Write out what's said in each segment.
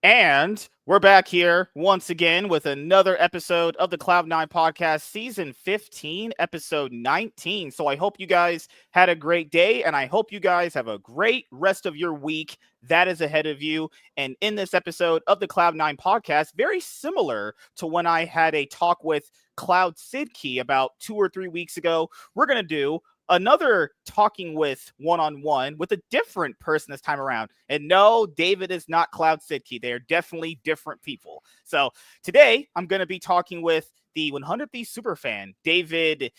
And we're back here once again with another episode of the Cloud9 podcast, season 15, episode 19. So I hope you guys had a great day, and I hope you guys have a great rest of your week that is ahead of you. And in this episode of the Cloud9 podcast, very similar to when I had a talk with Cloud Sidkey about 2 or 3 weeks ago, we're going to do another talking with one-on-one with a different person this time around. And no, David is not Cloud Sidkey. They are definitely different people. So today I'm going to be talking with the 100th Superfan, David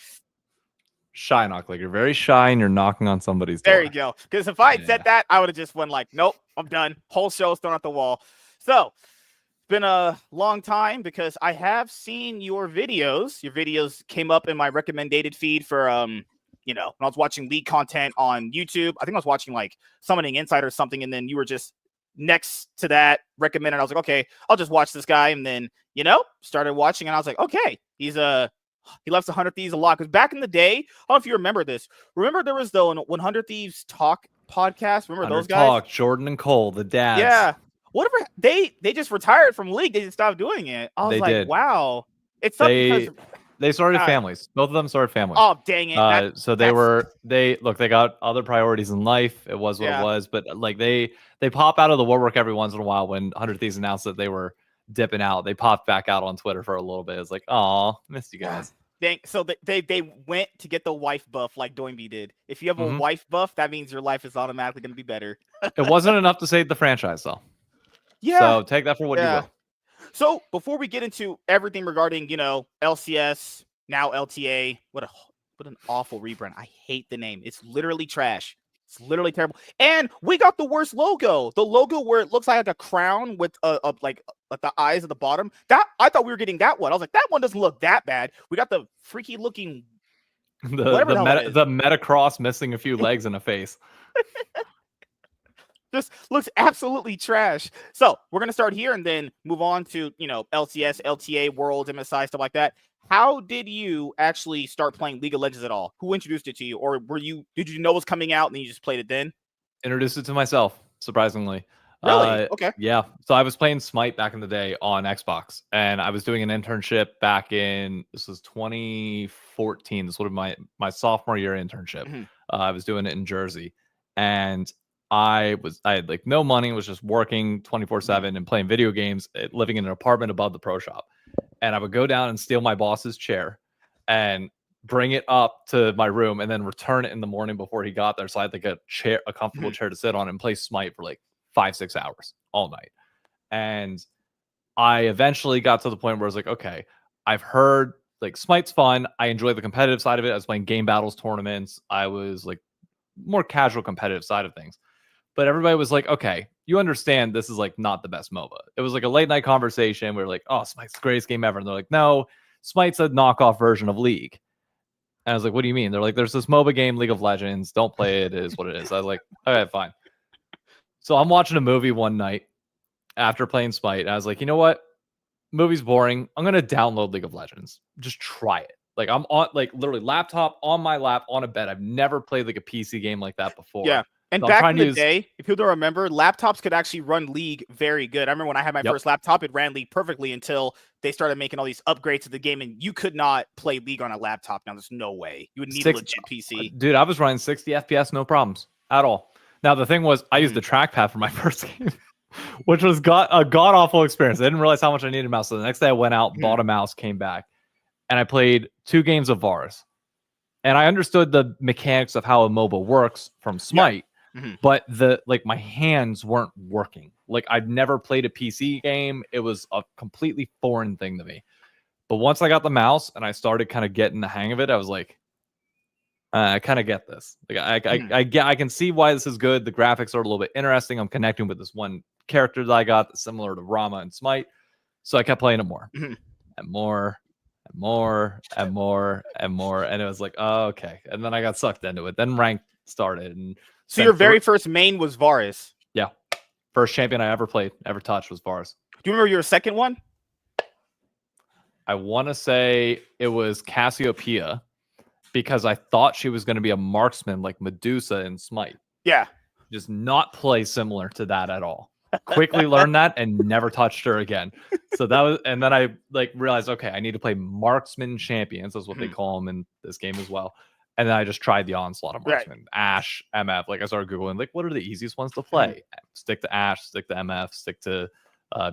Szajnuk. Like, you're very shy and you're knocking on somebody's door. There you go. Because if I had said that, I would have just went like, nope, I'm done. Whole show's thrown at the wall. So it's been a long time because I have seen your videos. Your videos came up in my recommended feed for when I was watching League content on YouTube. I think I was watching like Summoning Insight or something, and then you were just next to that recommended. I was like, okay, I'll just watch this guy, and then started watching, and I was like, okay, he loves 100 Thieves a lot. Because back in the day, I don't know if you remember this. Remember there was the 100 Thieves Talk podcast. Remember those guys? Talk, Jordan and Cole, the dads. Yeah, whatever. They just retired from League. They just stopped doing it. I was like, wow. It's something. They started families. Both of them started families. Oh, dang it. So they got other priorities in life. It was what it was. But like they pop out of the woodwork every once in a while when 100 Thieves announced that they were dipping out. They popped back out on Twitter for a little bit. It's like, oh, missed you guys. So they went to get the wife buff like Doinby did. If you have a wife buff, that means your life is automatically going to be better. It wasn't enough to save the franchise, though. Yeah. So take that for what you will. So before we get into everything regarding, LCS, now LTA, what an awful rebrand. I hate the name. It's literally trash. It's literally terrible. And we got the worst logo. The logo where it looks like a crown with like the eyes at the bottom. That I thought we were getting that one. I was like, that one doesn't look that bad. We got the freaky looking the Metacross missing a few legs and a face. Just looks absolutely trash. So we're going to start here and then move on to, LCS, LTA, Worlds, MSI, stuff like that. How did you actually start playing League of Legends at all? Who introduced it to you? Or did you know it was coming out and then you just played it then? Introduced it to myself, surprisingly. Really? Okay. Yeah. So I was playing Smite back in the day on Xbox, and I was doing an internship back in, this was 2014. This was my sophomore year internship. Mm-hmm. I was doing it in Jersey, and I had like no money, was just working 24/7 and playing video games, living in an apartment above the pro shop. And I would go down and steal my boss's chair and bring it up to my room and then return it in the morning before he got there. So I had like a comfortable chair to sit on and play Smite for like 5-6 hours all night. And I eventually got to the point where I was like, okay, I've heard like Smite's fun. I enjoy the competitive side of it. I was playing game battles, tournaments. I was like more casual competitive side of things. But everybody was like, okay, you understand this is like not the best MOBA. It was like a late night conversation. We were like, oh, Smite's the greatest game ever. And they're like, no, Smite's a knockoff version of League. And I was like, what do you mean? They're like, there's this MOBA game, League of Legends. Don't play it. It is what it is. I was like, okay, fine. So I'm watching a movie one night after playing Smite. And I was like, you know what? Movie's boring. I'm going to download League of Legends. Just try it. Like I'm on like literally laptop on my lap on a bed. I've never played like a PC game like that before. Yeah. And so back in the day, if people don't remember, laptops could actually run League very good. I remember when I had my first laptop, it ran League perfectly until they started making all these upgrades to the game, and you could not play League on a laptop. Now, there's no way. You would need a legit PC. Dude, I was running 60 FPS, no problems at all. Now, the thing was, I used the trackpad for my first game, which was a god-awful experience. I didn't realize how much I needed a mouse. So the next day I went out, bought a mouse, came back, and I played 2 games of Varus. And I understood the mechanics of how a MOBA works from Smite. Yeah. But my hands weren't working. Like I'd never played a PC game. It was a completely foreign thing to me. But once I got the mouse and I started kind of getting the hang of it, I was like, I kind of get this. Like I can see why this is good. The graphics are a little bit interesting. I'm connecting with this one character that I got that's similar to Rama and Smite. So I kept playing it more and more and more and more and more. And it was like, oh, okay. And then I got sucked into it. Then ranked started. And so your very first main was Varus? Yeah. First champion I ever touched was Varus. Do you remember your second one? I want to say it was Cassiopeia because I thought she was going to be a marksman like Medusa in Smite. Yeah. Just not play similar to that at all. quickly learned that and never touched her again. So that was, and then I like realized, okay, I need to play marksman champions. That's what they call them in this game as well. And then I just tried the onslaught of marksman, Ash, MF. Like I started Googling, like, what are the easiest ones to play? Stick to Ash, stick to MF, stick to,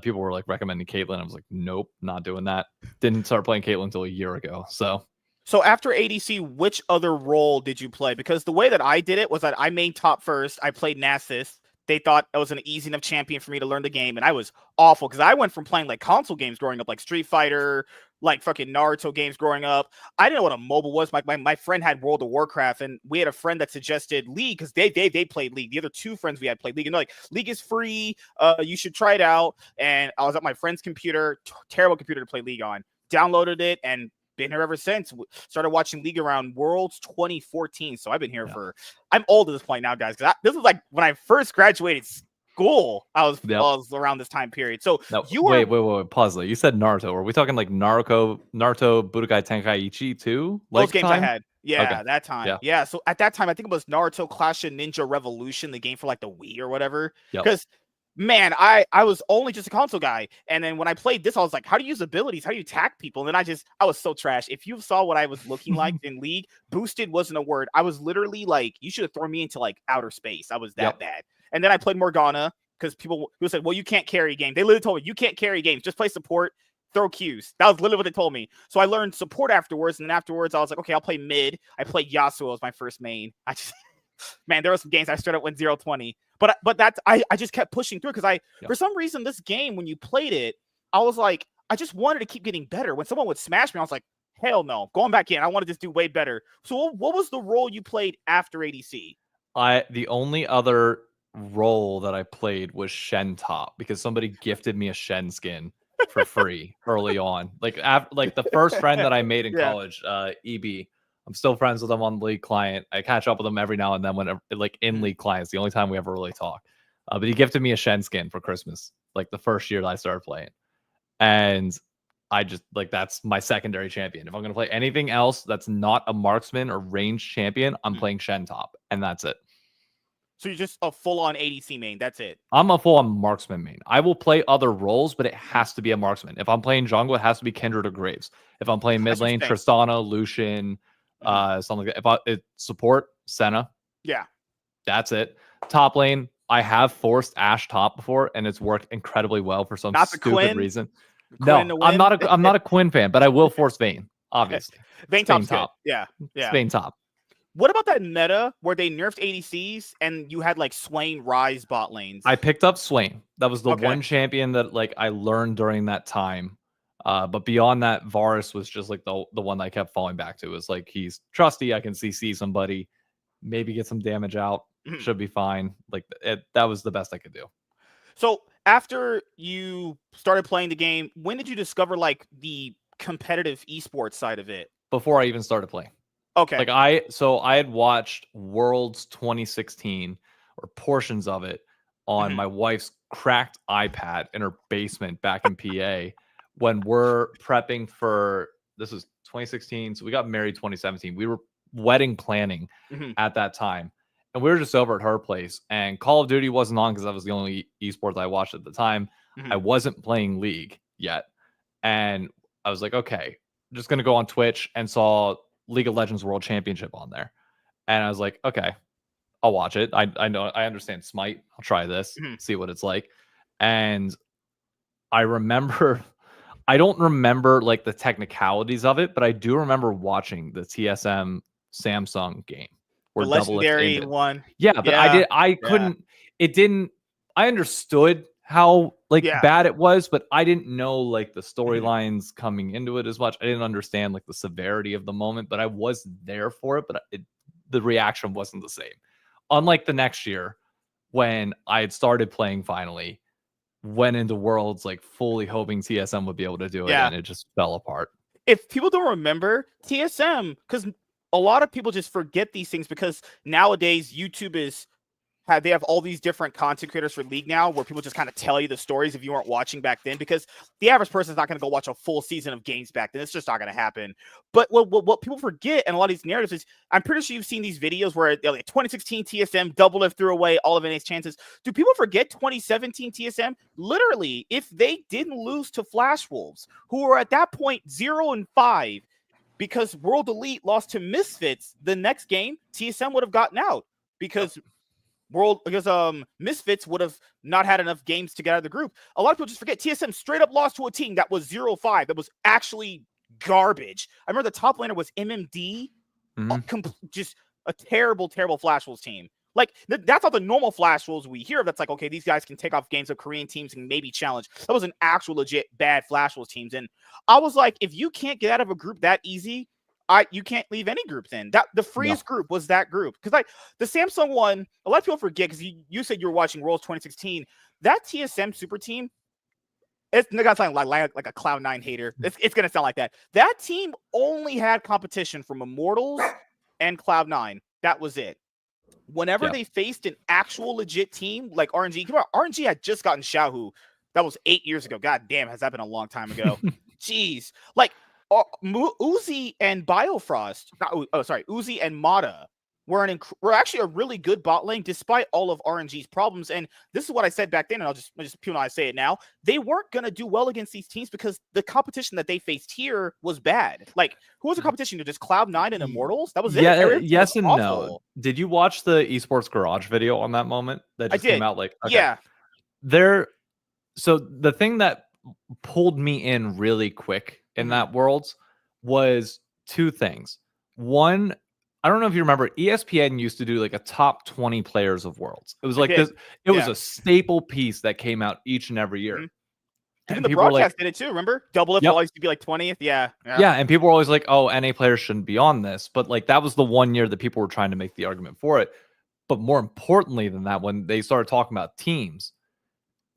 people were like recommending Caitlyn. I was like, nope, not doing that. Didn't start playing Caitlyn until a year ago. So after ADC, which other role did you play? Because the way that I did it was that I main top first. I played Nasus. They thought it was an easy enough champion for me to learn the game, and I was awful because I went from playing like console games growing up, like Street Fighter, like fucking Naruto games growing up. I didn't know what a mobile was. My friend had World of Warcraft, and we had a friend that suggested League because they played League. The other two friends we had played League, and they're like, League is free. You should try it out. And I was at my friend's computer, terrible computer to play League on. Downloaded it and been here ever since. Started watching League around Worlds 2014. So I've been here I'm old at this point now, guys. Because this was like when I first graduated school. I was around this time period. So wait, pause there. You said Naruto. Are we talking like Naruto Budokai Tenkaichi 2? Those games I had. Yeah, that time. Yeah. So at that time, I think it was Naruto Clash of Ninja Revolution, the game for like the Wii or whatever. Because man, I was only just a console guy. And then when I played this, I was like, how do you use abilities? How do you attack people? And then I was so trash. If you saw what I was looking like in League, boosted wasn't a word. I was literally like, you should have thrown me into like outer space. I was that bad. And then I played Morgana because people who said, well, you can't carry games. They literally told me, you can't carry games. Just play support, throw Qs. That was literally what they told me. So I learned support afterwards. And then afterwards, I was like, okay, I'll play mid. I played Yasuo as my first main. Man, there were some games I straight up went 0-20. But that's I just kept pushing through because for some reason this game, when you played it, I was like, I just wanted to keep getting better. When someone would smash me, I was like, hell no, going back in. I want to just do way better. So what was the role you played after ADC? The only other role that I played was Shen top because somebody gifted me a Shen skin for free early on. Like the first friend that I made in college, EB. I'm still friends with them on the League client. I catch up with them every now and then whenever, like in League clients, the only time we ever really talk. But he gifted me a Shen skin for Christmas, like the first year that I started playing. And I just like, that's my secondary champion. If I'm going to play anything else that's not a marksman or ranged champion, I'm playing Shen top, and that's it. So you're just a full-on ADC main. That's it. I'm a full-on marksman main. I will play other roles, but it has to be a marksman. If I'm playing jungle, it has to be Kindred or Graves. If I'm playing mid lane, Tristana, Lucian, something like that. If I support Senna, that's it. Top lane, I have forced Ashe top before, and it's worked incredibly well for some stupid reason. No, I'm not a Quinn fan, but I will force Vayne, obviously. Vayne top. Yeah. Vayne top. What about that meta where they nerfed ADCs and you had like Swain Ryze bot lanes? I picked up Swain. That was the one champion that like I learned during that time. But beyond that, Varus was just like the one that I kept falling back to. It was like, he's trusty. I can CC somebody, maybe get some damage out. Should be fine. Like that was the best I could do. So after you started playing the game, when did you discover like the competitive esports side of it? Before I even started playing. Okay. Like I had watched Worlds 2016 or portions of it on my wife's cracked iPad in her basement back in PA. When we're prepping for, this was 2016, so we got married 2017. We were wedding planning at that time, and we were just over at her place. And Call of Duty wasn't on because that was the only esports I watched at the time. I wasn't playing League yet, and I was like, okay, I'm just gonna go on Twitch, and saw League of Legends World Championship on there, and I was like, okay, I'll watch it. I know, I understand Smite. I'll try this, see what it's like. And I remember. I don't remember like the technicalities of it, but I do remember watching the TSM Samsung game. The legendary one. Yeah, but I couldn't, it didn't, I understood how like bad it was, but I didn't know like the storylines coming into it as much. I didn't understand like the severity of the moment, but I was there for it, but the reaction wasn't the same. Unlike the next year when I had started playing finally, went into Worlds like fully hoping TSM would be able to do it, and it just fell apart. If people don't remember TSM, because a lot of people just forget these things because nowadays YouTube is they have all these different content creators for League now where people just kind of tell you the stories if you weren't watching back then, because the average person is not going to go watch a full season of games back then. It's just not going to happen. But what people forget and a lot of these narratives is, I'm pretty sure you've seen these videos where like 2016 TSM double threw away all of NA's chances. Do people forget 2017 TSM? Literally, if they didn't lose to Flash Wolves, who were at that point 0-5, because World Elite lost to Misfits the next game, TSM would have gotten out because Misfits would have not had enough games to get out of the group. A lot of people just forget TSM straight up lost to a team that was 0-5. That was actually garbage. I remember the top laner was MMD, just a terrible Flash Wolves team. Like, that's not the normal Flash Wolves we hear of. That's like, okay, these guys can take off games of Korean teams and maybe challenge. That was an actual legit bad Flash Wolves teams. And I was like, if you can't get out of a group that easy, you can't leave any groups in. That the freest group was that group. Because like the Samsung one, a lot of people forget, because you said you were watching Worlds 2016. That TSM super team, it's gonna sound like a Cloud9 hater. It's gonna sound like that. That team only had competition from Immortals and Cloud9. That was it. Whenever they faced an actual legit team like RNG, come on, RNG had just gotten Xiaohu. That was 8 years ago. God damn, has that been a long time ago? Jeez. Like, Uzi and Biofrost, Uzi and Mata were actually a really good bot lane despite all of RNG's problems. And this is what I said back then, and I'll just I say it now. They weren't gonna do well against these teams because the competition that they faced here was bad. Like, who was the competition? Just Cloud9 and Immortals? That was it. Yes and no. Did you watch the Esports Garage video on that moment that just came out? Like, okay. Yeah. So the thing that pulled me in really quick in that Worlds was two things. One, I don't know if you remember, ESPN used to do like a top 20 players of Worlds. It was like this. It was a staple piece that came out each and every year. Even the broadcast did it too. Remember, Double If always used to be like 20th. Yeah. And people were always like, "Oh, NA players shouldn't be on this." But like that was the one year that people were trying to make the argument for it. But more importantly than that, when they started talking about teams,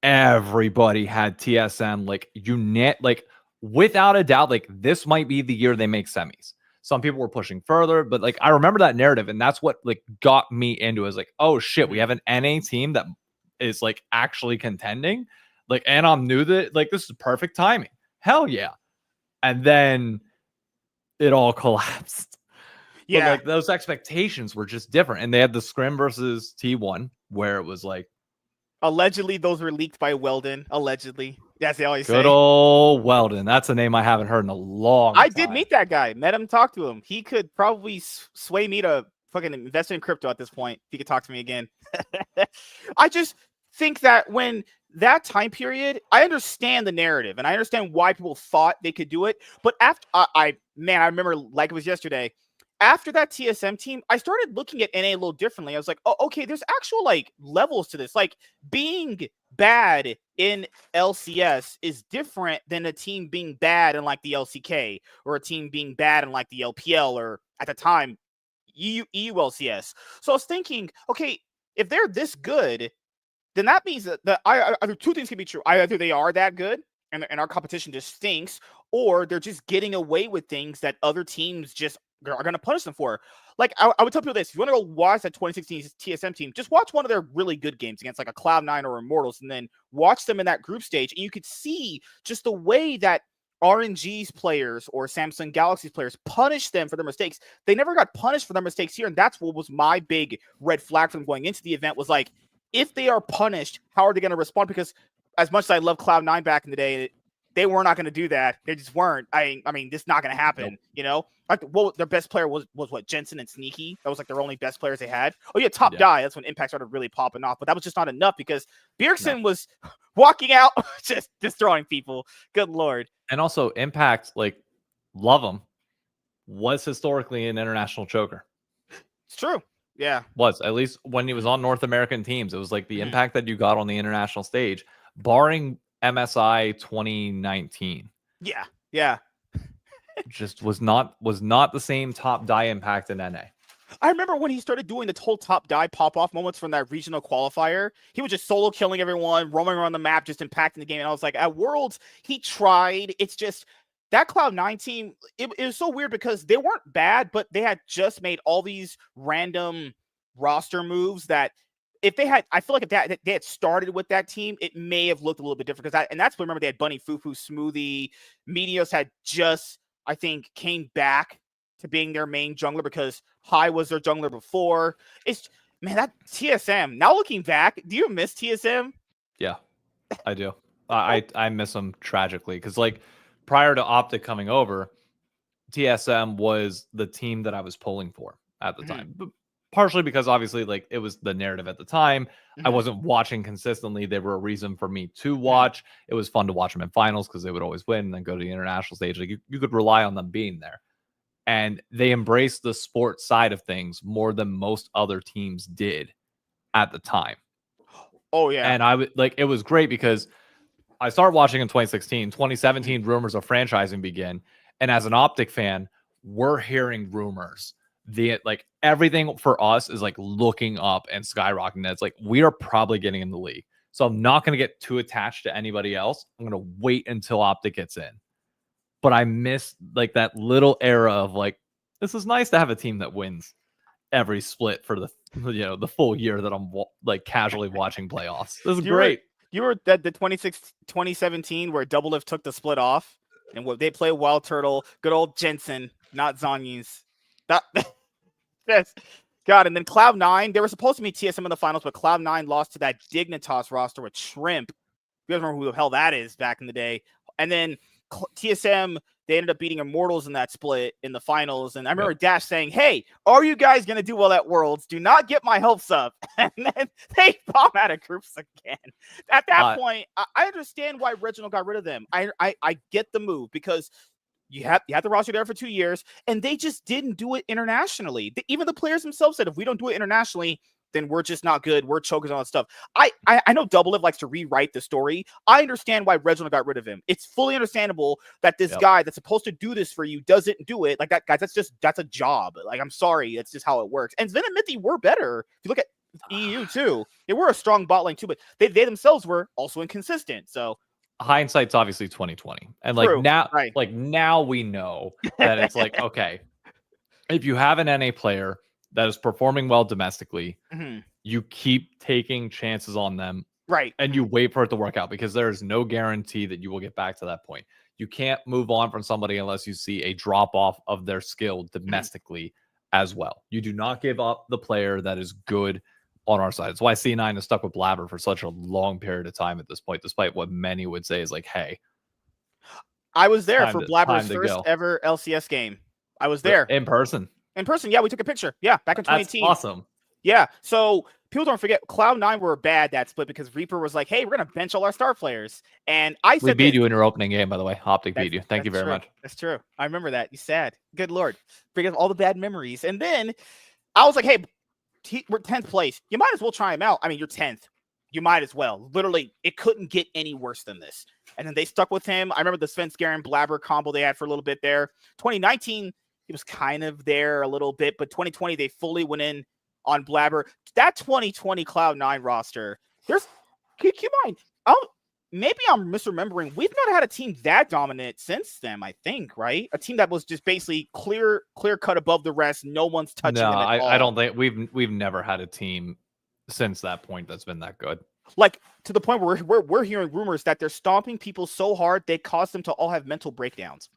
everybody had TSM like without a doubt, like this might be the year they make semis. Some people were pushing further, but like I remember that narrative, and that's what like got me into it. Is like, oh shit, we have an NA team that is like actually contending. Like, and I'm new that like this is perfect timing. Hell yeah. And then it all collapsed. Yeah. But like those expectations were just different. And they had the scrim versus T1 where it was like, allegedly those were leaked by Weldon. Allegedly. That's they always say. Good old Weldon. That's a name I haven't heard in a long time. I did meet that guy. Met him, talked to him. He could probably sway me to fucking invest in crypto at this point. If he could talk to me again. I just think that when that time period, I understand the narrative and I understand why people thought they could do it. But after I remember like it was yesterday. After that TSM team, I started looking at NA a little differently. I was like, oh, okay, there's actual like levels to this. Like being bad in LCS is different than a team being bad in like the LCK or a team being bad in like the LPL or at the time EU LCS. So I was thinking, okay, if they're this good, then that means that either two things can be true. Either they are that good and our competition just stinks, or they're just getting away with things that other teams just are going to punish them for. Like, I would tell people this. If you want to go watch that 2016 TSM team, just watch one of their really good games against like a Cloud9 or Immortals, and then watch them in that group stage, and you could see just the way that RNG's players or Samsung Galaxy's players punish them for their mistakes. They never got punished for their mistakes here, and that's what was my big red flag for them going into the event was like, if they are punished, how are they going to respond? Because as much as I love Cloud9 back in the day, they were not going to do that. They just weren't. I mean, this is not going to happen. Nope. You know, like their best player was what, Jensen and Sneaky. That was like their only best players they had. Oh yeah, top die. That's when Impact started really popping off. But that was just not enough because Bjergsen was walking out, just destroying people. Good Lord. And also Impact, like, love him, was historically an international choker. It's true. Yeah. Was, at least when he was on North American teams. It was like the impact that you got on the international stage, barring MSI 2019. Yeah. Yeah. Just was not the same top die impact in NA. I remember when he started doing the whole top die pop-off moments from that regional qualifier, he was just solo killing everyone, roaming around the map, just impacting the game. And I was like, at Worlds, he tried. It's just that Cloud9 team, it was so weird because they weren't bad, but they had just made all these random roster moves that if they had, I feel like if they had started with that team, it may have looked a little bit different. And that's when, remember, they had Bunny Fufu, Smoothie, Meteos had just, I think, came back to being their main jungler because High was their jungler before. It's, man, that TSM, now looking back, do you miss TSM? Yeah, I do. I miss them tragically because, like, prior to Optic coming over, TSM was the team that I was pulling for at the time. But partially because obviously, like, it was the narrative at the time. I wasn't watching consistently. They were a reason for me to watch. It was fun to watch them in finals because they would always win and then go to the international stage. Like, you could rely on them being there. And they embraced the sports side of things more than most other teams did at the time. Oh, yeah. And I would, like, it was great because I started watching in 2016. 2017, rumors of franchising begin. And as an Optic fan, we're hearing rumors. Like, everything for us is like looking up and skyrocketing. It's like, we are probably getting in the league. So I'm not going to get too attached to anybody else. I'm going to wait until Optic gets in. But I miss, like, that little era of, like, this is nice to have a team that wins every split for the, you know, the full year that I'm like casually watching playoffs. This is great. You were at the 2017 where Double Lift took the split off and what they play Wild Turtle, good old Jensen, not Zanyes. Yes. God, and then Cloud9, they were supposed to meet TSM in the finals, but Cloud9 lost to that Dignitas roster with Shrimp. You guys remember who the hell that is back in the day. And then TSM, they ended up beating Immortals in that split in the finals. And I remember Dash saying, hey, are you guys going to do well at Worlds? Do not get my hopes up. And then they bomb out of groups again. At that point, I understand why Reginald got rid of them. I get the move because you have the roster there for 2 years, and they just didn't do it internationally. Even the players themselves said, if we don't do it internationally, then we're just not good. We're chokers on that stuff. I know Double Live likes to rewrite the story. I understand why Reginald got rid of him. It's fully understandable that this guy that's supposed to do this for you doesn't do it. Like, that, guys, that's a job. Like, I'm sorry. That's just how it works. And Zen and Mithy were better. If you look at EU too, they were a strong bot lane too, but they themselves were also inconsistent. So hindsight's obviously 2020. And like now, like now we know that it's like, okay, if you have an NA player that is performing well domestically, you keep taking chances on them. Right. And you wait for it to work out because there is no guarantee that you will get back to that point. You can't move on from somebody unless you see a drop off of their skill domestically as well. You do not give up the player that is good on our side. That's why C9 is stuck with Blabber for such a long period of time at this point, despite what many would say is like, hey. I was there for Blabber's first ever LCS game. I was there. In person. In person, yeah, we took a picture. Yeah, back in 2018. That's awesome. Yeah, so people don't forget, Cloud9 were bad that split because Reaper was like, hey, we're going to bench all our star players. And I said, we beat you in your opening game, by the way. Optic beat you. Thank you very much. That's true. I remember that. You sad. Good Lord. Bring up all the bad memories. And then I was like, hey, we're 10th place. You might as well try him out. I mean, you're 10th. You might as well. Literally, it couldn't get any worse than this. And then they stuck with him. I remember the Svenskeren Blabber combo they had for a little bit there. 2019, he was kind of there a little bit, but 2020, they fully went in on Blabber. That 2020 Cloud9 roster, keep in mind, maybe I'm misremembering. We've not had a team that dominant since them, I think, right? A team that was just basically clear cut above the rest. No one's touching them at all. I don't think we've never had a team since that point that's been that good. Like, to the point where we're hearing rumors that they're stomping people so hard they cause them to all have mental breakdowns.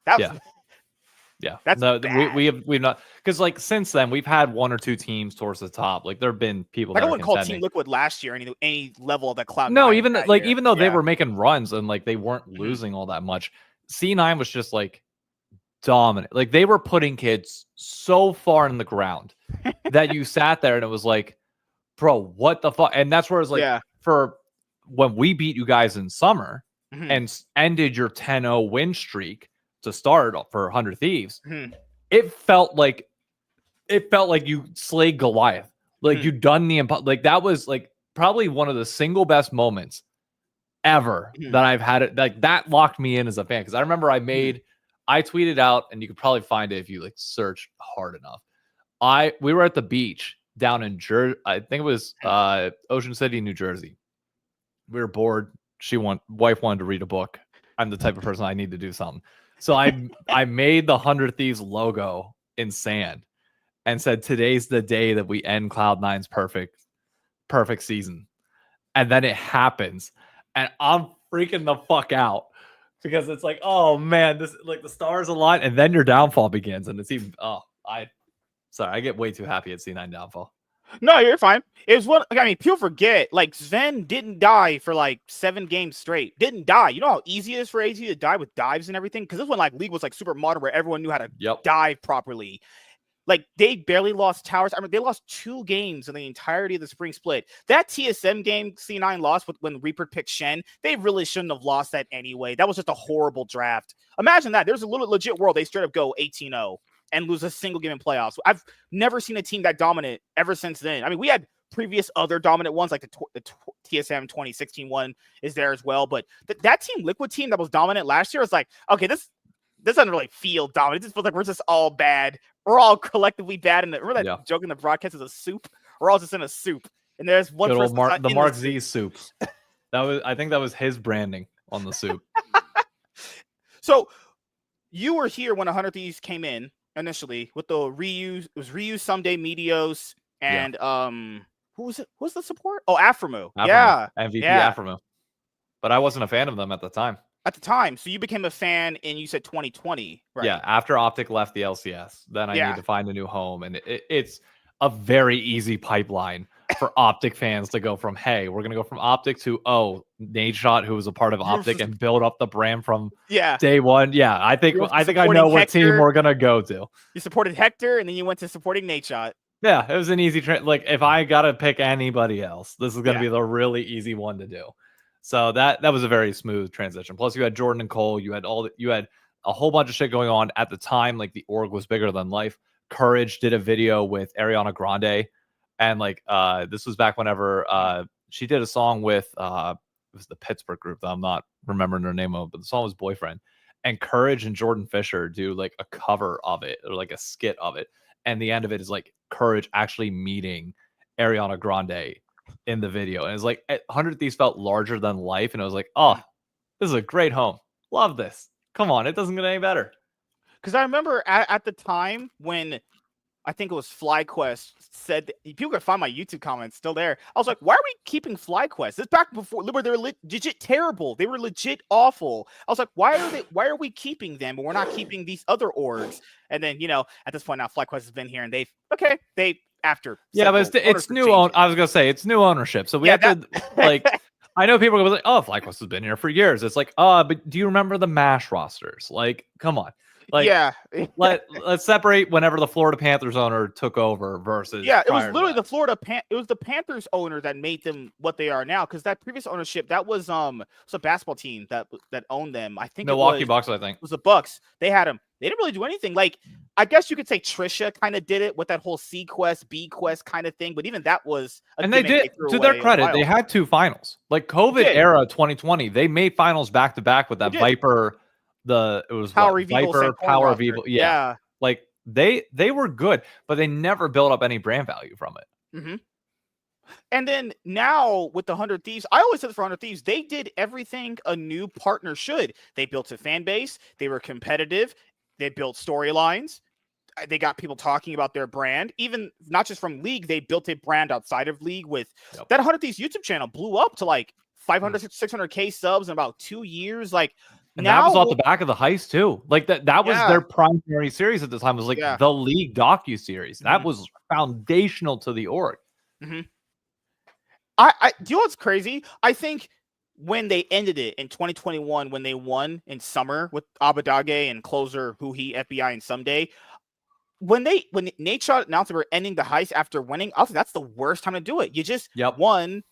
Yeah, that's bad. we've not, because like since then we've had one or two teams towards the top. Like there have been people. Like, I wouldn't call Team Liquid last year any level of that Cloud9. No, even though they were making runs and like they weren't losing all that much, C9 was just like dominant. Like they were putting kids so far in the ground that you sat there and it was like, bro, what the fuck? And that's where it's like, for when we beat you guys in summer and ended your 10-0 win streak to start for 100 Thieves, it felt like you slayed Goliath. Like you done like that was like probably one of the single best moments ever that I've had. It like that locked me in as a fan, because I remember I tweeted out, and you could probably find it if you like search hard enough. We were at the beach down in Jersey. I think it was Ocean City, New Jersey. We were bored. Wife wanted to read a book. I'm the type of person I need to do something. So I made the 100 Thieves logo in sand and said, today's the day that we end Cloud9's perfect perfect season. And then it happens. And I'm freaking the fuck out. Because it's like, oh man, this like the stars align, and then your downfall begins. And it's even I get way too happy at C9 downfall. No, you're fine. It was one. I mean, people forget. Like Sven didn't die for like 7 games straight. Didn't die. You know how easy it is for AZ to die with dives and everything. Because this one, like League was like super modern, where everyone knew how to dive properly. Like they barely lost towers. I mean, they lost 2 games in the entirety of the spring split. That TSM game C9 lost when Reaper picked Shen. They really shouldn't have lost that anyway. That was just a horrible draft. Imagine that. There's a little legit world. They straight up go 18-0. And lose a single game in playoffs. I've never seen a team that dominant ever since then. I mean, we had previous other dominant ones, like the TSM 2016 one is there as well. But that Team Liquid team that was dominant last year was like, okay, this doesn't really feel dominant. It just feels like we're just all bad. We're all collectively bad. And remember that joke in the broadcast is a soup? We're all just in a soup. And there's one person the Mark Z soup. I think that was his branding on the soup. So you were here when 100 Thieves came in. Initially with the reuse, it was reuse someday Medios and who was it? Who was the support? Oh, Aframu. Yeah, MVP Aframu. But I wasn't a fan of them at the time. So you became a fan and you said 2020, right? Yeah, after Optic left the LCS, then I need to find a new home, and it's a very easy pipeline for Optic fans to go from, hey, we're gonna go from Optic to Nadeshot, who was a part of Optic, and build up the brand from day one. Yeah, I think I know what team we're gonna go to. You supported Hector, and then you went to supporting Nadeshot. Yeah, it was an easy like if I gotta pick anybody else, this is gonna be the really easy one to do. So that was a very smooth transition. Plus, you had Jordan and Cole. You had a whole bunch of shit going on at the time. Like the org was bigger than life. Courage did a video with Ariana Grande. And like this was back whenever she did a song with it was the Pittsburgh group that I'm not remembering their name of, but the song was Boyfriend. And Courage and Jordan Fisher do like a cover of it or like a skit of it. And the end of it is like Courage actually meeting Ariana Grande in the video. And it's like 100 Thieves felt larger than life. And I was like, oh, this is a great home. Love this. Come on, it doesn't get any better. Because I remember at the time when I think it was FlyQuest said that, people could find my YouTube comments still there. I was like, why are we keeping FlyQuest? This back before they were legit terrible. They were legit awful. I was like, why are we keeping them, but we're not keeping these other orgs? And then, at this point now FlyQuest has been here and they after. Yeah, but it's new I was gonna say it's new ownership. So we have to like I know people are like, oh, FlyQuest has been here for years. It's like, but do you remember the MASH rosters? Like, come on. Like, let's separate whenever the Florida Panthers owner took over versus it was literally it was the Panthers owner that made them what they are now, because that previous ownership that was a basketball team that owned them. I think Milwaukee Bucks. I think it was the Bucks. They had them. They didn't really do anything. Like I guess you could say Trisha kind of did it with that whole C quest, B quest kind of thing, but even that was and they did to their credit. They had 2 finals. Like COVID era 2020, they made finals back to back with that Viper. It was Power Vivo. Yeah. Like they were good, but they never built up any brand value from it. Mm-hmm. And then now with the 100 Thieves, I always said for 100 Thieves, they did everything a new partner should. They built a fan base. They were competitive. They built storylines. They got people talking about their brand, even not just from League. They built a brand outside of League with that 100 Thieves YouTube channel blew up to like 500, 600K subs in about 2 years. Like, and now, that was off the back of the Heist too. Like that was their primary series at the time. It was like the League docu-series. That was foundational to the org. Mm-hmm. I do you know what's crazy? I think when they ended it in 2021, when they won in summer with Abadage and closer Huhi, FBI, and Someday, when Nadeshot announced they were ending the Heist after winning, I was like, that's the worst time to do it. You just won.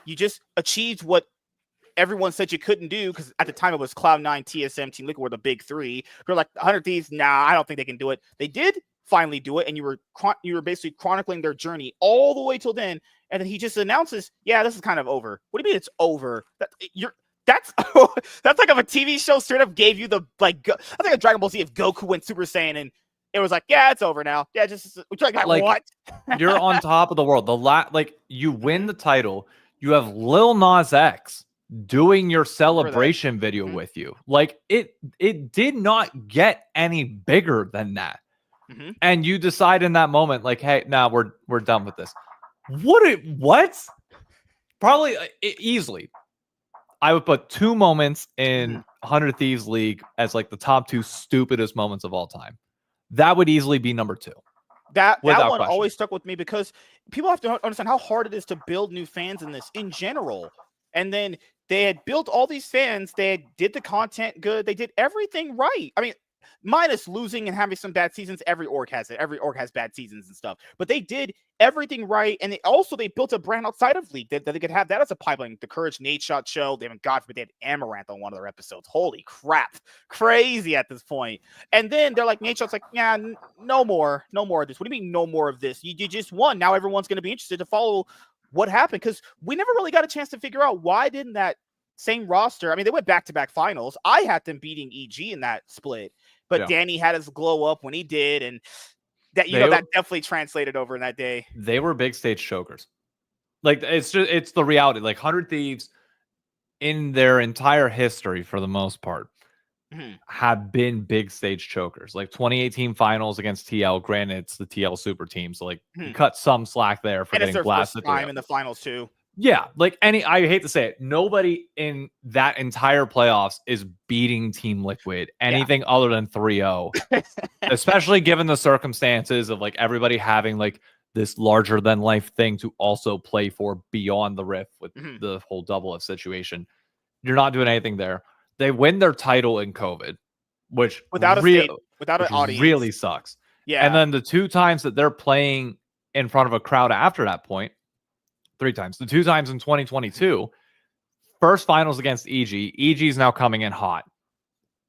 You just achieved what everyone said you couldn't do, because at the time it was Cloud9, TSM, Team Liquid were the big 3. You're like 100 Thieves, nah, I don't think they can do it. They did finally do it, and you were basically chronicling their journey all the way till then, and then he just announces, yeah, this is kind of over. What do you mean it's over? That's like if a TV show straight up gave you the I think a Dragon Ball Z if Goku went Super Saiyan and it was like, yeah, it's over now. Yeah, just like what? You're on top of the world. You win the title. You have Lil Nas X doing your celebration video with you. Like it did not get any bigger than that. And you decide in that moment, like, hey, now we're done with this. What? Probably easily. I would put 2 moments in 100 Thieves League as like the top 2 stupidest moments of all time. That would easily be number 2. That one question. always stuck with me because people have to understand how hard it is to build new fans in this in general. And then they had built all these fans. They did the content good. They did everything right. I mean, minus losing and having some bad seasons. Every org has it. Every org has bad seasons and stuff. But they did everything right. And they built a brand outside of League that they could have that as a pipeline. The Courage Nate Shot show. They haven't God forbid they had Amaranth on one of their episodes. Holy crap. Crazy at this point. And then they're like, Nate Shot's like, yeah, no more of this. What do you mean no more of this? You just won. Now everyone's going to be interested to follow what happened, because we never really got a chance to figure out why didn't that same roster. I mean, they went back-to-back finals. I had them beating EG in that split, but Danny had his glow up when he did, and that that definitely translated over in that day. They were big stage chokers. Like it's the reality. Like 100 Thieves in their entire history, for the most part, have been big stage chokers. Like 2018 finals against TL. Granted, it's the TL super team, so like you cut some slack there for getting blasted. First time in the finals too. Yeah, like I hate to say it, nobody in that entire playoffs is beating Team Liquid anything other than 3-0, especially given the circumstances of like everybody having like this larger than life thing to also play for beyond the Rift with the whole double F situation. You're not doing anything there. They win their title in COVID, which without an audience really sucks. Yeah, and then the 2 times that they're playing in front of a crowd after that point. 3 times. The 2 times in 2022, first finals against EG. EG is now coming in hot.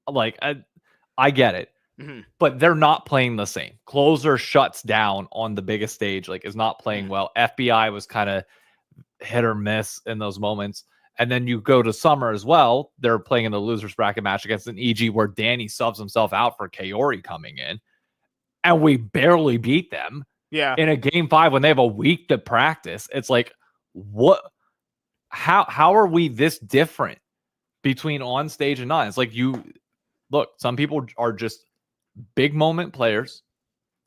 Like, I get it. But they're not playing the same. Closer shuts down on the biggest stage, like is not playing well. FBI was kind of hit or miss in those moments. And then you go to summer as well. They're playing in the losers bracket match against an EG where Danny subs himself out for Kaori coming in. And we barely beat them. Yeah. In a game 5 when they have a week to practice. It's like, what? How are we this different between on stage and not? It's like look, some people are just big moment players,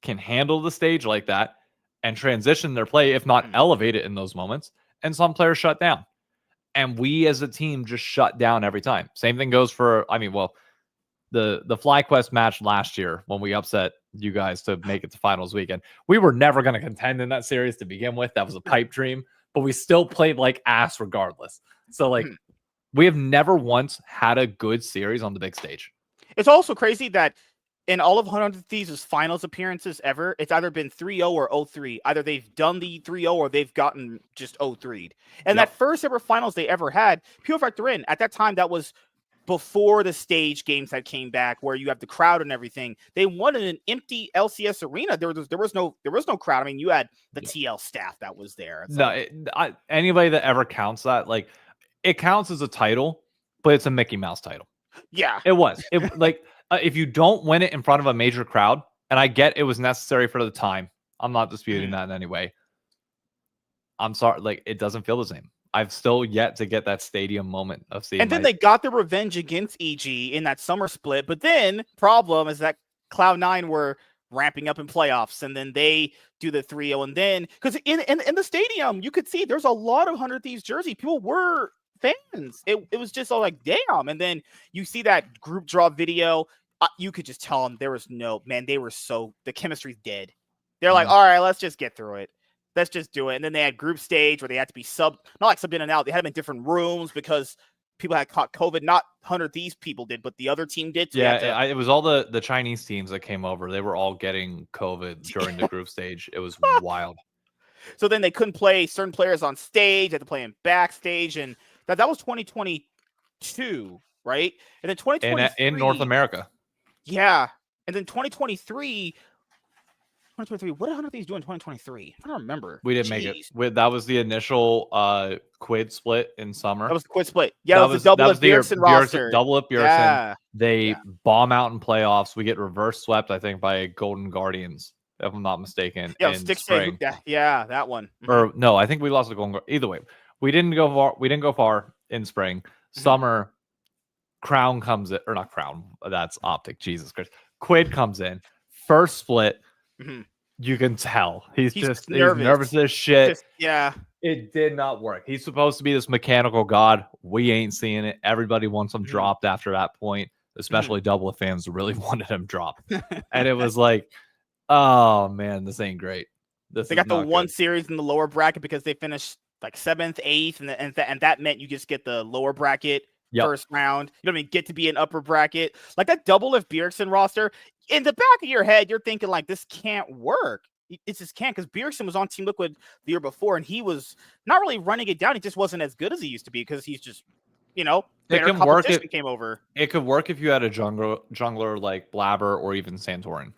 can handle the stage like that and transition their play, if not elevate it in those moments. And some players shut down. And we as a team just shut down every time. Same thing goes for, the FlyQuest match last year when we upset you guys to make it to finals weekend. We were never going to contend in that series to begin with. That was a pipe dream, but we still played like ass regardless. So like we have never once had a good series on the big stage. It's also crazy that in all of 100 Thieves' finals appearances ever, it's either been 3-0 or 0-3. Either they've done the 3-0 or they've gotten just 0-3'd. And that first ever finals they ever had, people factor in, at that time that was before the stage games that came back where you have the crowd and everything. They won in an empty LCS arena. There was no crowd. I mean, you had the TL staff that was there. Anybody that ever counts that, like, it counts as a title, but it's a Mickey Mouse title. Yeah. It was. If you don't win it in front of a major crowd, and I get it was necessary for the time. I'm not disputing that in any way. I'm sorry, like, it doesn't feel the same. I've still yet to get that stadium moment of seeing. And then they got their revenge against EG in that summer split. But then problem is that Cloud9 were ramping up in playoffs, and then they do the 3-0. And then because in the stadium, you could see there's a lot of 100 Thieves jersey. People were fans. It was just all like, damn. And then you see that group draw video. You could just tell them there was the chemistry's dead. They're like, all right, let's just get through it. Let's just do it. And then they had group stage where they had to be not subbed in and out. They had them in different rooms because people had caught COVID. Not 100 Thieves people did, but the other team did. So it was all the Chinese teams that came over. They were all getting COVID during the group stage. It was wild. So then they couldn't play certain players on stage. They had to play in backstage. And that was 2022, right? And then 2023. In North America. Yeah. And then 2023, what did 100 Thieves do in 2023? I don't remember. We didn't make it. That was the initial quid split in summer. That was the quid split. Yeah, that was the double up Bjergsen roster. Double up Bjergsen. Yeah. They bomb out in playoffs. We get reverse swept, I think, by Golden Guardians, if I'm not mistaken. Yeah, in spring. Yeah, that one. Or no, I think we lost to Golden Guardians. Either way, we didn't go far in spring. Summer, Crown comes in, or not Crown. That's Optic. Jesus Christ. Quid comes in. First split. You can tell he's nervous. Nervous as shit. Yeah. It did not work. He's supposed to be this mechanical god. We ain't seeing it. Everybody wants him dropped after that point, especially Double fans really wanted him dropped. And it was like, oh man, this ain't great. They got the one series in the lower bracket because they finished like 7th, 8th, and that meant you just get the lower bracket first round. You know what I mean? Get to be an upper bracket. Like that Double Lift Bjergsen roster, in the back of your head, you're thinking like this can't work. It just can't, because Bjergsen was on Team Liquid the year before, and he was not really running it down. He just wasn't as good as he used to be because he's just, it can work. Came over. It could work if you had a jungler like Blabber or even Santorin,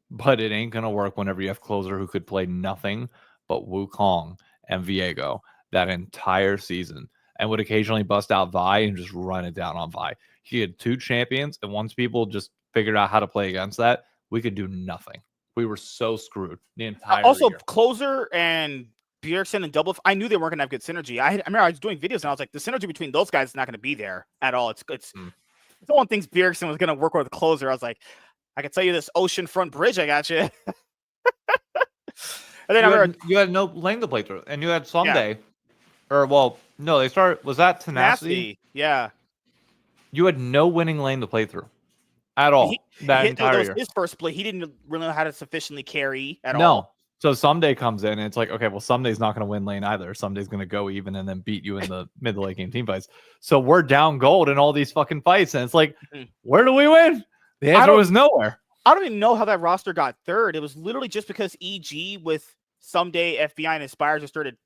but it ain't gonna work whenever you have closer who could play nothing but Wukong and Viego that entire season and would occasionally bust out Vi and just run it down on Vi. He had 2 champions, and once people just figured out how to play against that, we could do nothing. We were so screwed the entire year. Closer and Bjergsen and Double, I knew they weren't going to have good synergy. I remember I was doing videos and I was like, the synergy between those guys is not going to be there at all. Someone thinks Bjergsen was going to work with the closer. I was like, I can tell you this oceanfront bridge, I got you. And then you had no lane to play through, and you had Someday, they started. Was that Tenacity? Yeah. You had no winning lane to play through at all. That entire year. His first play, he didn't really know how to sufficiently carry at all. No. So Someday comes in, and it's like, okay, well, Someday's not going to win lane either. Someday's going to go even and then beat you in the mid to late game team fights. So we're down gold in all these fucking fights, and it's like, where do we win? The answer was nowhere. I don't even know how that roster got third. It was literally just because EG with Someday, FBI, and Inspire just started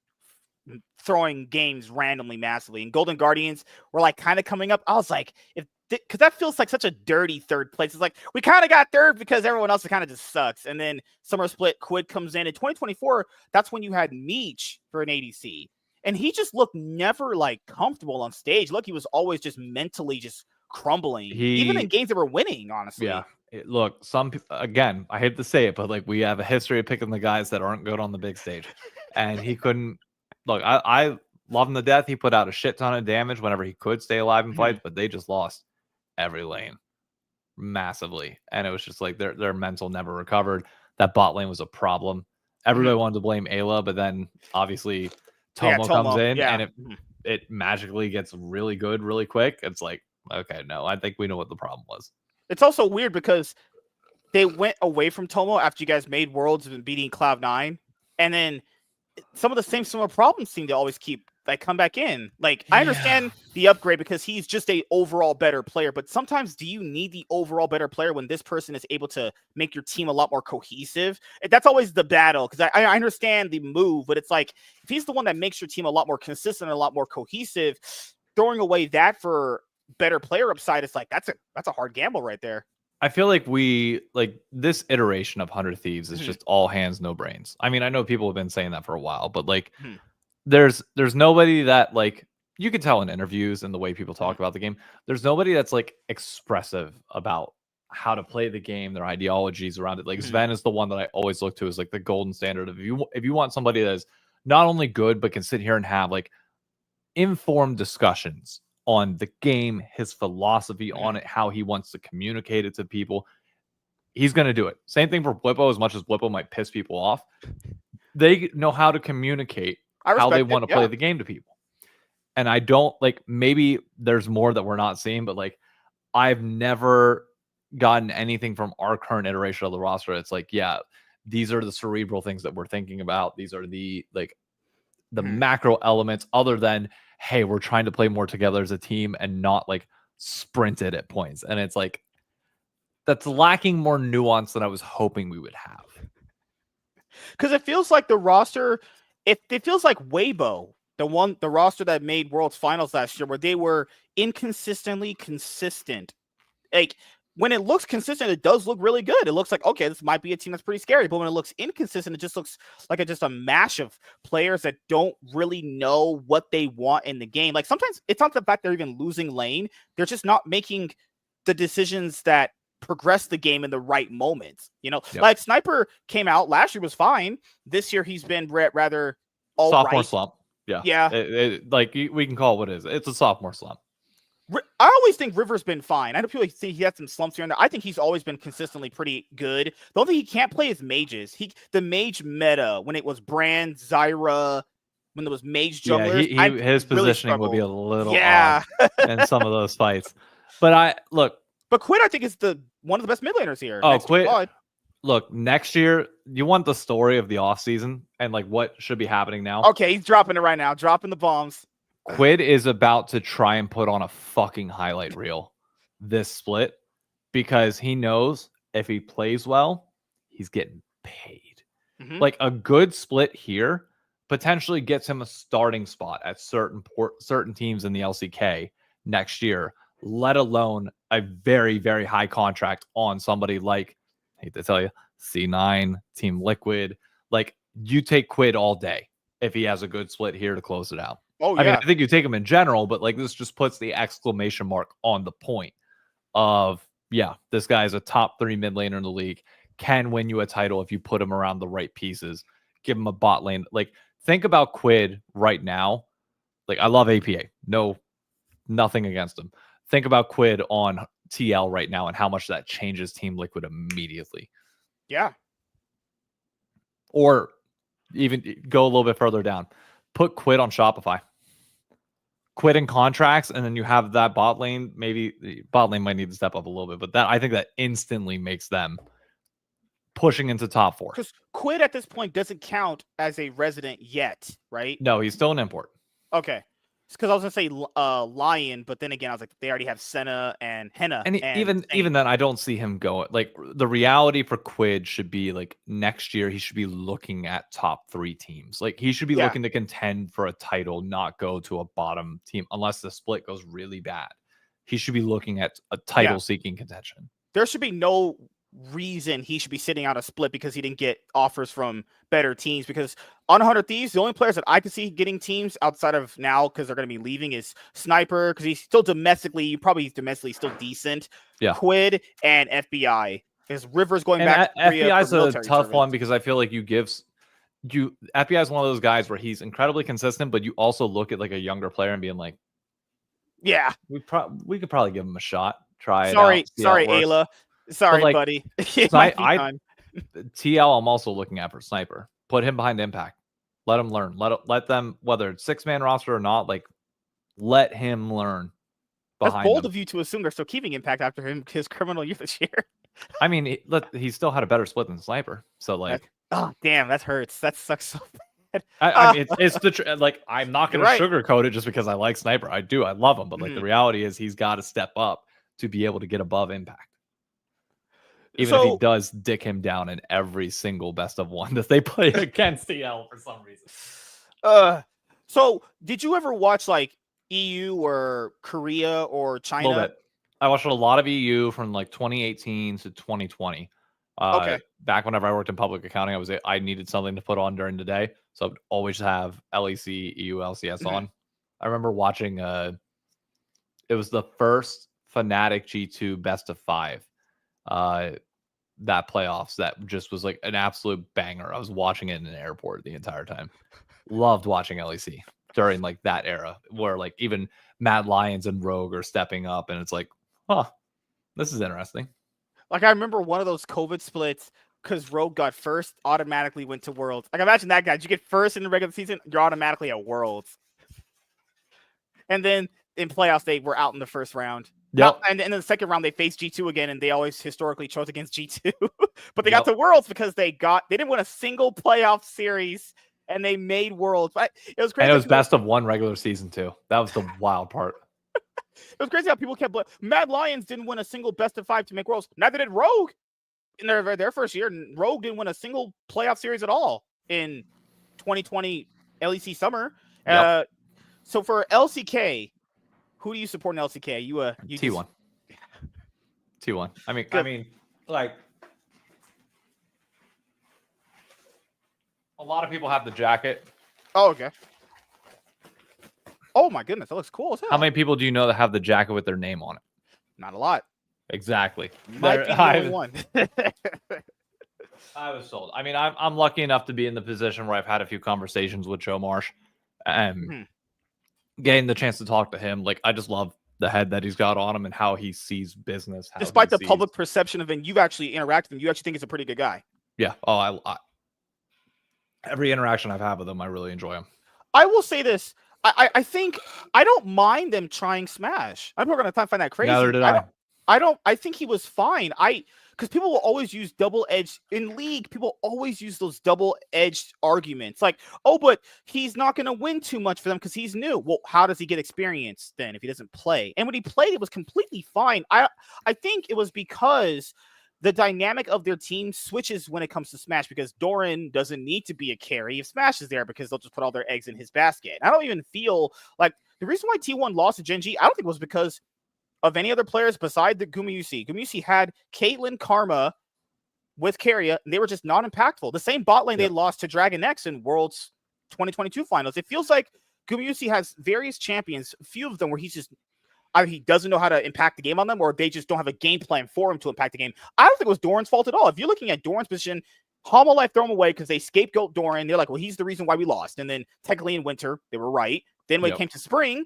throwing games randomly, massively, and Golden Guardians were like kind of coming up. I was like, because that feels like such a dirty third place. It's like we kind of got third because everyone else kind of just sucks. And then Summer Split, Quid comes in 2024. That's when you had Meech for an ADC, and he just looked never like comfortable on stage. Look, he was always just mentally just crumbling, even in games that were winning. Honestly, yeah. Look, some people, again, I hate to say it, but like we have a history of picking the guys that aren't good on the big stage, and he couldn't. Look, I love him to death. He put out a shit ton of damage whenever he could stay alive in fights, but they just lost every lane massively, and it was just like their mental never recovered. That bot lane was a problem. Everybody wanted to blame Ayla, but then obviously Tomo comes in, and it magically gets really good really quick. It's like, okay, no, I think we know what the problem was. It's also weird because they went away from Tomo after you guys made Worlds and beating Cloud9, and then some of the similar problems seem to always come back in. Like, I understand the upgrade because he's just a overall better player, but sometimes do you need the overall better player when this person is able to make your team a lot more cohesive? That's always the battle, because I understand the move, but it's like, if he's the one that makes your team a lot more consistent, a lot more cohesive, throwing away that for better player upside, it's like, that's a hard gamble right there. I feel like this iteration of 100 Thieves is just all hands, no brains. I mean, I know people have been saying that for a while, but like, there's nobody that, like, you can tell in interviews and the way people talk about the game, there's nobody that's like expressive about how to play the game, their ideologies around it. Like Sven is the one that I always look to as like the golden standard of if you want somebody that is not only good but can sit here and have like informed discussions on the game, his philosophy on it, how he wants to communicate it to people. He's going to do it. Same thing for Blippo. As much as Blippo might piss people off, they know how to communicate how they want to play the game to people. And I don't, like, maybe there's more that we're not seeing, but like, I've never gotten anything from our current iteration of the roster. It's like, yeah, these are the cerebral things that we're thinking about. These are the macro elements, other than, hey, we're trying to play more together as a team and not like sprint it at points. And it's like, that's lacking more nuance than I was hoping we would have. Because it feels like the roster, it feels like Weibo, the roster that made Worlds Finals last year, where they were inconsistently consistent. Like, when it looks consistent, it does look really good. It looks like, okay, this might be a team that's pretty scary. But when it looks inconsistent, it just looks like just a mash of players that don't really know what they want in the game. Like, sometimes it's not the fact they're even losing lane. They're just not making the decisions that progress the game in the right moments. Like Sniper came out last year, was fine. This year he's been rather sophomore slump. Yeah. Like, we can call it what it is. It's a sophomore slump. I always think River's been fine. I know people say he had some slumps here and there. I think he's always been consistently pretty good. The only thing he can't play is mages. The mage meta when it was Brand, Zyra, when there was mage jugglers. His positioning would be a little odd in some of those fights. But But Quid, I think, is one of the best mid laners here. Oh, Quid. Look, next year, you want the story of the offseason and like what should be happening now. Okay, he's dropping it right now, dropping the bombs. Quid is about to try and put on a fucking highlight reel this split because he knows if he plays well, he's getting paid. Mm-hmm. Like a good split here potentially gets him a starting spot at certain teams in the LCK next year, let alone a very, very high contract on somebody like, I hate to tell you, C9, Team Liquid. Like, you take Quid all day if he has a good split here to close it out. Oh, yeah. I mean, I think you take him in general, but like this just puts the exclamation mark on the point of, yeah, this guy is a top 3 mid laner in the league, can win you a title if you put him around the right pieces, give him a bot lane. Like, think about Quid right now. Like, I love APA. Nothing against him. Think about Quid on TL right now and how much that changes Team Liquid immediately. Yeah. Or even go a little bit further down. Put Quid on Shopify. Quid in contracts, and then you have that bot lane. Maybe the bot lane might need to step up a little bit, but I think that instantly makes them pushing into top 4. Because Quid at this point doesn't count as a resident yet, right? No, he's still an import. Okay. Because I was gonna say Lion, but then again, I was like, they already have Senna and Henna. And even then, I don't see him going. Like, the reality for Quid should be like next year, he should be looking at top 3 teams. Like, he should be looking to contend for a title, not go to a bottom team unless the split goes really bad. He should be looking at a title-seeking contention. There should be no reason he should be sitting out a split because he didn't get offers from better teams. Because on 100 Thieves, the only players that I can see getting teams outside of now because they're going to be leaving is Sniper, because he's still domestically still decent. Yeah. Quid and FBI. Because River's going back to Korea. FBI is a tough one because I feel like FBI is one of those guys where he's incredibly consistent, but you also look at like a younger player and being like, yeah, we could probably give him a shot. Try it out. Sorry, it Ayla. Sorry, like, buddy. TL, I'm also looking at for Sniper. Put him behind Impact. Let him learn. Let them, whether it's 6-man roster or not, like, let him learn. That's bold of you to assume they're still keeping Impact after his criminal year this year. I mean, he still had a better split than Sniper. So, like, oh damn, that hurts. That sucks so bad. I mean, it's the like, I'm not going to sugarcoat it just because I like Sniper. I love him, but like the reality is he's got to step up to be able to get above Impact. Even if he does dick him down in every single best of 1 that they play against TL for some reason. So did you ever watch like EU or Korea or China? A little bit. I watched a lot of EU from like 2018 to 2020. Okay. Back whenever I worked in public accounting, I needed something to put on during the day, so I'd always have LEC, EU, LCS on. I remember watching. It was the first Fnatic G2 best of 5. That playoffs that just was like an absolute banger. I was watching it in an airport the entire time. Loved watching LEC during like that era where like even Mad Lions and Rogue are stepping up, and it's like, this is interesting. Like, I remember one of those COVID splits because Rogue got first, automatically went to Worlds. Like, imagine that guy. Did you get first in the regular season? You're automatically at Worlds. And then in playoffs, they were out in the first round. Yep. And in the second round, they faced G2 again, and they always historically chose against G2. But they got to Worlds because they didn't win a single playoff series, and they made Worlds. But it was crazy. And it was best of 1 regular season too. That was the wild part. It was crazy how people kept Mad Lions didn't win a single best of 5 to make Worlds. Neither did Rogue in their first year. Rogue didn't win a single playoff series at all in 2020 LEC summer. Yep. So for LCK, who do you support in LCK? You T1. T1. I mean, like, a lot of people have the jacket. Oh, okay. Oh my goodness, that looks cool as hell. How many people do you know that have the jacket with their name on it? Not a lot. Exactly. Might be the only one. I was told. I mean, I'm lucky enough to be in the position where I've had a few conversations with Joe Marsh, and getting the chance to talk to him. Like, I just love the head that he's got on him and how he sees business. Despite the public perception of him, you've actually interacted with him. You actually think he's a pretty good guy. Yeah. Oh, every interaction I've had with him, I really enjoy him. I will say this. I think I don't mind them trying Smash. I'm not going to find that crazy. Neither did I. I think he was fine. Because people will always use double-edged in League. People always use those double-edged arguments, like, oh, but he's not going to win too much for them because he's new. Well, how does he get experience then if he doesn't play? And when he played, it was completely fine. I think it was because the dynamic of their team switches when it comes to Smash, because Doran doesn't need to be a carry if Smash is there, because they'll just put all their eggs in his basket. I don't even feel like the reason why T1 lost to Gen G, I don't think it was because of any other players beside the Gumayusi. Gumayusi had Caitlyn, Karma with Keria, and they were just not impactful. The same bot lane they lost to Dragon X in Worlds 2022 finals. It feels like Gumayusi has various champions, a few of them where he's just either he doesn't know how to impact the game on them, or they just don't have a game plan for him to impact the game. I don't think it was Doran's fault at all. If you're looking at Doran's position, Homolife throw him away because they scapegoat Doran. They're like, well, he's the reason why we lost. And then technically in winter, they were right. Then when it came to spring,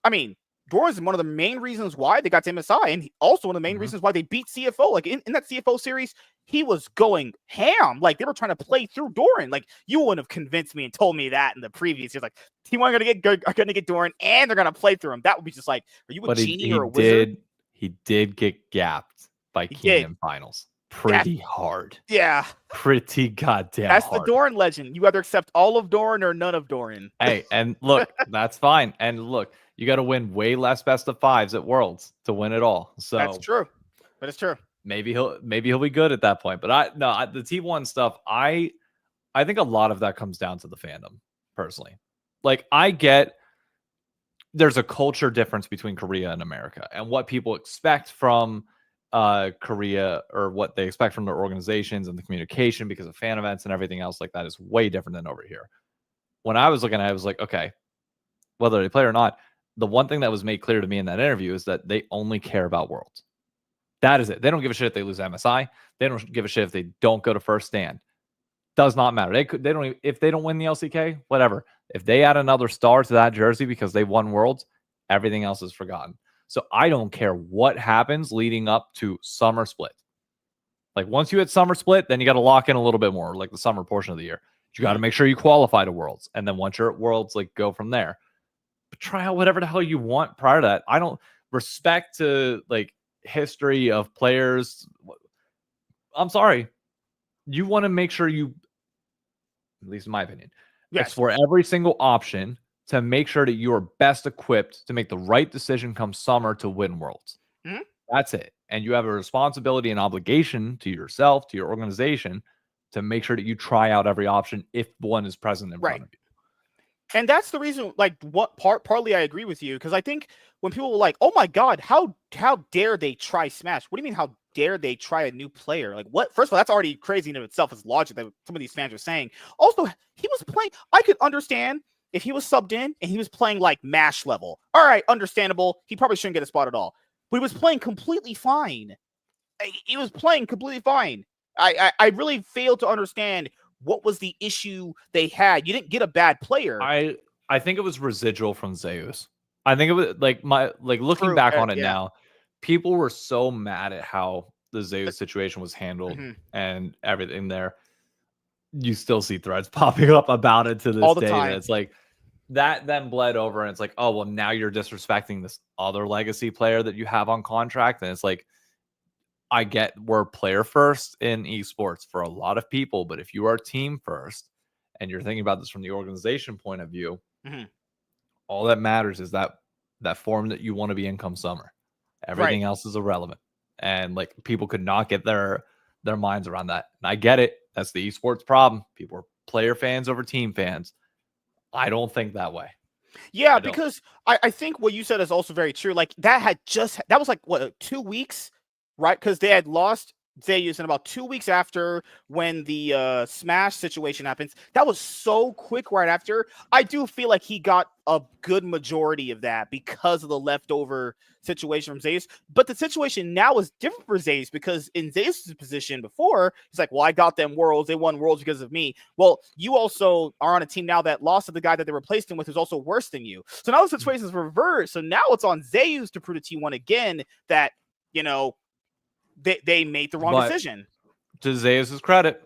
I mean, Doran's one of the main reasons why they got to MSI, and also one of the main reasons why they beat CFO. Like in that CFO series, he was going ham. Like they were trying to play through Doran. Like you wouldn't have convinced me and told me that in the previous years. Like T1 are gonna get Doran and they're gonna play through him. That would be just like, are you a genie or a wizard? He did get gapped by Keenan finals pretty hard. Yeah, pretty goddamn. That's hard. The Doran legend. You either accept all of Doran or none of Doran. Hey, and look, that's fine. And look, you got to win way less best of fives at Worlds to win it all. So that's true. But it's true. Maybe he'll be good at that point. But the T1 stuff, I think a lot of that comes down to the fandom, personally. Like I get there's a culture difference between Korea and America, and what people expect from Korea, or what they expect from their organizations and the communication because of fan events and everything else like that, is way different than over here. When I was looking at it, I was like, okay, whether they play or not, the one thing that was made clear to me in that interview is that they only care about Worlds. That is it. They don't give a shit if they lose MSI. They don't give a shit if they don't go to first stand. Does not matter. They don't even, if they don't win the LCK, whatever. If they add another star to that jersey because they won Worlds, everything else is forgotten. So I don't care what happens leading up to summer split. Like once you hit summer split, then you got to lock in a little bit more, like the summer portion of the year. You got to make sure you qualify to Worlds, and then once you're at Worlds, like go from there. But try out whatever the hell you want prior to that. I don't respect to like history of players. I'm sorry. You want to make sure you, at least in my opinion, explore every single option to make sure that you are best equipped to make the right decision come summer to win Worlds. That's it. And you have a responsibility and obligation to yourself, to your organization, to make sure that you try out every option if one is present in front of you. And that's the reason, like, partly I agree with you, because I think when people were like, oh my God, how dare they try Smash? What do you mean, how dare they try a new player? Like, what? First of all, that's already crazy in itself as logic that some of these fans are saying. Also, he was playing, I could understand if he was subbed in and he was playing like MASH level. All right, understandable. He probably shouldn't get a spot at all. But he was playing completely fine. He was playing completely fine. I really failed to understand what was the issue they had. You didn't get a bad player. I think it was residual from Zeus. I think it was looking back on it now, people were so mad at how the Zeus situation was handled and everything there. You still see threads popping up about it to this all the day. time. It's like that then bled over, and it's like, oh well, now you're disrespecting this other legacy player that you have on contract. And it's like, I get we're player first in esports for a lot of people, but if you are team first and you're thinking about this from the organization point of view, all that matters is that form that you want to be in come summer. Everything else is irrelevant. And like people could not get their minds around that. And I get it. That's the esports problem. People are player fans over team fans. I don't think that way. Yeah, because I think what you said is also very true. Like that was like what, 2 weeks, right? Because they had lost Zeus, and about 2 weeks after when the Smash situation happens, that was so quick right after. I do feel like he got a good majority of that because of the leftover situation from Zeus. But the situation now is different for Zeus because in Zeus' position before, he's like, well, I got them worlds. They won worlds because of me. Well, you also are on a team now that lost to the guy that they replaced him with who's also worse than you. So now the situation is reversed. So now it's on Zeus to prove to T1 again that, you know, they made the wrong decision. To Zeus' credit,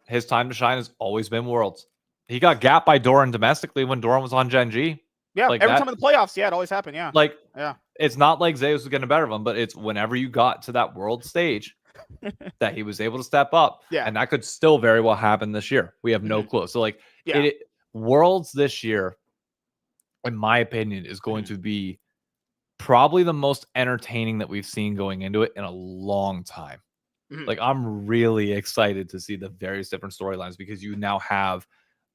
his time to shine has always been Worlds. He got gapped by Doran domestically when Doran was on Gen G. Yeah, like every time in the playoffs, yeah, it always happened, yeah. Like, yeah, it's not like Zeus was getting better of him, but it's whenever you got to that World stage that he was able to step up. Yeah. And that could still very well happen this year. We have no clue. So, like, Worlds this year, in my opinion, is going to be probably the most entertaining that we've seen going into it in a long time. Like, I'm really excited to see the various different storylines because you now have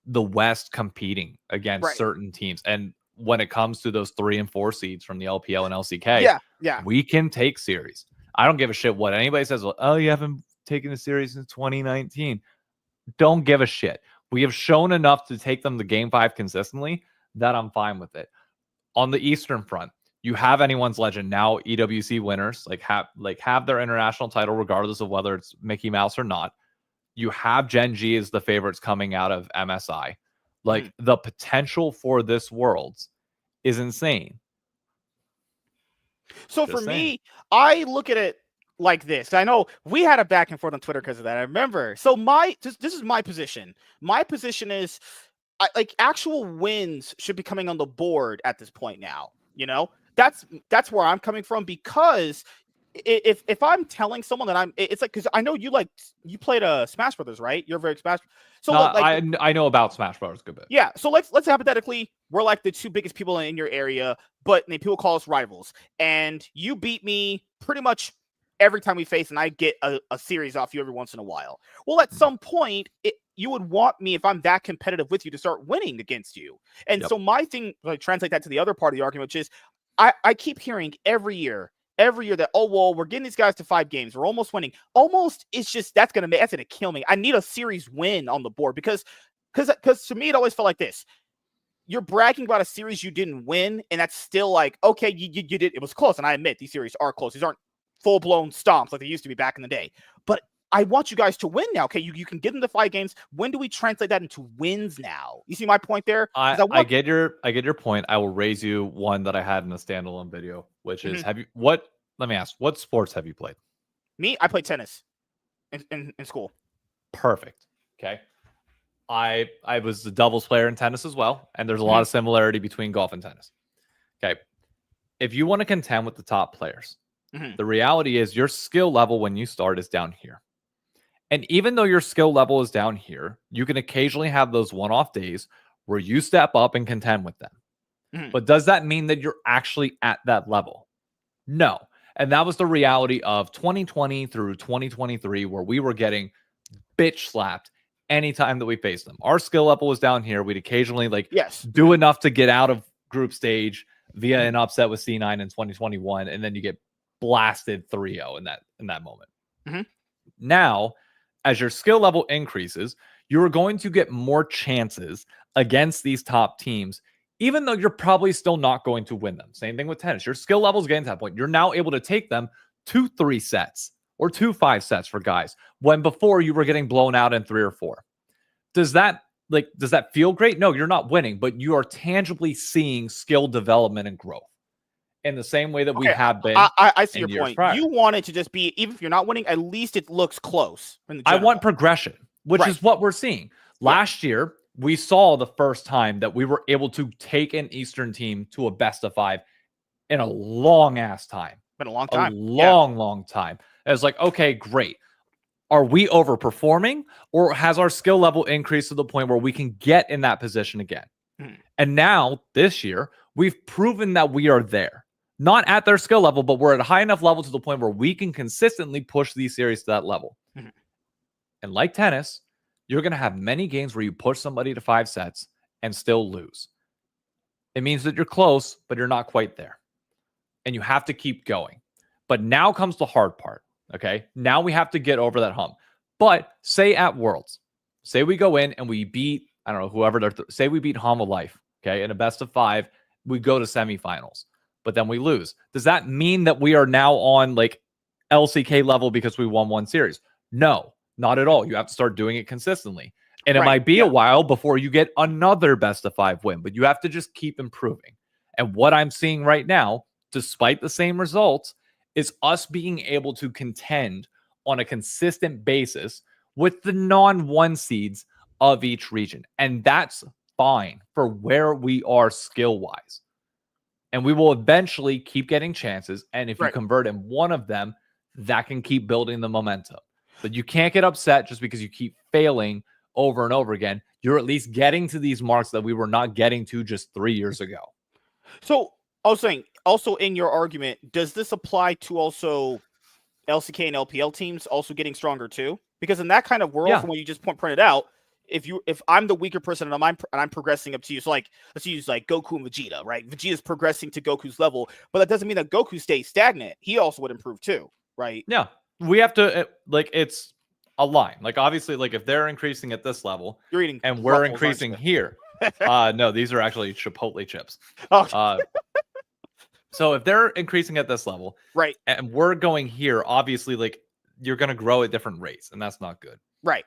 the West competing against certain teams. And when it comes to those 3 and 4 seeds from the LPL and LCK, we can take series. I don't give a shit what anybody says. Well, oh, you haven't taken a series since 2019. Don't give a shit. We have shown enough to take them to Game 5 consistently that I'm fine with it. On the Eastern front, you have anyone's legend now. EWC winners have their international title regardless of whether it's Mickey Mouse or not. You have Gen G as the favorites coming out of MSI. Like, the potential for this Worlds is insane. So for me, I look at it like this. I know we had a back and forth on Twitter because of that. I remember. So this is my position. My position is like actual wins should be coming on the board at this point now. You know, that's where I'm coming from because if I'm telling someone that it's like, because I know you played Smash Brothers, right? You're very Smash. So I know about Smash Brothers a good bit. Yeah. So let's hypothetically we're like the 2 biggest people in your area, but people call us rivals, and you beat me pretty much every time we face, and I get a series off you every once in a while. Well, at some point, you would want me, if I'm that competitive with you, to start winning against you. And so my thing, like, translate that to the other part of the argument, which is I keep hearing every year that, oh, well, we're getting these guys to 5 games. We're almost winning. Almost, it's just, that's going to kill me. I need a series win on the board because to me, it always felt like this. You're bragging about a series you didn't win, and that's still like, okay, you did. It was close, and I admit these series are close. These aren't full-blown stomps like they used to be back in the day. But I want you guys to win now. Okay, you can get them to 5 games. When do we translate that into wins now? You see my point there? I get your point. I will raise you one that I had in a standalone video, which is let me ask, what sports have you played? Me? I played tennis in school. Perfect. Okay. I was a doubles player in tennis as well, and there's a lot of similarity between golf and tennis. Okay. If you want to contend with the top players, the reality is your skill level when you start is down here. And even though your skill level is down here, you can occasionally have those one-off days where you step up and contend with them. But does that mean that you're actually at that level? No. And that was the reality of 2020 through 2023, where we were getting bitch slapped anytime that we faced them. Our skill level was down here. We'd occasionally do enough to get out of group stage via an upset with C9 in 2021, and then you get blasted 3-0 in that moment. Now, as your skill level increases, you're going to get more chances against these top teams, even though you're probably still not going to win them. Same thing with tennis. Your skill level is getting to that point. You're now able to take them to 3 sets or 2 5 sets for guys, when before you were getting blown out in 3 or 4. Does that feel great? No, you're not winning, but you are tangibly seeing skill development and growth in the same way that we have been. I see your point. Prior. You want it to just be, even if you're not winning, at least it looks close. I want progression, which is what we're seeing. Last year, we saw the first time that we were able to take an Eastern team to a best of 5 in a long ass time. Been a long time. Long time. It was like, okay, great. Are we overperforming, or has our skill level increased to the point where we can get in that position again? And now this year, we've proven that we are there. Not at their skill level, but we're at a high enough level to the point where we can consistently push these series to that level. And like tennis, you're going to have many games where you push somebody to 5 sets and still lose. It means that you're close, but you're not quite there. And you have to keep going. But now comes the hard part. Okay. Now we have to get over that hump. But say at Worlds, say we go in and we beat, I don't know, whoever say we beat Hama Life. Okay. In a best of 5, we go to semifinals, but then we lose. Does that mean that we are now on like LCK level because we won one series? No, not at all. You have to start doing it consistently. And it might be a while before you get another best of 5 win, but you have to just keep improving. And what I'm seeing right now, despite the same results, is us being able to contend on a consistent basis with the non-1 seeds of each region. And that's fine for where we are skill-wise. And we will eventually keep getting chances. And if you convert in one of them, that can keep building the momentum. But you can't get upset just because you keep failing over and over again. You're at least getting to these marks that we were not getting to just 3 years ago. So I was saying, also in your argument, does this apply to also LCK and LPL teams also getting stronger too? Because in that kind of world, from what you just pointed out, if I'm the weaker person and I'm progressing up to you, so like let's use like Goku and Vegeta, right? Vegeta's progressing to Goku's level, but that doesn't mean that Goku stays stagnant. He also would improve too, right? Yeah, we have to like it's a line. Like obviously, like if they're increasing at this level, you're eating and we're increasing here. No, these are actually Chipotle chips. Oh. So if they're increasing at this level, right, and we're going here, obviously, like you're going to grow at different rates, and that's not good. Right.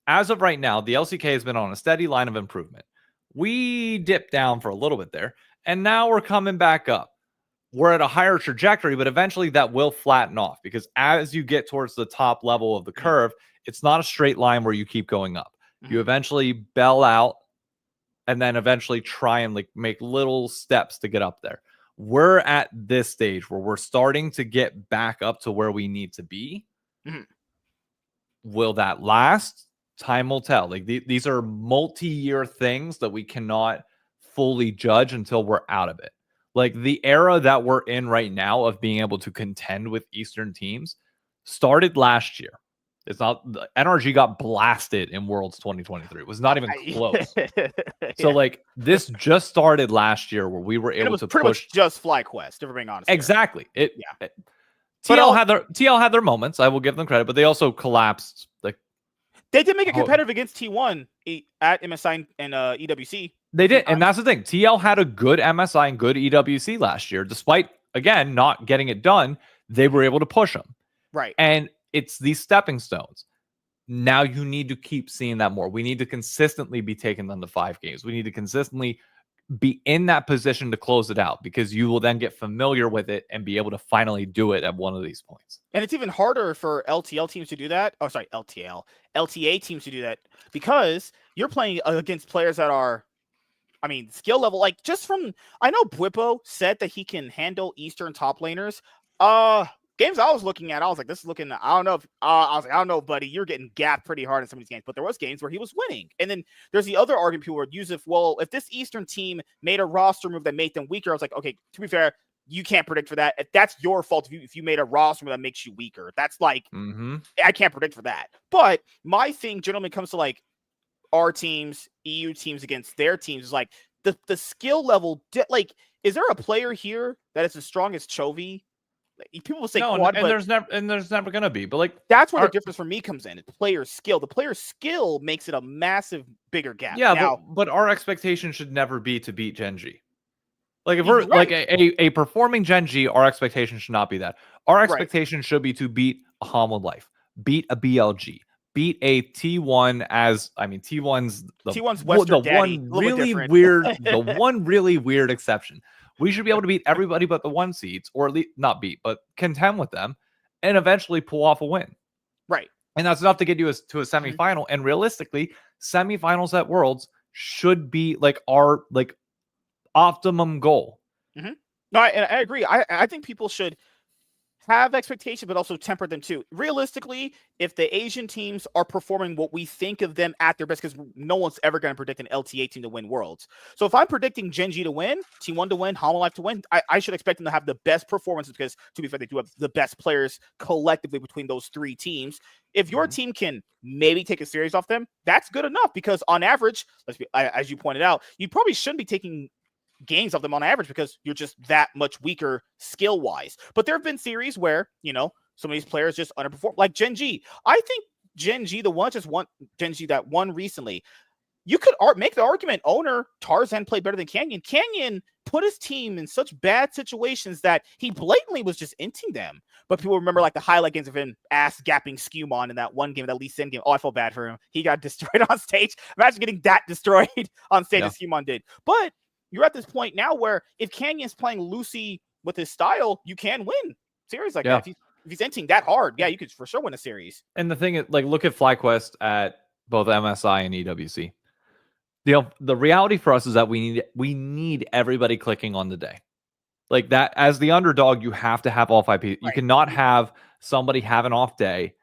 As of right now, the LCK has been on a steady line of improvement. We dipped down for a little bit there, and now we're coming back up. We're at a higher trajectory, but eventually that will flatten off because as you get towards the top level of the curve, it's not a straight line where you keep going up. You eventually bell out and then eventually try and like make little steps to get up there. We're at this stage where we're starting to get back up to where we need to be. Will that last? Time will tell. Like these are multi-year things that we cannot fully judge until we're out of it. Like the era that we're in right now of being able to contend with Eastern teams started last year. It's not the NRG got blasted in Worlds 2023. It was not even close. So like this just started last year where we were able to pretty push much just FlyQuest, if we're being honest. Exactly. TL had their moments. I will give them credit, but they also collapsed. Like they did make it competitive against T1 at MSI and EWC. They did, and that's the thing. TL had a good MSI and good EWC last year, despite again not getting it done. They were able to push them. Right. And it's these stepping stones. Now you need to keep seeing that more. We need to consistently be taking them to 5 games. We need to consistently be in that position to close it out because you will then get familiar with it and be able to finally do it at one of these points. And it's even harder for LTL teams to do that. Oh, sorry, LTA teams to do that because you're playing against players that are, I mean, skill level, like just from, I know Bwipo said that he can handle Eastern top laners. Games I was looking at, I was like, this is looking, I don't know if, I was like, I don't know, buddy, you're getting gapped pretty hard in some of these games, but there was games where he was winning. And then there's the other argument people would use if this Eastern team made a roster move that made them weaker, I was like, okay, to be fair, you can't predict for that. If that's your fault if you made a roster move that makes you weaker. That's like, I can't predict for that. But my thing generally comes to like our teams, EU teams against their teams is like the skill level, like, is there a player here that is as strong as Chovy? People will say no, quad, and there's never gonna be, but like that's where the difference for me comes in. It's player skill. The player skill makes it a massive bigger gap. Yeah, now, but our expectation should never be to beat Gen G. Like if we're like a performing Gen G, our expectation should not be that. Our expectation should be to beat a Hamlin Life, beat a BLG, beat a T1 as I mean T1's Western Daddy, one really weird, the one really weird exception. We should be able to beat everybody but the 1 seeds, or at least not beat, but contend with them, and eventually pull off a win. Right. And that's enough to get you to a semifinal. And realistically, semifinals at Worlds should be like our like optimum goal. No, I agree. I think people should have expectations, but also temper them too. Realistically, if the Asian teams are performing what we think of them at their best, because no one's ever going to predict an LTA team to win Worlds. So if I'm predicting Gen G to win, T1 to win, Hololive to win, I should expect them to have the best performances because, to be fair, they do have the best players collectively between those 3 teams. If your team can maybe take a series off them, that's good enough because on average, as you pointed out, you probably shouldn't be taking games of them on average because you're just that much weaker skill wise. But there have been series where, some of these players just underperform. Like Gen G. I think Gen G, Gen G that won recently. You could make the argument owner Tarzan played better than Canyon. Canyon put his team in such bad situations that he blatantly was just inting them. But people remember like the highlight games of him ass gapping Skewmon in that one game, that Lee Sin game. Oh, I felt bad for him. He got destroyed on stage. Imagine getting that destroyed on stage as Skewmon did. But you're at this point now where if Canyon's playing Lucy with his style, you can win series like that. If he's inting that hard, you could for sure win a series. And the thing is, like, look at FlyQuest at both MSI and EWC. The reality for us is that we need everybody clicking on the day. Like that, as the underdog, you have to have all 5 people. You cannot have somebody have an off day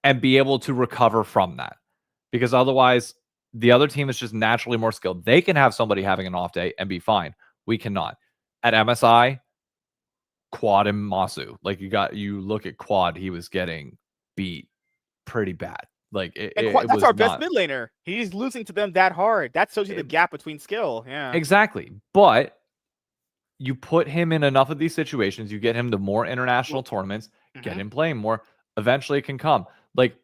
and be able to recover from that, because otherwise the other team is just naturally more skilled. They can have somebody having an off day and be fine. We cannot. At MSI, Quad and Masu, like you look at Quad, he was getting beat pretty bad. Like that's our best mid laner. He's losing to them that hard. That shows you the gap between skill. Yeah, exactly. But you put him in enough of these situations, you get him to more international tournaments, get him playing more. Eventually, it can come. Like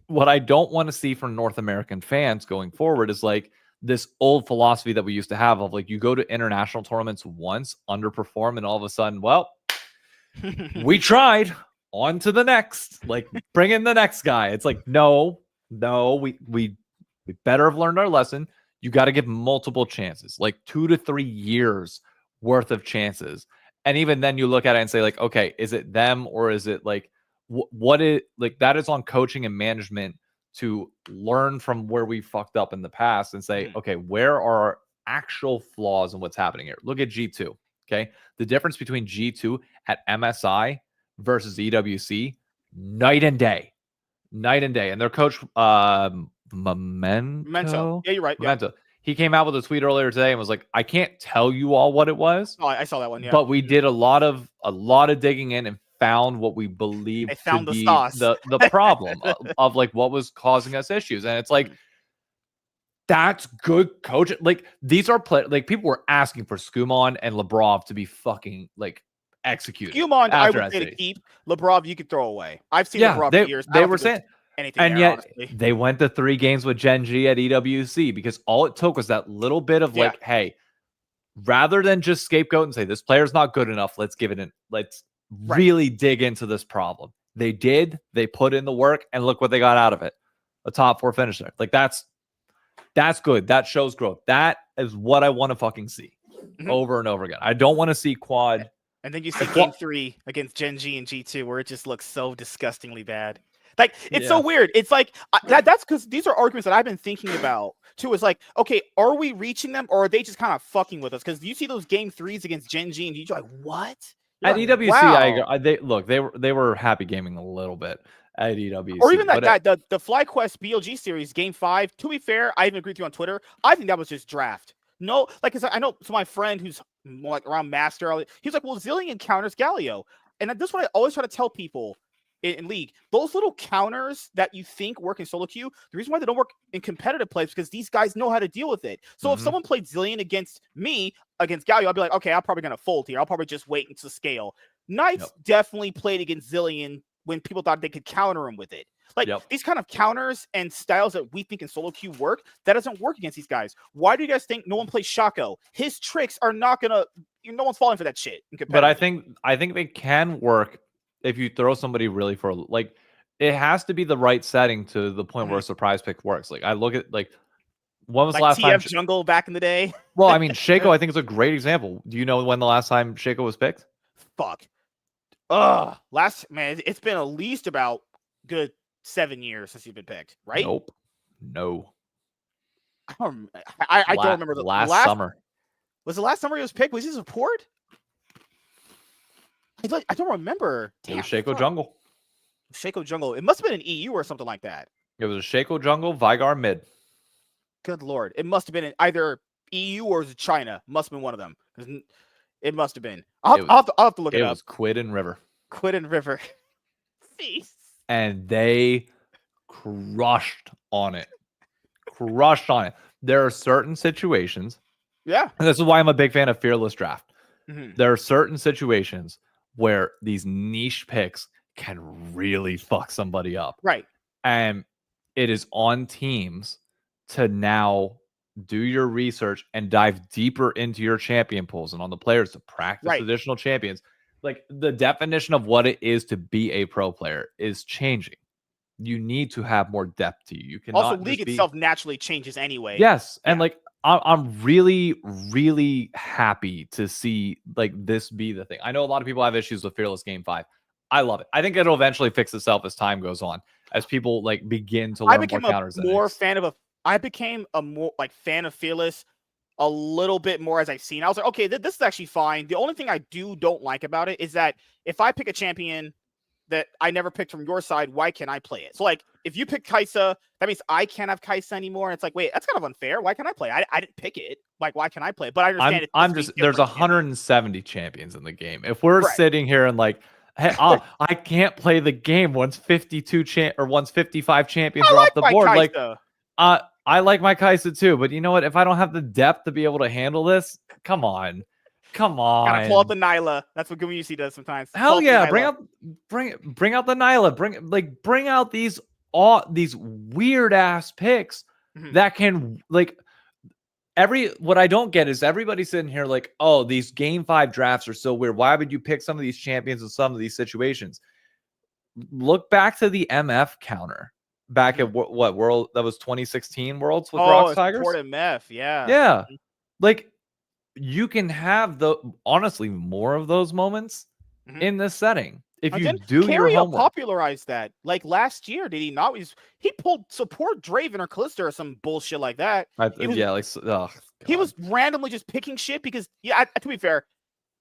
what I don't want to see from North American fans going forward is like this old philosophy that we used to have of like you go to international tournaments once, underperform, and all of a sudden, well, we tried. On to the next, like bring in the next guy. It's like, no, we better have learned our lesson. You got to give multiple chances, like 2 to 3 years worth of chances. And even then you look at it and say like, okay, is it them or is it like, what is like that is on coaching and management to learn from where we fucked up in the past and say, okay, where are our actual flaws and what's happening here? Look at G2. Okay. The difference between G2 at MSI versus EWC, night and day. And their coach, Memento. Yeah, you're right. Memento. Yeah. He came out with a tweet earlier today and was like, I can't tell you all what it was. Oh, I saw that one. Yeah, but we did a lot of digging in and found what we believe to be the problem of like what was causing us issues. And it's like, that's good coaching. Like these are like people were asking for Skewmon and Lebrov to be fucking like executed. Skewmon, I would say to keep. Lebrov, you could throw away. I've seen Lebrov for years. They were saying anything, and there, yet honestly. They went to 3 games with Gen G at EWC because all it took was that little bit of like, hey, rather than just scapegoat and say this player's not good enough, let's give it in. Let's really dig into this problem. They did. They put in the work, and look what they got out of it. A top 4 finisher. Like that's good. That shows growth. That is what I want to fucking see over and over again. I don't want to see Quad. And then you see game 3 against Gen G and G2 where it just looks so disgustingly bad. Like, it's so weird. It's like, that's because these are arguments that I've been thinking about, too. It's like, okay, are we reaching them or are they just kind of fucking with us? Because you see those game 3s against Gen G and G2, like, what? At EWC, wow. They were happy gaming a little bit at EWC. Or even that guy, the FlyQuest BLG series, game 5, to be fair, I even agree with you on Twitter. I think that was just draft. No, like, cause I know, so my friend who's like around Master, he's like, well, Zillion counters Galio. And that's what I always try to tell people in League. Those little counters that you think work in solo queue, the reason why they don't work in competitive plays is because these guys know how to deal with it. So if someone played Zillion against me, against Galio, I'll be like, okay, I'm probably going to fold here. I'll probably just wait until scale. Knights definitely played against Zillion when people thought they could counter him with it. Like these kind of counters and styles that we think in solo queue work, that doesn't work against these guys. Why do you guys think no one plays Shaco? His tricks are not gonna. No one's falling for that shit. But I think they can work if you throw somebody really for like. It has to be the right setting to the point where a surprise pick works. Like I look at like when was the last time Jungle back in the day? Well, I mean Shaco, I think is a great example. Do you know when the last time Shaco was picked? Fuck. It's been at least about good 7 years since he's been picked, right? Nope. No. I don't remember the last summer. Was the last summer he was picked? Was he support? I don't remember. Damn, it was Shaco Jungle. Shaco Jungle. It must have been an EU or something like that. It was a Shaco Jungle, Vigar mid. Good lord. It must have been either EU or was it China. Must have been one of them. It must have been. I'll have to look it up. It was Quid and River. Quid and River. And they crushed on it. There are certain situations. Yeah. And this is why I'm a big fan of Fearless Draft. There are certain situations where these niche picks can really fuck somebody up. Right. And it is on teams to now do your research and dive deeper into your champion pools, and on the players to practice additional champions. Like, the definition of what it is to be a pro player is changing. You need to have more depth to you. You cannot also league itself naturally changes anyway. Yes, and like I'm really, really happy to see like this be the thing. I know a lot of people have issues with Fearless Game 5. I love it. I think it'll eventually fix itself as time goes on, as people like begin to learn more counters. I became a more like fan of Fearless a little bit more as I've seen. I was like, okay, this is actually fine. The only thing I don't like about it is that if I pick a champion that I never picked from your side, why can't I play it? So like, if you pick Kai'Sa, that means I can't have Kai'Sa anymore. And it's like, wait, that's kind of unfair. Why can't I play? I didn't pick it. Like, why can't I play it? But I understand there's 170 champions in the game. If we're sitting here and like, hey, I can't play the game once 55 champions are off the board. Kai'Sa. Like, I like my Kai'Sa too, but you know what? If I don't have the depth to be able to handle this, come on. Gotta pull out the Nyla. That's what Gumayusi does sometimes. Hell yeah, bring out the Nyla. Bring out these weird ass picks that can like what I don't get is everybody sitting here like, oh, these game 5 drafts are so weird. Why would you pick some of these champions in some of these situations? Look back to the MF counter. Back at what world that was 2016 Worlds with Rock Tigers? MF, yeah. Yeah. Like, you can have honestly more of those moments in this setting. If you do your homework. Popularized that. Like last year, did he not? He pulled support Draven or Callisto or some bullshit like that. He was randomly just picking shit because, to be fair,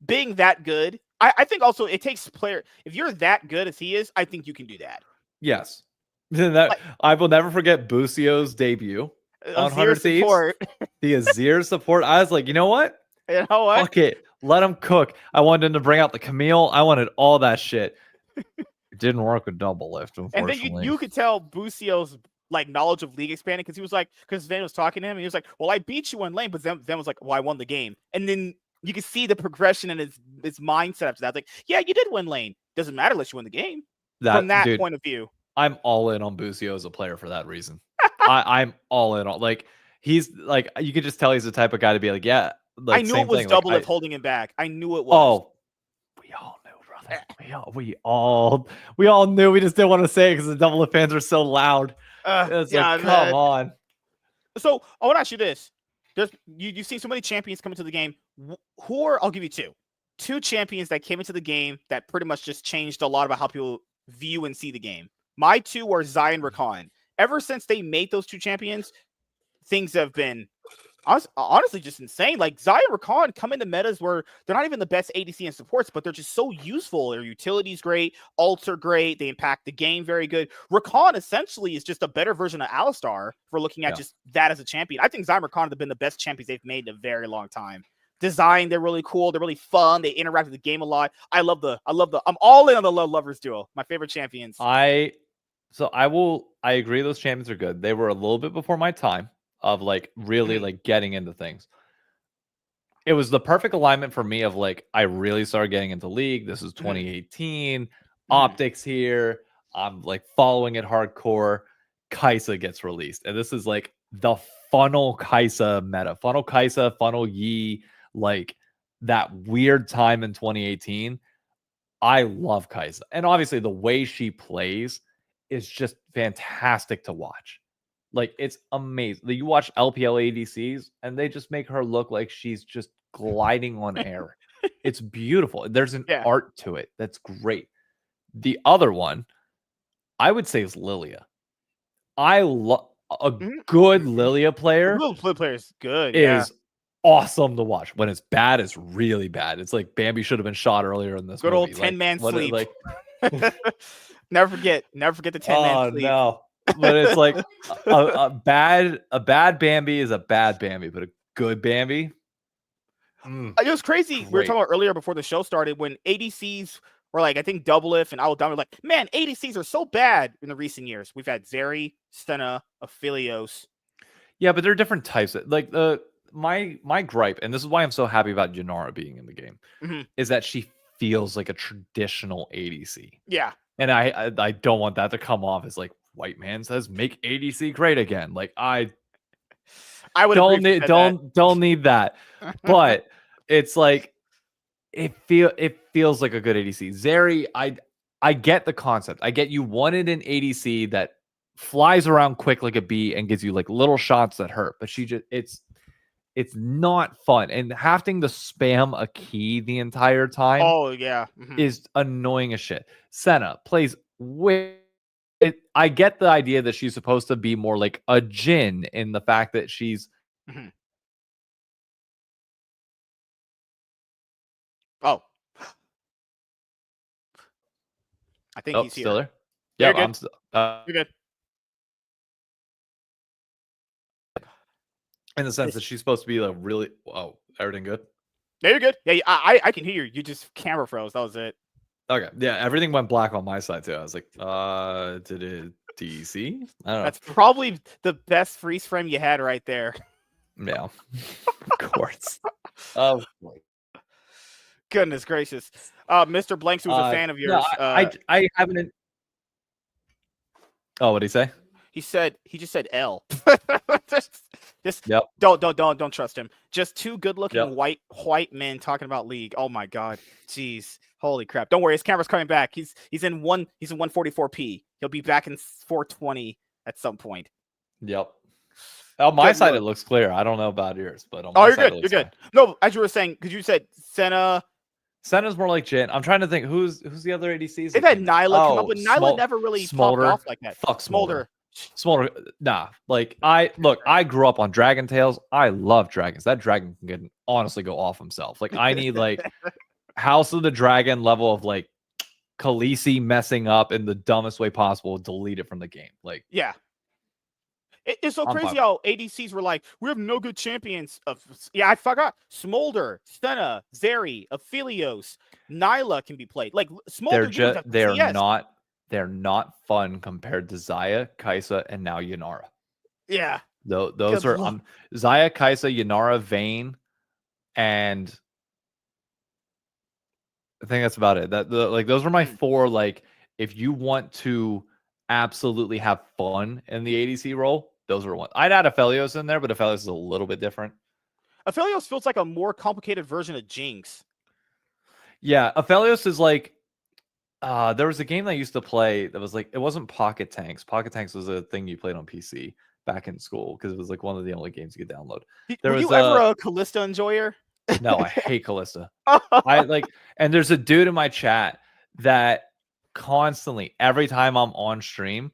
being that good, I think also it takes player. If you're that good as he is, I think you can do that. Yes. I will never forget Bucio's debut on 100 Thieves. The Azir support. I was like, you know what? Fuck it. Let him cook. I wanted him to bring out the Camille. I wanted all that shit. It didn't work with double lift, unfortunately. And then you could tell Bucio's like knowledge of league expanding because he was like, because Van was talking to him and he was like, well, I beat you in lane, but then was like, well, I won the game. And then you can see the progression in his mindset after that. Like, yeah, you did win lane. Doesn't matter unless you win the game. From that point of view. I'm all in on Bucio as a player for that reason. I'm all in on, like, he's like, you could just tell he's the type of guy to be like, yeah. Like, I knew it was double lift holding him back. I knew it was. Oh, we all knew, brother. We all knew. We just didn't want to say it because the double lift fans are so loud. It's like, come on. So I want to ask you this: you've seen so many champions come into the game. I'll give you two champions that came into the game that pretty much just changed a lot about how people view and see the game. My two are Zai and Rakan. Ever since they made those two champions, things have been honestly just insane. Like, Zai and Rakan come into metas where they're not even the best ADC and supports, but they're just so useful. Their utility's great, ults are great, they impact the game very good. Rakan essentially is just a better version of Alistar if we're looking at just that as a champion. I think Zai and Rakan have been the best champions they've made in a very long time. Design, they're really cool, they're really fun, they interact with the game a lot. I'm all in on the Love Lovers duo. My favorite champions. I agree those champions are good. They were a little bit before my time of like really like getting into things. It was the perfect alignment for me of like, I really started getting into League. This is 2018. Optics here. I'm like following it hardcore. Kai'Sa gets released. And this is like the funnel Kai'Sa meta. Funnel Kai'Sa, funnel Yi, like that weird time in 2018. I love Kai'Sa. And obviously the way she plays is just fantastic to watch. Like, it's amazing. You watch LPL ADCs and they just make her look like she's just gliding on air. It's beautiful. There's an art to it. That's great. The other one, I would say, is Lilia. I love a good Lilia player. Lilia player is good. Is awesome to watch. When it's bad, it's really bad. It's like Bambi should have been shot earlier in this good movie. Old 10-man sleep. Never forget the 10-man sleep. No. But it's like a bad Bambi is a bad Bambi, but a good Bambi. It was crazy. Great. We were talking about earlier before the show started when ADCs were like, I think Doublelift and Aladama were like, man, ADCs are so bad in the recent years. We've had Zeri, Senna, Aphelios. Yeah, but there are different types. Like my gripe, and this is why I'm so happy about Janara being in the game, is that she feels like a traditional ADC. Yeah. And I don't want that to come off as like white man says make ADC great again. Like I would don't agree if you need don't need that. said that. But it's like it feels like a good ADC. Zeri, I get the concept. I get you wanted an ADC that flies around quick like a bee and gives you like little shots that hurt, but she just it's not fun. And having to spam a key the entire time Oh yeah. is annoying as shit. Senna plays way I get the idea that she's supposed to be more like a Jhin in the fact that she's Oh. I think he's still here. there. You're Yeah, good. I'm still You're good. in the sense that she's supposed to be like really everything good. Yeah, you're good. Yeah, I can hear you. You just camera froze. That was it. Okay. Yeah, everything went black on my side too. I was like, did it DC? I don't know. That's probably the best freeze frame you had right there. Yeah. Of course. Oh Goodness gracious. Mr. Blanks, who's a fan of yours. No, I haven't. Oh, what did he say? He just said L. just Yep. Don't trust him. Just two good-looking Yep. white men talking about League. Oh my god. Jeez. Holy crap. Don't worry, his camera's coming back. He's in 144p. He'll be back in 420 at some point. Yep. On my Good side, look. it looks clear. I don't know about yours, but on my you're side, good. You're good. No, as you were saying, because you said Senna. Senna's more like Jhin. I'm trying to think who's the other ADCs. They've had Nyla come up, but Nyla never really popped off like that. Fuck Smolder. Smolder. Nah. Like I grew up on Dragon Tales. I love dragons. That dragon can honestly go off himself. Like I need like House of the Dragon level of like Khaleesi messing up in the dumbest way possible, delete it from the game. Like yeah. It's so crazy how ADCs were like, we have no good champions. I forgot. Smolder, Senna, Zeri, Aphelios, Nyla can be played. Like Smolder, they're not fun compared to Xayah, Kai'Sa, and now Yanara. Yeah. Those are Xayah, Kai'Sa, Yanara, Vayne, and I think that's about it. Those are my four. Like, if you want to absolutely have fun in the ADC role, those are one. I'd add Aphelios in there, but Aphelios is a little bit different. Aphelios feels like a more complicated version of Jinx. Yeah, Aphelios is like there was a game that I used to play that was like it wasn't Pocket Tanks. Pocket Tanks was a thing you played on PC back in school because it was like one of the only games you could download. Were you ever a Callista enjoyer? No, I hate Callista. And there's a dude in my chat that constantly, every time I'm on stream,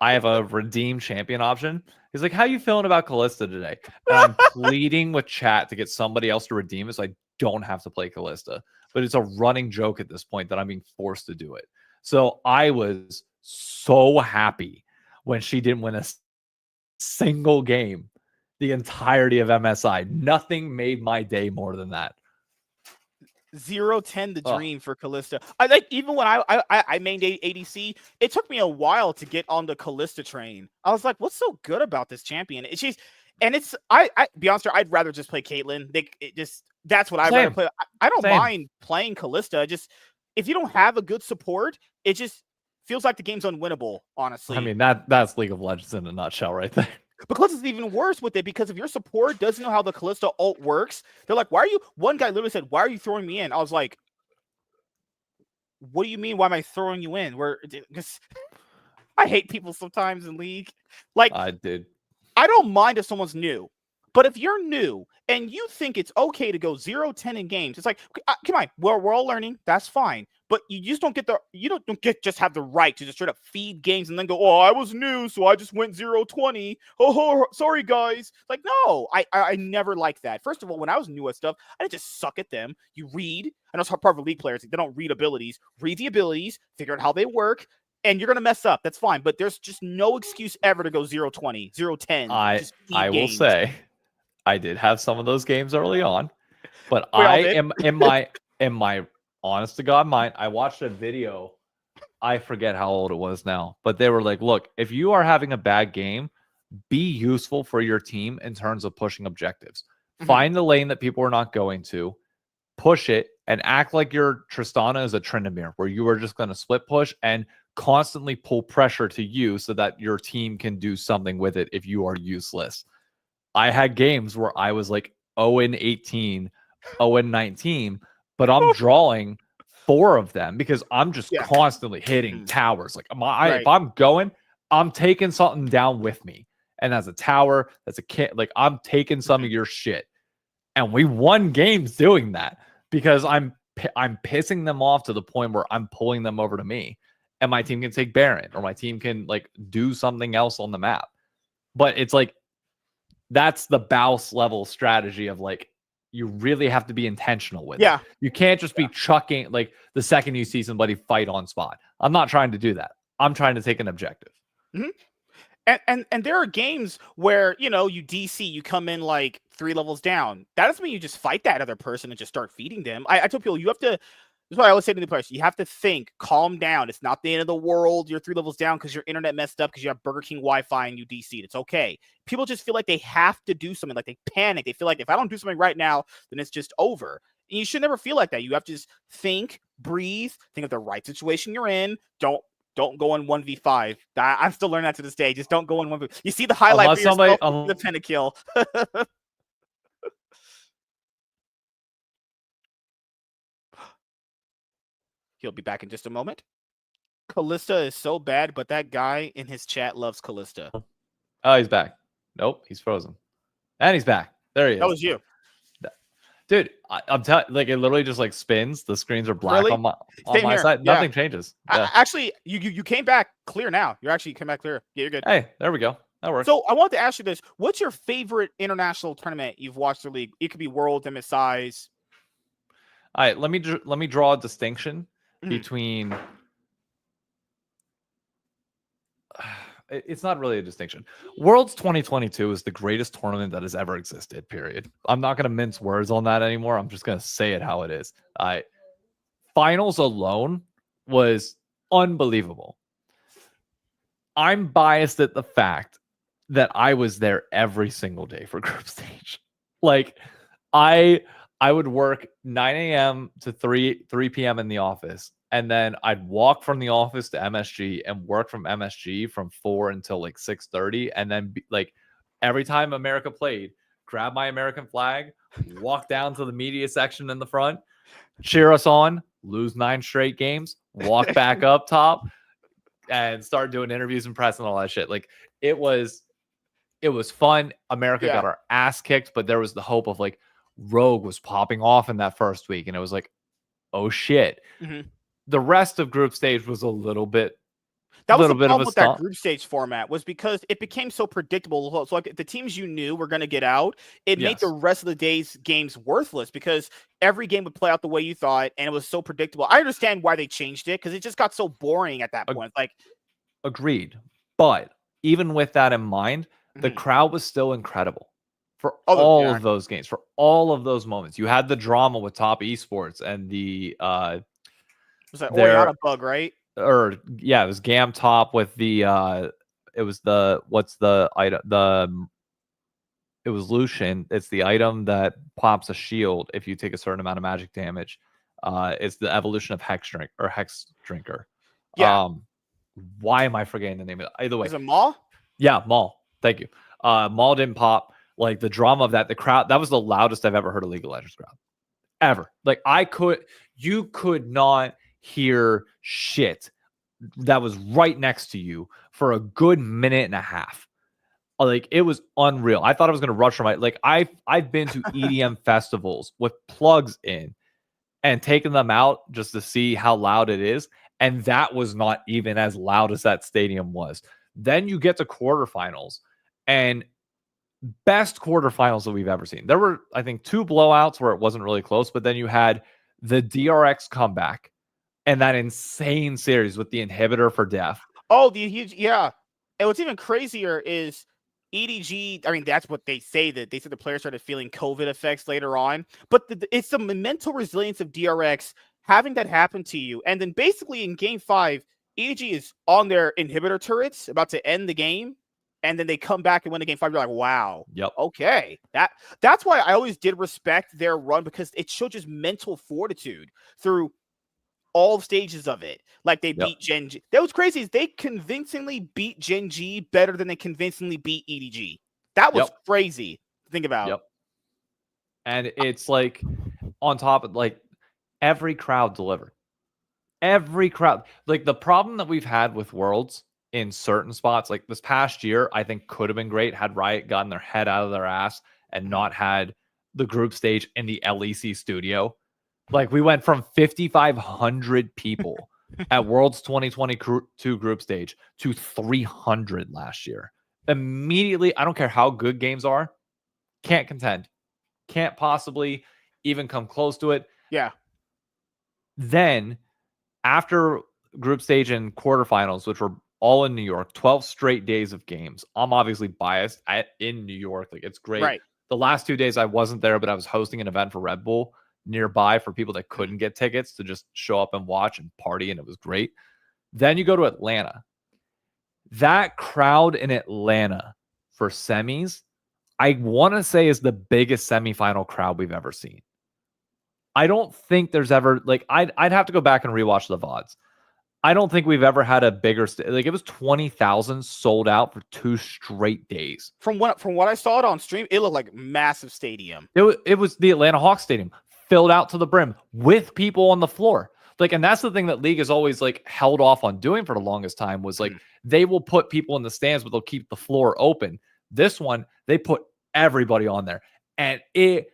I have a redeem champion option. He's like, how you feeling about Callista today? And I'm pleading with chat to get somebody else to redeem it so I don't have to play Callista. But it's a running joke at this point that I'm being forced to do it. So I was so happy when she didn't win a single game the entirety of MSI. Nothing made my day more than that. 0-10 the dream for Callista. I like even when I mained ADC, it took me a while to get on the Callista train. I was like, what's so good about this champion? I be honest, I'd rather just play Caitlyn. That's what I'd rather play. I don't mind playing Callista. Just if you don't have a good support, it just feels like the game's unwinnable, honestly. I mean, that's League of Legends in a nutshell right there. But Callista's even worse with it because if your support doesn't know how the Callista ult works, they're like, one guy literally said, why are you throwing me in? I was like, what do you mean? Why am I throwing you in? I hate people sometimes in League. Like, I don't mind if someone's new, but if you're new and you think it's okay to go 0-10 in games, it's like, come on, we're all learning. That's fine. But you just don't get just have the right to just straight up feed games and then go, oh, I was new, so I just went 0-20. Oh, sorry, guys. Like, no, I never liked that. First of all, when I was new at stuff, I didn't just suck at them. You read, and that's part of League players. They don't read abilities. Read the abilities, figure out how they work, and you're going to mess up. That's fine. But there's just no excuse ever to go 0-20, 0-10. I will say, I did have some of those games early on, but I am in my honest to God mind, I watched a video. I forget how old it was now, but they were like, look, if you are having a bad game, be useful for your team in terms of pushing objectives. Mm-hmm. Find the lane that people are not going to, push it, and act like your Tristana is a Tryndamere, where you are just going to split push and constantly pull pressure to you so that your team can do something with it if you are useless. I had games where I was like 0-18, 0-19, but I'm drawing 4 of them because I'm just constantly hitting towers. Like if I'm going, I'm taking something down with me. And as a tower, that's a kit. Like I'm taking some of your shit. And we won games doing that because I'm pissing them off to the point where I'm pulling them over to me. And my team can take Baron, or my team can like do something else on the map. But it's like, that's the Baus level strategy of like, you really have to be intentional with it. You can't just be chucking, like the second you see somebody fight on spot. I'm not trying to do that. I'm trying to take an objective. And there are games where, you know, you DC, you come in like 3 levels down. That doesn't mean you just fight that other person and just start feeding them. I tell people, you have to, that's what I always say to the players. You have to think, calm down. It's not the end of the world. You're 3 levels down because your internet messed up because you have Burger King Wi-Fi and you DC'd. It's okay. People just feel like they have to do something. Like they panic. They feel like if I don't do something right now, then it's just over. And you should never feel like that. You have to just think, breathe, think of the right situation you're in. Don't go in 1v5. I'm still learning that to this day. Just don't go in 1v5. You see the highlight for yourself, the pentakill. He'll be back in just a moment. Callista is so bad, but that guy in his chat loves Callista. Oh, he's back. Nope, he's frozen. And he's back. There he is. That was you. Dude, I'm telling, like, it literally just like spins. The screens are black on my side. Nothing changes. Actually, you came back clear now. You came back clear. Yeah, you're good. Hey, there we go. That works. So I wanted to ask you this: what's your favorite international tournament you've watched the league? It could be World, MSIs. All right, let me draw a distinction between. It's not really a distinction. Worlds 2022 is the greatest tournament that has ever existed, period. I'm not going to mince words on that anymore. I'm just going to say it how it is. Finals alone was unbelievable. I'm biased at the fact that I was there every single day for group stage. Like, I would work 9 a.m. to 3 p.m. in the office. And then I'd walk from the office to MSG and work from MSG from 4 until like 6:30. And then like every time America played, grab my American flag, walk down to the media section in the front, cheer us on, lose 9 straight games, walk back up top, and start doing interviews and press and all that shit. Like it was fun. America got our ass kicked, but there was the hope of like Rogue was popping off in that first week. And it was like, oh shit. The rest of group stage was a little bit. That was the problem with that group stage format, was because it became so predictable. So like the teams you knew were going to get out, it made the rest of the day's games worthless because every game would play out the way you thought, and it was so predictable. I understand why they changed it because it just got so boring at that point. Like, agreed. But even with that in mind, the crowd was still incredible for all of those games, for all of those moments. You had the drama with Top Esports and the was that Oriana bug, right? Or it was Gam Top with the it was the what's the item, it was Lucian. It's the item that pops a shield if you take a certain amount of magic damage. It's the evolution of Hex Drinker. Why am I forgetting the name of it? Either way, is it Maul? Yeah, Maul. Thank you. Maul didn't pop. Like the drama of that, the crowd, that was the loudest I've ever heard a League of Legends crowd ever. Like you could not hear shit that was right next to you for a good minute and a half. Like it was unreal. I thought I was going to rush from I've been to EDM festivals with plugs in and taken them out just to see how loud it is, and that was not even as loud as that stadium was. Then you get to quarterfinals, and best quarterfinals that we've ever seen. There were, I think, 2 blowouts where it wasn't really close, but then you had the DRX comeback and that insane series with the inhibitor for death. Oh, the huge, And what's even crazier is EDG. I mean, that's what they say, that they said the players started feeling COVID effects later on. But it's the mental resilience of DRX having that happen to you. And then basically in game 5, EDG is on their inhibitor turrets about to end the game. and then they come back and win the game 5. You're like, wow. Yep. Okay. That's why I always did respect their run, because it showed just mental fortitude through all stages of it. Like they beat Gen G. That was crazy. Is they convincingly beat Gen G better than they convincingly beat EDG. That was crazy to think about. Yep. And it's like on top of like every crowd delivered. Every crowd. Like the problem that we've had with Worlds in certain spots, like this past year, I think could have been great had Riot gotten their head out of their ass and not had the group stage in the LEC studio. Like we went from 5,500 people at Worlds 2022 group stage to 300 last year. Immediately, I don't care how good games are, can't contend. Can't possibly even come close to it. Yeah. Then after group stage and quarterfinals, which were all in New York, 12 straight days of games. I'm obviously biased in New York. Like it's great. Right. The last 2 days I wasn't there, but I was hosting an event for Red Bull nearby for people that couldn't get tickets to just show up and watch and party. And it was great. Then you go to Atlanta. That crowd in Atlanta for semis, I want to say is the biggest semifinal crowd we've ever seen. I don't think there's ever like I'd have to go back and rewatch the VODs. I don't think we've ever had a bigger like it was 20,000 sold out for 2 straight days. From what I saw it on stream, it looked like a massive stadium. It was the Atlanta Hawks stadium filled out to the brim with people on the floor. Like, and that's the thing that League has always like held off on doing for the longest time was like they will put people in the stands, but they'll keep the floor open. This one, they put everybody on there, and it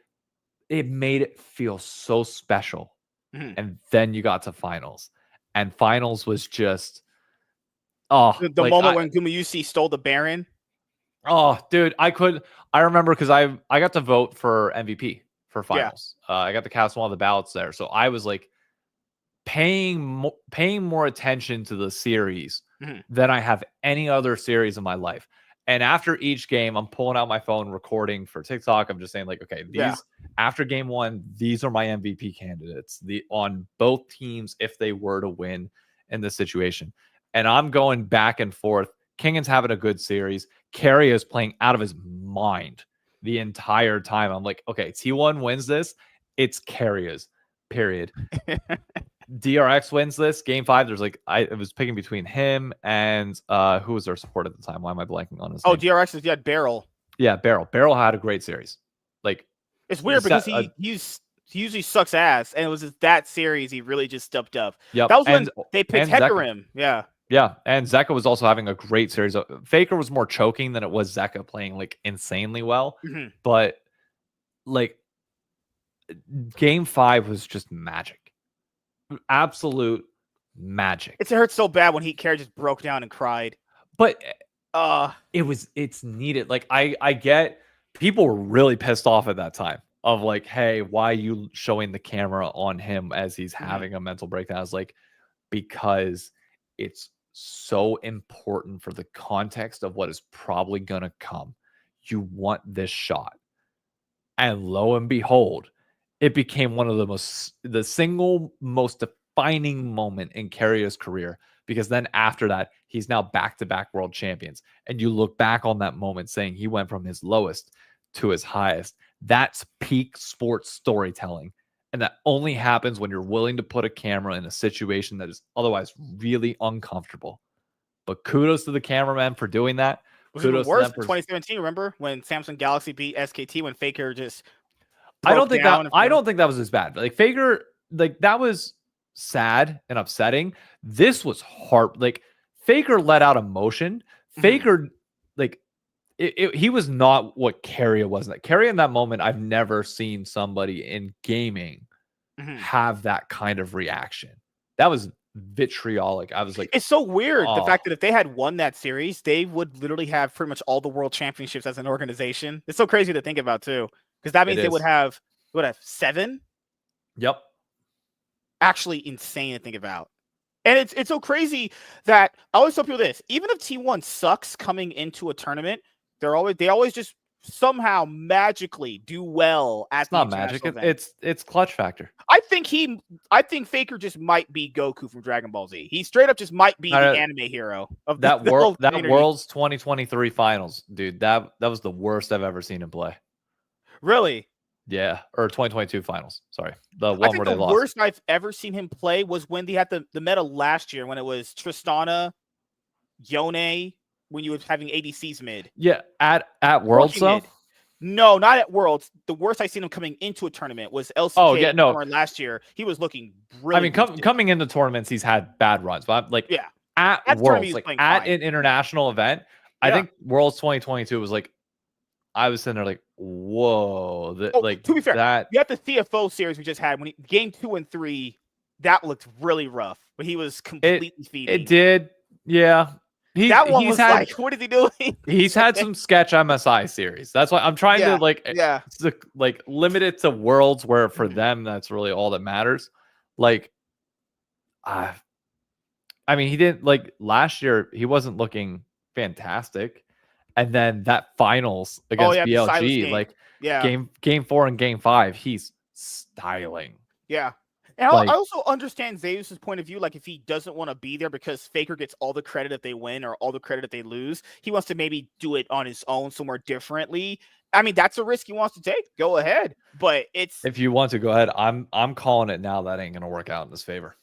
made it feel so special. And then you got to finals, and finals was just the like, moment when Gumayusi stole the Baron. Oh, dude, I remember because I got to vote for MVP for finals. I got to cast one of the ballots there, so I was like paying more attention to the series than I have any other series in my life. And after each game, I'm pulling out my phone, recording for TikTok. I'm just saying, like, okay, these after game one, these are my MVP candidates. On both teams, if they were to win in this situation. And I'm going back and forth. Kingan's having a good series. Carry is playing out of his mind the entire time. I'm like, okay, T1 wins this. It's Carria's, period. DRX wins this. Game 5, there's like, I was picking between him and who was their support at the time? Why am I blanking on his name? DRX is Beryl. Yeah, Beryl. Beryl had a great series. Like, it's weird because he usually sucks ass, and it was that series he really just stepped up. Yep. That was when they picked Hecarim. Yeah. Yeah, and Zeka was also having a great series. Faker was more choking than it was Zeka playing like insanely well. But like game 5 was just magic. Absolute magic. It hurt so bad when Heat Carry just broke down and cried. But it's needed. Like I get people were really pissed off at that time of like, hey, why are you showing the camera on him as he's having a mental breakdown? I was like, because it's so important for the context of what is probably going to come. You want this shot. And lo and behold, it became one of the single most defining moment in Carrier's career, because then after that, he's now back-to-back world champions. And you look back on that moment saying he went from his lowest to his highest. That's peak sports storytelling. And that only happens when you're willing to put a camera in a situation that is otherwise really uncomfortable. But kudos to the cameraman for doing that. Was it worse in 2017? Remember when Samsung Galaxy beat SKT when Faker just I don't think that was as bad. Like Faker, like that was sad and upsetting. This was hard. Like Faker let out emotion. Faker, like he was not what Carrier was. That Carrier in that moment, I've never seen somebody in gaming have that kind of reaction. That was vitriolic. I was like, it's so weird the fact that if they had won that series, they would literally have pretty much all the world championships as an organization. It's so crazy to think about too, because that means they would have 7. Yep. Actually insane to think about. And it's so crazy that I always tell people this: even if T1 sucks coming into a tournament, they always just somehow magically do well at It's the not magic. international event. It's clutch factor. I think Faker just might be Goku from Dragon Ball Z. He straight up just might be the anime hero of that the whole that community. World's 2023 finals, dude. That was the worst I've ever seen him play. Really? Yeah, or 2022 finals. Sorry, the I one think where they the lost. worst I've ever seen him play was when they had the meta last year when it was Tristana, Yone, when you were having ADCs mid. Yeah, at Worlds though. Mid. No, not at Worlds. The worst I seen him coming into a tournament was LCK. Oh yeah, no. Last year he was looking really. I mean, coming into tournaments, he's had bad runs, but like at Worlds, like at an international event, I think Worlds 2022 was like, I was sitting there like, whoa, like to be fair, that. You have the CFO series we just had when game 2 and 3, that looked really rough, but he was completely feeding. It did, yeah. He's like, what is he doing? He's had some sketch MSI series. That's why I'm trying to like limit it to Worlds where for them that's really all that matters. Like, I mean, he didn't like last year. He wasn't looking fantastic, and then that finals against BLG, like game 4 and game 5, he's styling. Yeah. And I also understand Zeus's point of view. Like, if he doesn't want to be there because Faker gets all the credit if they win or all the credit if they lose, he wants to maybe do it on his own somewhere differently. I mean, that's a risk he wants to take. Go ahead. But if you want to go ahead, I'm calling it now. That ain't going to work out in his favor.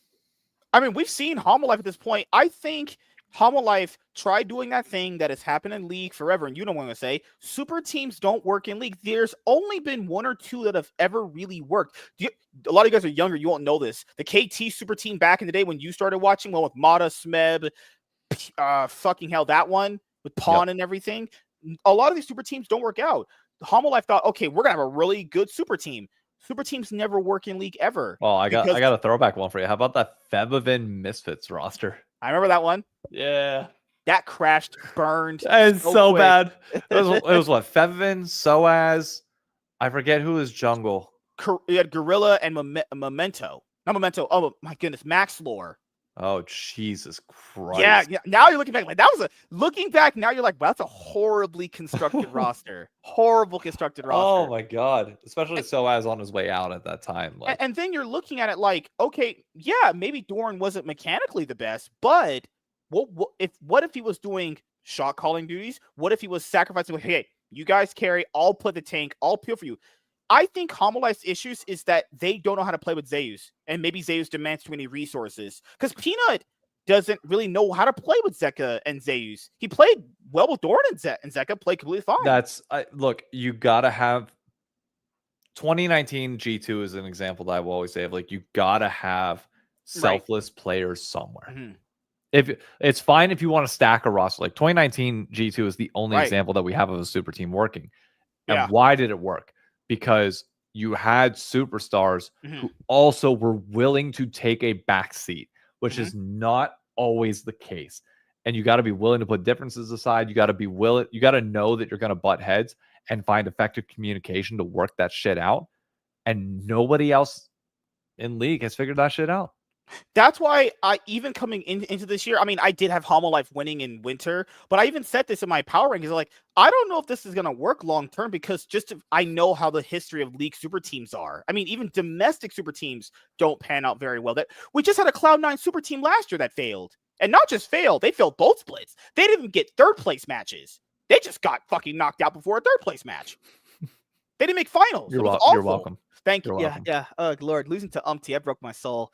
I mean, we've seen Homolife at this point. I think Homolife tried doing that thing that has happened in League forever, and you know what I'm going to say. Super teams don't work in League. There's only been 1 or 2 that have ever really worked. A lot of you guys are younger. You won't know this. The KT super team back in the day when you started watching, well, with Mata, Smeb, fucking hell, that one with Pawn and everything. A lot of these super teams don't work out. Homolife thought, okay, we're going to have a really good super team. Super teams never work in League ever. Oh, I got a throwback one for you. How about that Febivin Misfits roster? I remember that one. Yeah. That crashed, burned. It's so bad. It was what? Fevin, Soaz. I forget who is jungle. You had Gorilla and Memento. Not Memento. Oh my goodness, Max Lore. Oh Jesus Christ! Yeah. Now you're looking back like looking back. Now you're like, well, that's a horribly constructed roster. Horrible constructed roster. Oh my god! Especially Soaz on his way out at that time. Like, and then you're looking at it like, okay, yeah, maybe Doran wasn't mechanically the best, but what if he was doing shot calling duties? What if he was sacrificing? Like, hey, you guys carry. I'll put the tank. I'll peel for you. I think Homolife's issues is that they don't know how to play with Zeus, and maybe Zeus demands too many resources. Because Peanut doesn't really know how to play with Zeka and Zeus. He played well with Doran and Zeka played completely fine. Look, you gotta have 2019 G2 is an example that I will always say of like you gotta have selfless players somewhere. Mm-hmm. If it's fine if you want to stack a roster, like 2019 G2 is the only example that we have of a super team working. And why did it work? Because you had superstars who also were willing to take a back seat, which is not always the case. And you got to be willing to put differences aside. You got to be willing. You got to know that you're going to butt heads and find effective communication to work that shit out. And nobody else in League has figured that shit out. That's why even coming into this year, I mean, I did have Homolife winning in winter, but I even said this in my power rankings. Like, I don't know if this is going to work long term because I know how the history of League super teams are. I mean, even domestic super teams don't pan out very well. That we just had a Cloud9 super team last year that failed, and not just failed, they failed both splits. They didn't even get third place matches. They just got fucking knocked out before a third place match. They didn't make finals. You're welcome. Thank you. Yeah. Oh, Lord, losing to Umpty, I broke my soul.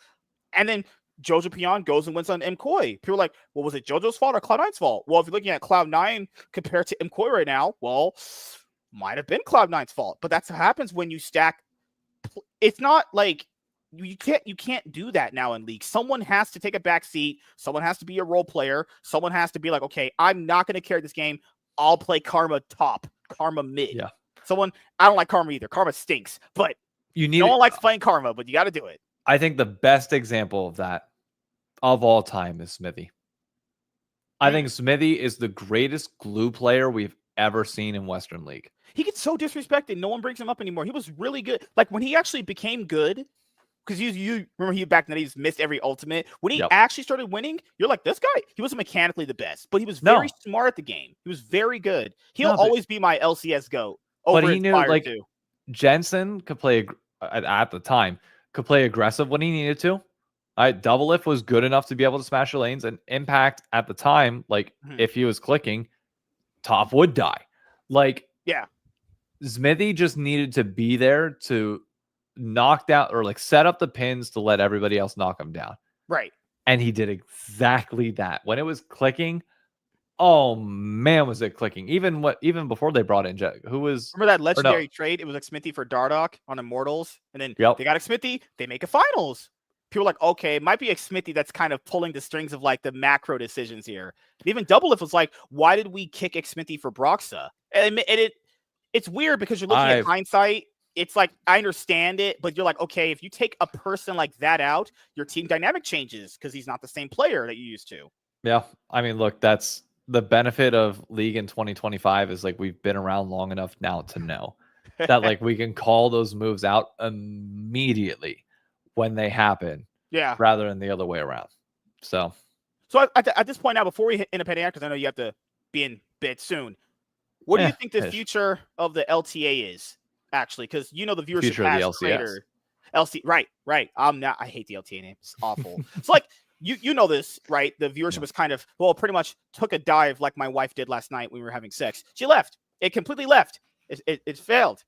And then Jojo Pion goes and wins on MKOI. People are like, well, was it Jojo's fault or Cloud9's fault? Well, if you're looking at Cloud9 compared to MKOI right now, well, might have been Cloud9's fault. But that's what happens when you stack. It's not like you can't do that now in League. Someone has to take a back seat. Someone has to be a role player. Someone has to be like, okay, I'm not going to carry this game. I'll play Karma top, Karma mid. Yeah. I don't like Karma either. Karma stinks. But no one likes playing Karma, but you got to do it. I think the best example of that of all time is Smithy. I think Smithy is the greatest glue player we've ever seen in Western League. He gets so disrespected. No one brings him up anymore. He was really good. Like when he actually became good, because you remember he back then he just missed every ultimate. When he Yep. actually started winning, you're like, this guy, he wasn't mechanically the best, but he was No. very smart at the game. He was very good. He'll No, but- always be my LCS GOAT But over he his knew, fire like, too. Jensen could play at the time, could play aggressive when he needed to. Double Lift was good enough to be able to smash your lanes, and Impact at the time, like if he was clicking, Top would die. Like, Yeah. Smithy just needed to be there to knock down or like set up the pins to let everybody else knock him down. Right. And he did exactly that. When it was clicking, oh man, was it clicking? Even before they brought in who was remember that legendary trade? It was like Smithy for Dardoch on Immortals, and then they got Smithy. They make a finals. People are like, okay, it might be Smithy that's kind of pulling the strings of like the macro decisions here. And even Double Lift was like, why did we kick Smithy for Broxa? And it's weird because you're looking at hindsight. It's like, I understand it, but you're like, okay, if you take a person like that out, your team dynamic changes because he's not the same player that you used to. Yeah. I mean, look, that's the benefit of League in 2025 is like we've been around long enough now to know that like we can call those moves out immediately when they happen. Yeah. Rather than the other way around. So at this point now, before we end up heading out, because I know you have to be in bed soon, what do you think the future of the LTA is, actually? Because you know the viewership future has of the LCS. Right. I hate the LTA name. It's awful. It's like you know this, right? The viewership was kind of pretty much took a dive like my wife did last night when we were having sex. She left. It completely left. It failed.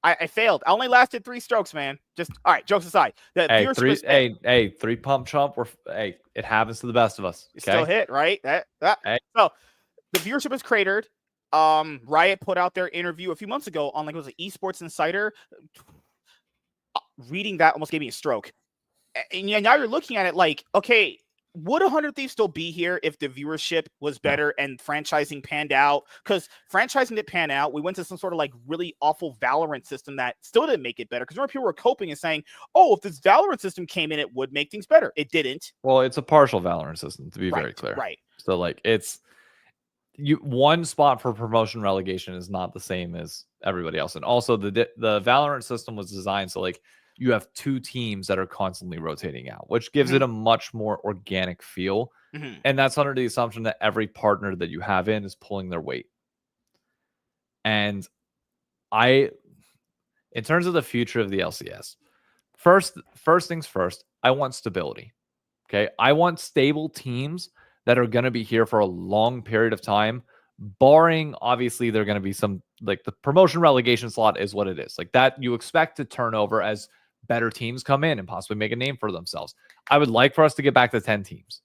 I failed. I only lasted 3 strokes, man. Just all right. Jokes aside, three pump chump. It happens to the best of us. Okay? Still hit, right? So the viewership is cratered. Riot put out their interview a few months ago on like it was an Esports Insider. Reading that almost gave me a stroke. And now you're looking at it like, okay, would 100 Thieves still be here if the viewership was better and franchising panned out? Because franchising didn't pan out. We went to some sort of like really awful Valorant system that still didn't make it better. Because remember, people were coping and saying, oh, if this Valorant system came in, it would make things better. It didn't. Well, it's a partial Valorant system, to be very clear. Right. So like it's one spot for promotion relegation is not the same as everybody else. And also the Valorant system was designed so like you have 2 teams that are constantly rotating out, which gives it a much more organic feel. And that's under the assumption that every partner that you have in is pulling their weight. And in terms of the future of the LCS, first things first, I want stability. Okay. I want stable teams that are going to be here for a long period of time, barring obviously they're going to be some like the promotion relegation slot is what it is. Like that you expect to turn over as better teams come in and possibly make a name for themselves. I would like for us to get back to 10 teams.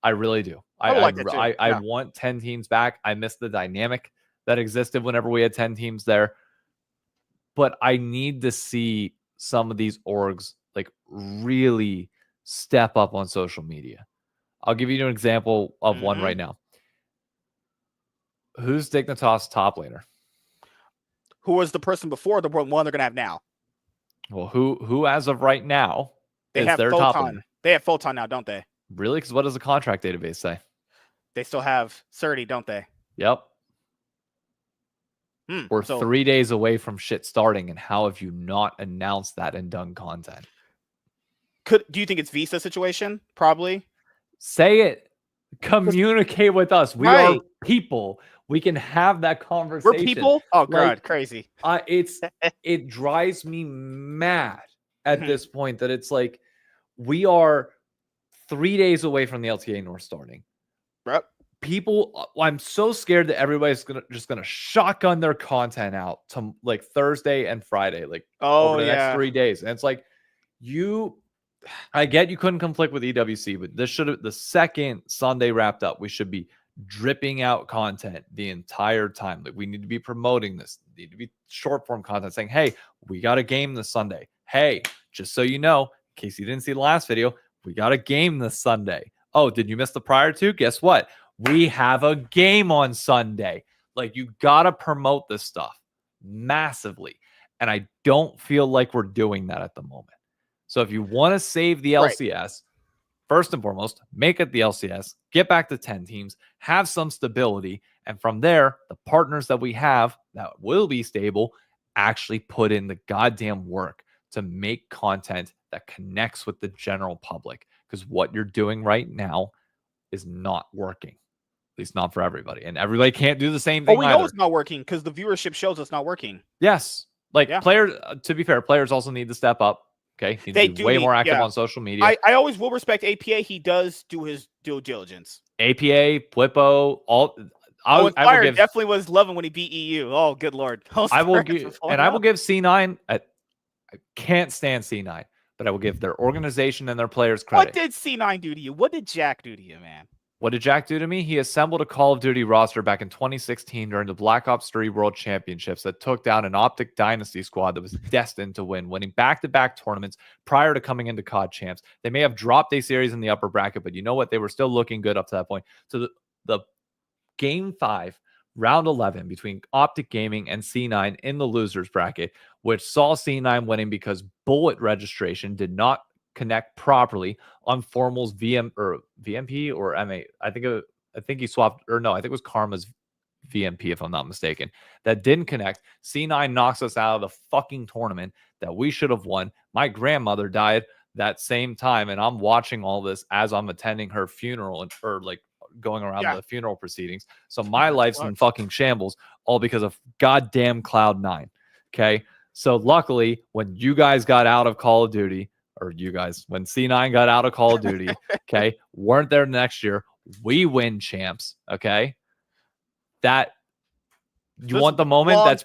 I really do. I want 10 teams back. I miss the dynamic that existed whenever we had 10 teams there. But I need to see some of these orgs like really step up on social media. I'll give you an example of one right now. Who's Dignitas top laner? Who was the person before the one they're going to have now? Well, who as of right now is their top laner? They have Photon now, don't they? Really? Because what does the contract database say? They still have 30, don't they? Yep. We're 3 days away from shit starting, and how have you not announced that and done content? Do you think it's Visa situation? Probably. Say it. Communicate with us. We are people. We can have that conversation. We're people? Oh, God, crazy. It drives me mad at this point that it's like we are 3 days away from the LTA North starting. Yep. People, I'm so scared that everybody's just gonna shotgun their content out to like Thursday and Friday, like over the next 3 days. And it's like I get you couldn't conflict with EWC, but this should have the second Sunday wrapped up. We should be dripping out content the entire time. Like we need to be promoting this. Need to be short form content saying, hey, we got a game this Sunday. Hey, just so you know, in case you didn't see the last video, we got a game this Sunday. Oh, did you miss the prior two? Guess what? We have a game on Sunday. Like you got to promote this stuff massively. And I don't feel like we're doing that at the moment. So if you want to save the LCS, first and foremost, make it the LCS, get back to 10 teams, have some stability. And from there, the partners that we have that will be stable actually put in the goddamn work to make content that connects with the general public, because what you're doing right now is not working, at least not for everybody, and everybody can't do the same thing. Oh, we either. know it's not working because the viewership shows it's not working. Yes, players. To be fair, players also need to step up. Okay, They do way more active on social media. I always will respect APA. He does do his due diligence. APA, Flippo, all. Fire definitely was loving when he beat EU. Oh, good lord! I will give C9. I can't stand C9, but I will give their organization and their players credit. What did C9 do to you? What did Jack do to you, man? What did Jack do to me? He assembled a Call of Duty roster back in 2016 during the Black Ops 3 World Championships that took down an Optic Dynasty squad that was destined to win, winning back-to-back tournaments prior to coming into COD Champs. They may have dropped a series in the upper bracket, but you know what? They were still looking good up to that point. So the Game 5, Round 11 between Optic Gaming and C9 in the losers bracket, which saw C9 winning because bullet registration did not connect properly on Formal's VMP or MA. I think he swapped, or no, I think it was Karma's VMP, if I'm not mistaken. That didn't connect. C9 knocks us out of the fucking tournament that we should have won. My grandmother died that same time, and I'm watching all this as I'm attending her funeral or going around the funeral proceedings. So my life's in fucking shambles, all because of goddamn Cloud9. Okay. So luckily, when you guys got out of Call of Duty, when C9 got out of Call of Duty, okay, weren't there next year, we win champs. Okay. That you want the moment? That's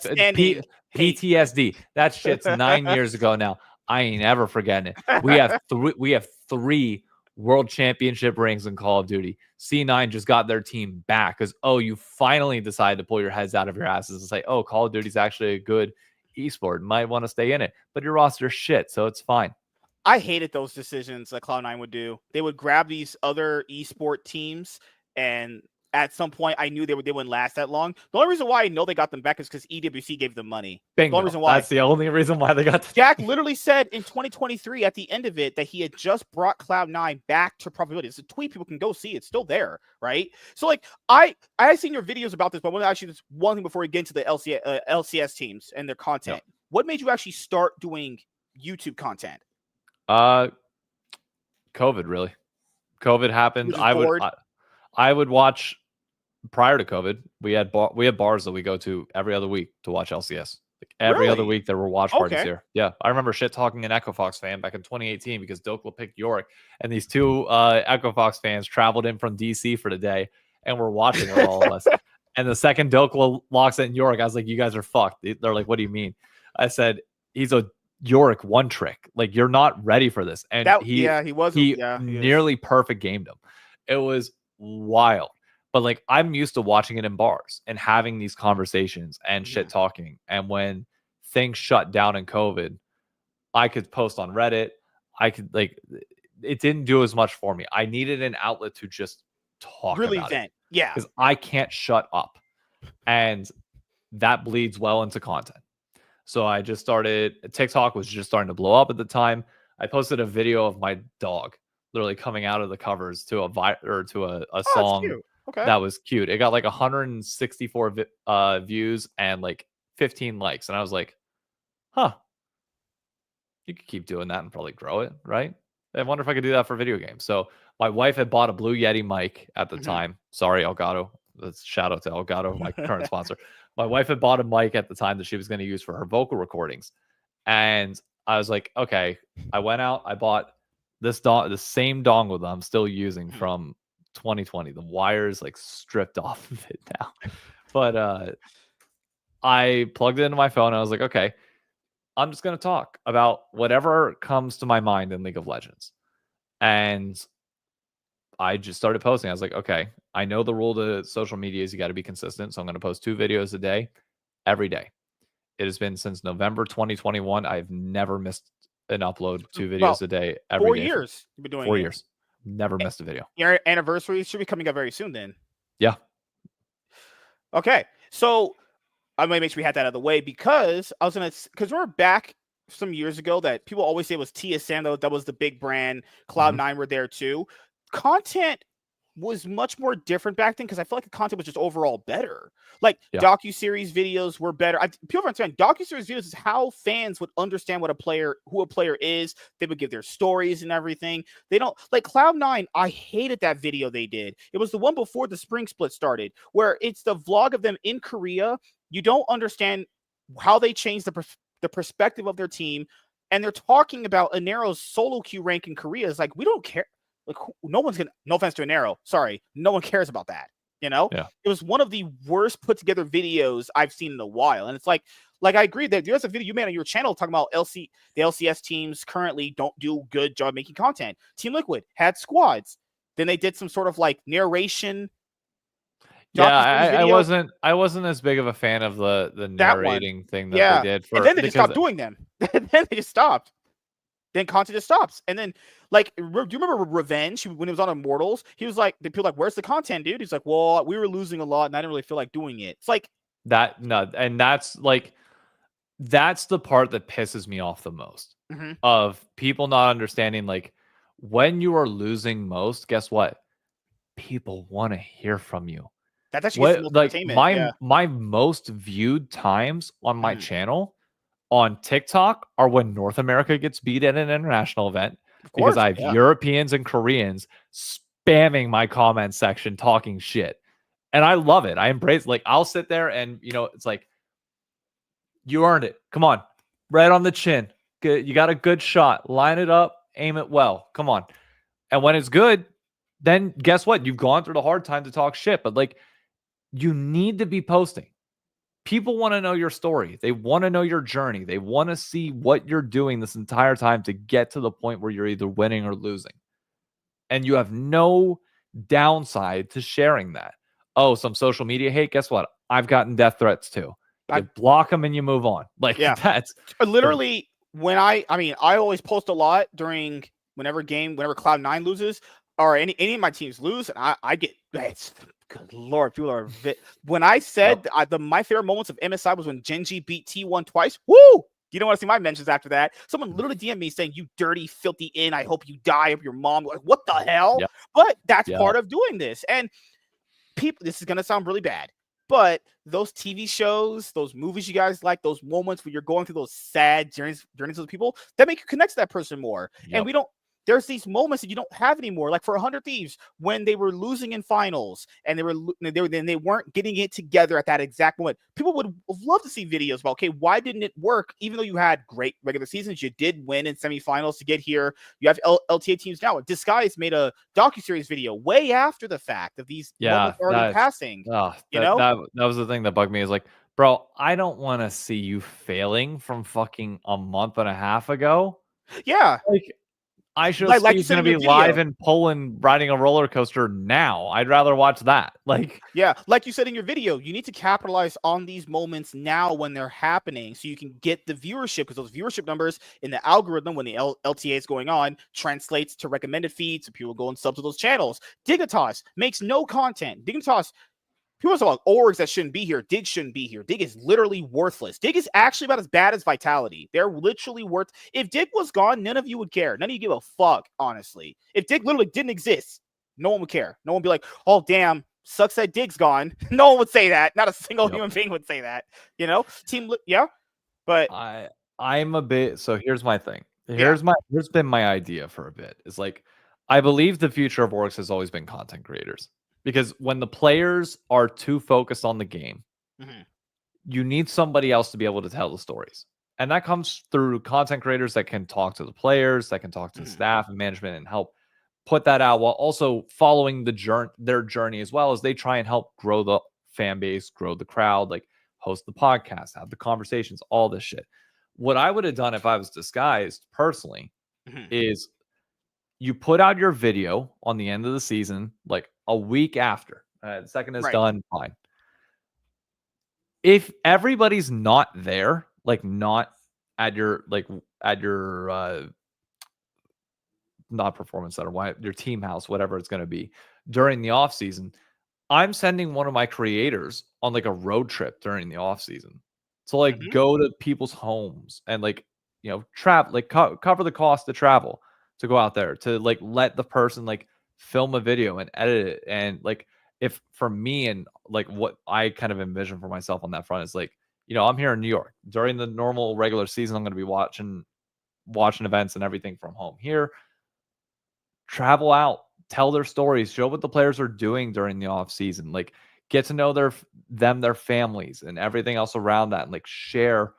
PTSD. That shit's 9 years ago now. I ain't ever forgetting it. We have three World Championship rings in Call of Duty. C9 just got their team back because, you finally decided to pull your heads out of your asses and say, Call of Duty's actually a good esport. Might want to stay in it. But your roster's shit, so it's fine. I hated those decisions that Cloud9 would do. They would grab these other esport teams, and at some point, I knew they wouldn't last that long. The only reason why I know they got them back is because EWC gave them money. Bingo. The only reason why. That's the only reason why they got them. Jack literally said in 2023 at the end of it that he had just brought Cloud9 back to profitability. It's a tweet. People can go see. It's still there, right? So I seen your videos about this, but I want to actually just one thing before we get into the LCS teams and their content. Yep. What made you actually start doing YouTube content? COVID, really. COVID happened. I would watch. Prior to COVID, we had bars that we go to every other week to watch LCS. Every other week there were watch parties here. Yeah, I remember shit talking an Echo Fox fan back in 2018 because Dokla picked York, and these two Echo Fox fans traveled in from DC for the day and were watching it, all of us. And the second Dokla locks in York, I was like, "You guys are fucked." They're like, "What do you mean?" I said, "He's a York one trick. You're not ready for this." And he nearly perfect gamed him. It was wild. But I'm used to watching it in bars and having these conversations and shit talking. And when things shut down in COVID, I could post on Reddit. I could it didn't do as much for me. I needed an outlet to just talk about vent. It. Yeah. Because I can't shut up. And that bleeds well into content. So I just started, TikTok was just starting to blow up at the time. I posted a video of my dog literally coming out of the covers to a song. Okay. That was cute. It got 164 views and 15 likes. And I was like, you could keep doing that and probably grow it, right? I wonder if I could do that for video games. So my wife had bought a Blue Yeti mic at the time. Sorry, Elgato. Let's shout out to Elgato, my current sponsor. My wife had bought a mic at the time that she was going to use for her vocal recordings. And I was like, okay. I went out. I bought the same dongle that I'm still using from 2020. The wires stripped off of it now, but I plugged it into my phone and I was like, okay, I'm just going to talk about whatever comes to my mind in League of Legends. And I just started posting. I was like, okay, I know the rule to social media is you got to be consistent. So I'm going to post 2 videos a day, every day. It has been since November 2021. I've never missed an upload, 2 videos a day every 4 day. years. You've been doing 4 years. Never missed a video. Your anniversary should be coming up very soon then. Yeah. Okay. So I'm going to make sure we had that out of the way because we're back some years ago that people always say was TSM, that was the big brand. Cloud9 were there too. Content was much more different back then because I feel like the content was just overall better. Like Yeah. docuseries videos were better. People don't understand docuseries videos is how fans would understand who a player is. They would give their stories and everything. They don't like Cloud9. I hated that video they did. It was the one before the spring split started, where it's the vlog of them in Korea. You don't understand how they changed the perspective of their team, and they're talking about Anero's solo queue rank in Korea. It's like we don't care. Like no one's gonna. No offense to Anero, sorry, no one cares about that. You know, Yeah. It was one of the worst put together videos I've seen in a while, and it's like I agree that there's a video you made on your channel talking about the LCS teams currently don't do a good job making content. Team Liquid had squads, then they did some sort of like narration. Yeah, I wasn't as big of a fan of the narrating thing that they did and then they just stopped doing them. And then they just stopped. Then content just stops. And then, like, do you remember Revenge when he was on Immortals? He was like, the people like, "Where's the content, dude?" He's like, "Well, we were losing a lot, and I didn't really feel like doing it." It's like that. No, and that's the part that pisses me off the most of people not understanding. Like, when you are losing most, guess what? People want to hear from you. That's actually my most viewed times on my channel on TikTok are when North America gets beat at an international event, because I have Europeans and Koreans spamming my comment section talking shit. And I love it. I embrace, like, I'll sit there and, it's like, you earned it. Come on. Right on the chin. Good. You got a good shot. Line it up. Aim it well. Come on. And when it's good, then guess what? You've gone through the hard time to talk shit. But, like, you need to be posting. People want to know your story. They want to know your journey. They want to see what you're doing this entire time to get to the point where you're either winning or losing. And you have no downside to sharing that. Oh, some social media hate. Guess what? I've gotten death threats too. You block them and you move on. Like, that's literally when I always post a lot during whenever Cloud9 loses or any of my teams lose, and I get good lord, people are when I said my favorite moments of MSI was when Genji beat T1 twice. Woo! You don't want to see my mentions after that. Someone literally DM'd me saying, "You dirty, filthy in. I hope you die of your mom." Like, what the hell? Yep. But that's part of doing this. And people, this is gonna sound really bad, but those TV shows, those movies you guys like, those moments where you're going through those sad journeys with people, that make you connect to that person more. Yep. And there's these moments that you don't have anymore. Like for 100 Thieves, when they were losing in finals and they weren't getting it together at that exact moment. People would love to see videos about, okay, why didn't it work? Even though you had great regular seasons, you did win in semifinals to get here. You have LTA teams now. Disguise made a docuseries video way after the fact of these moments already passing. That was the thing that bugged me, is like, bro, I don't want to see you failing from fucking a month and a half ago. Yeah. Like, I should like he's going to be live in Poland riding a roller coaster now. I'd rather watch that. Like you said in your video, you need to capitalize on these moments now when they're happening so you can get the viewership, because those viewership numbers in the algorithm when the LTA is going on translates to recommended feeds, so people go and sub to those channels. Dignitas makes no content. Dignitas, people talk about orgs that shouldn't be here. Dig shouldn't be here. Dig is literally worthless. Dig is actually about as bad as Vitality. They're literally worth. If Dig was gone, none of you would care. None of you give a fuck, honestly. If Dig literally didn't exist, no one would care. No one would be like, "Oh, damn, sucks that Dig's gone." No one would say that. Not a single human being would say that. But I'm a bit. So here's my thing. Here's been my idea for a bit. Is like, I believe the future of orgs has always been content creators. Because when the players are too focused on the game, you need somebody else to be able to tell the stories. And that comes through content creators that can talk to the players, that can talk to the staff and management and help put that out, while also following their journey as well, as they try and help grow the fan base, grow the crowd, like host the podcast, have the conversations, all this shit. What I would have done if I was Disguised personally is you put out your video on the end of the season, like a week after. The second is done, fine. If everybody's not there, like not at your not performance center, your team house, whatever it's going to be during the off season, I'm sending one of my creators on like a road trip during the off season to like go to people's homes and like, travel, like cover the cost to travel to go out there, to like let the person like film a video and edit it. And like, if for me and like what I kind of envision for myself on that front is like, I'm here in New York during the normal regular season. I'm going to be watching events and everything from home. Here, travel out, tell their stories, show what the players are doing during the off season, like get to know their families and everything else around that, and like share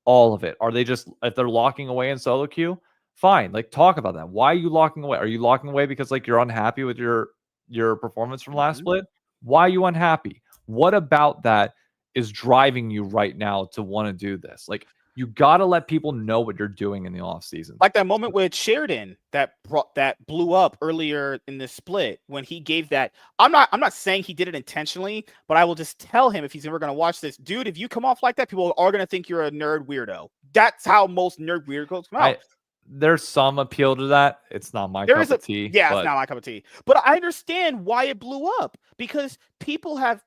all of it. Are they just, if they're locking away in solo queue, fine, like talk about that. Why are you locking away? Are you locking away because like you're unhappy with your performance from last split? Why are you unhappy? What about that is driving you right now to want to do this? Like, you got to let people know what you're doing in the off season. Like that moment with Sheridan that blew up earlier in the split when he gave that. I'm not saying he did it intentionally, but I will just tell him, if he's ever going to watch this, dude, if you come off like that, people are going to think you're a nerd weirdo. That's how most nerd weirdos come out. There's some appeal to that. It's not my cup of tea. Yeah, it's not my cup of tea. But I understand why it blew up, because people have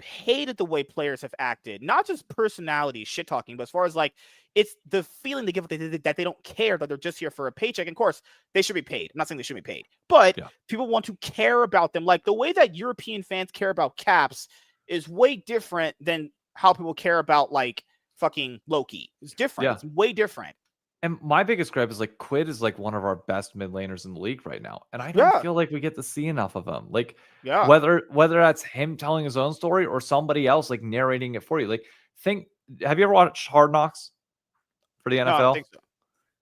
hated the way players have acted, not just personality shit talking, but as far as like, it's the feeling they give that they don't care, that they're just here for a paycheck. And of course, they should be paid. I'm not saying they should be paid, but people want to care about them. Like the way that European fans care about Caps is way different than how people care about like fucking Loki. It's different. It's way different. And my biggest gripe is like Quid is like one of our best mid laners in the league right now, and I don't feel like we get to see enough of him. Like, whether that's him telling his own story or somebody else like narrating it for you. Like, have you ever watched Hard Knocks for the NFL? No, I don't think so.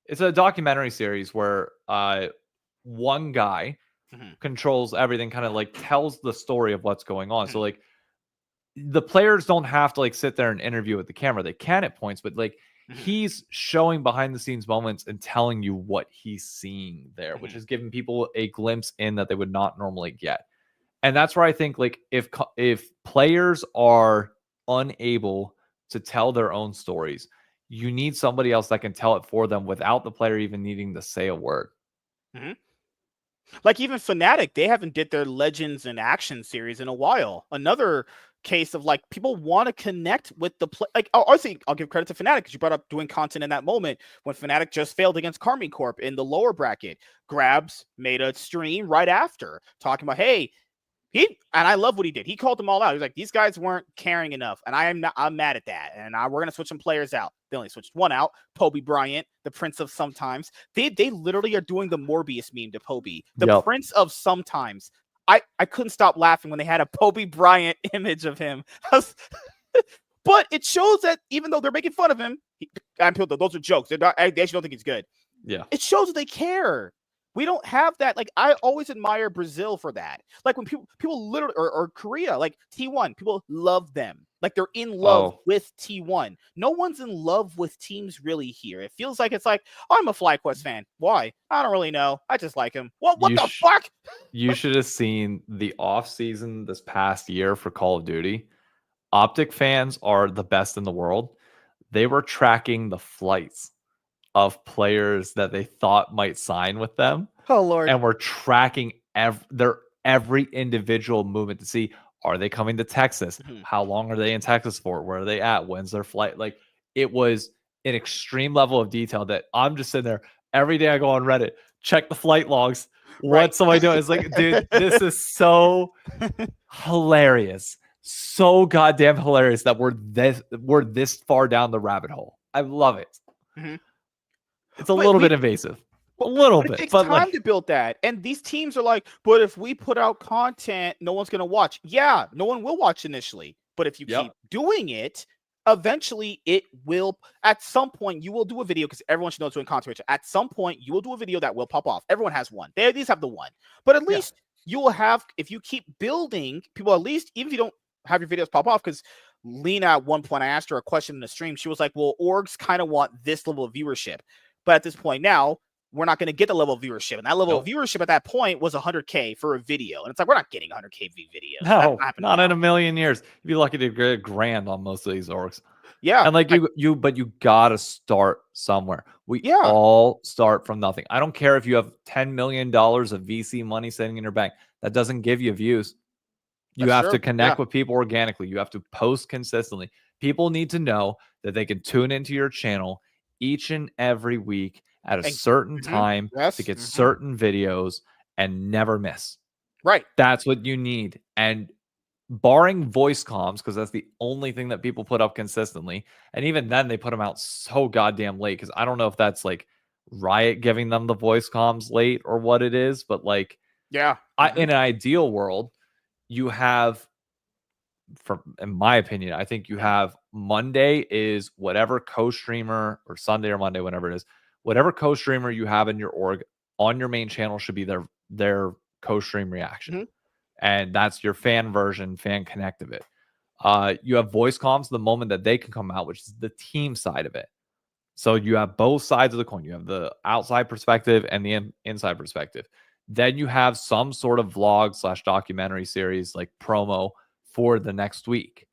It's a documentary series where one guy controls everything, kind of like tells the story of what's going on. So like, the players don't have to like sit there and interview with the camera. They can at points, but like, he's showing behind the scenes moments and telling you what he's seeing there, which is giving people a glimpse in that they would not normally get. And that's where I think like, if players are unable to tell their own stories, you need somebody else that can tell it for them without the player even needing to say a word. Like even Fnatic, they haven't did their Legends in Action series in a while. Another case of like, people want to connect with the play. Like, honestly, I'll give credit to Fnatic, because you brought up doing content in that moment when Fnatic just failed against Karmi Corp in the lower bracket. Grabs made a stream right after talking about, hey, and I love what he did. He called them all out. He was like, these guys weren't caring enough, and I'm mad at that. And we're gonna switch some players out. They only switched one out, Poby Bryant, the Prince of Sometimes. They literally are doing the Morbius meme to Poby, the Prince of Sometimes. I couldn't stop laughing when they had a Poby Bryant image of him. But it shows that even though they're making fun of him, those are jokes. They actually don't think he's good. Yeah, it shows that they care. We don't have that. Like, I always admire Brazil for that. Like when people literally, or Korea, like T1, people love them. Like they're in love with T1. No one's in love with teams really here. It feels like it's like, oh, I'm a FlyQuest fan. Why? I don't really know. I just like him. What the fuck? You should have seen the off season this past year for Call of Duty. Optic fans are the best in the world. They were tracking the flights of players that they thought might sign with them. Oh Lord. And we're tracking their every individual movement to see, are they coming to Texas? How long are they in Texas for? Where are they at? When's their flight? Like, it was an extreme level of detail that I'm just sitting there every day. I go on Reddit, check the flight logs. What's somebody doing? It's like, dude, this is so hilarious. So goddamn hilarious that we're this far down the rabbit hole. I love it. It's a little bit invasive. A little bit. It takes but time like, to build that. And these teams are like, but if we put out content, no one's going to watch. Yeah, no one will watch initially. But if you keep doing it, eventually it will. At some point, you will do a video, because everyone should know it's doing content. At some point, you will do a video that will pop off. Everyone has one. They at least have the one. But at least you will have, if you keep building, people at least, even if you don't have your videos pop off, because Lena at one point, I asked her a question in the stream. She was like, well, orgs kind of want this level of viewership. But at this point now, we're not going to get the level of viewership. And that level of viewership at that point was 100K for a video. And it's like, we're not getting 100K videos. No, not in a million years. You'd be lucky to get a grand on most of these orgs. Yeah. And like but you got to start somewhere. We all start from nothing. I don't care if you have $10 million of VC money sitting in your bank. That doesn't give you views. You have to connect with people organically. You have to post consistently. People need to know that they can tune into your channel each and every week at a certain time to get certain videos and never miss. Right. That's what you need. And barring voice comms, because that's the only thing that people put up consistently. And even then, they put them out so goddamn late. Because I don't know if that's like Riot giving them the voice comms late or what it is. But like, Yeah. in an ideal world, you have, in my opinion, I think you have Monday is whatever co-streamer, or Sunday or Monday, whenever it is, whatever co-streamer you have in your org on your main channel should be their co-stream reaction. Mhm. And that's your fan version, fan connect of it. You have voice comms the moment that they can come out, which is the team side of it. So you have both sides of the coin. You have the outside perspective and the inside perspective. Then you have some sort of vlog / documentary series like promo for the next week.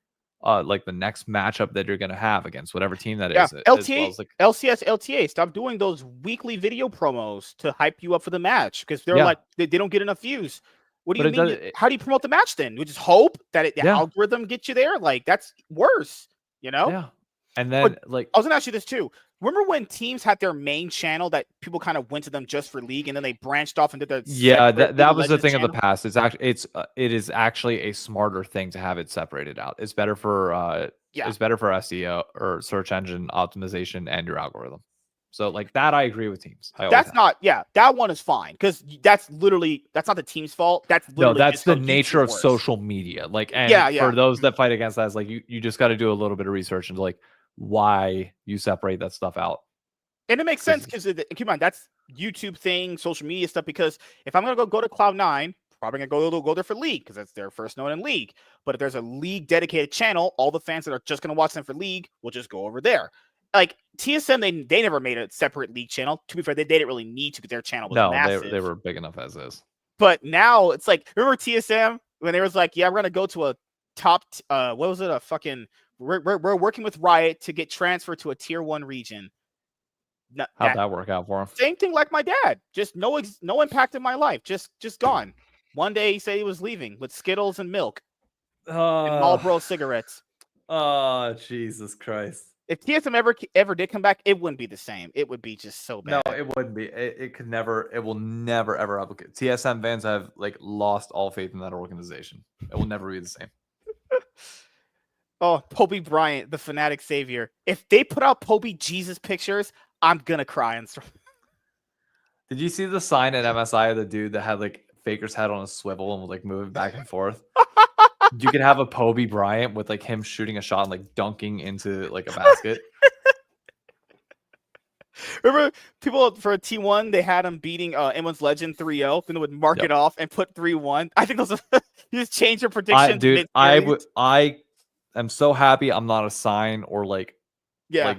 Like the next matchup that you're going to have against whatever team that is. LTA, as well as like, LCS, LTA. Stop doing those weekly video promos to hype you up for the match, because they're Yeah. like they don't get enough views. What do But you mean? How do you promote the match then? We just hope that the Yeah. algorithm gets you there? Like, that's worse, you know? yeah. And then like, I was gonna ask you this too. Remember when teams had their main channel that people kind of went to them just for League, and then they branched off into the yeah, separate that was the Legends thing of channel? the past. It is actually a smarter thing to have it separated out. It's better for it's better for SEO or search engine optimization and your algorithm. So like that, I agree with teams. That's not, that one is fine, because that's not the team's fault. That's literally that's just the how nature YouTube of works. social media. Like, and for those that fight against that, it's like you just got to do a little bit of research into like why you separate that stuff out. And it makes sense, because keep in mind, that's YouTube thing, social media stuff. Because if I'm gonna go to Cloud9, probably gonna go there for League, because that's their first known in League. But if there's a League dedicated channel, all the fans that are just gonna watch them for League will just go over there. Like TSM, they never made a separate League channel. To be fair, they didn't really need to, because their channel was massive. They were big enough as is. But now it's like, remember TSM when they was like, yeah, we're gonna go to a top, what was it? A fucking, we're working with Riot to get transferred to a tier 1 region. How'd that work out for him? Same thing like my dad. Just no impact in my life. Just gone. One day he said he was leaving with Skittles and milk and Marlboro cigarettes. Oh, Jesus Christ. If TSM ever did come back, it wouldn't be the same. It would be just so bad. No, it wouldn't be. It will never ever replicate. TSM fans have like lost all faith in that organization. It will never be the same. Oh, Kobe Bryant, the fanatic savior. If they put out Kobe Jesus pictures, I'm gonna cry and stuff. Did you see the sign at MSI of the dude that had like Faker's head on a swivel and was like moving back and forth? You could have a Kobe Bryant with like him shooting a shot and like dunking into like a basket. Remember, people for T1, they had him beating M1's Legend 3-0, then they would mark it off and put 3-1. I think those you just change your prediction. Dude, I am so happy I'm not a sign or like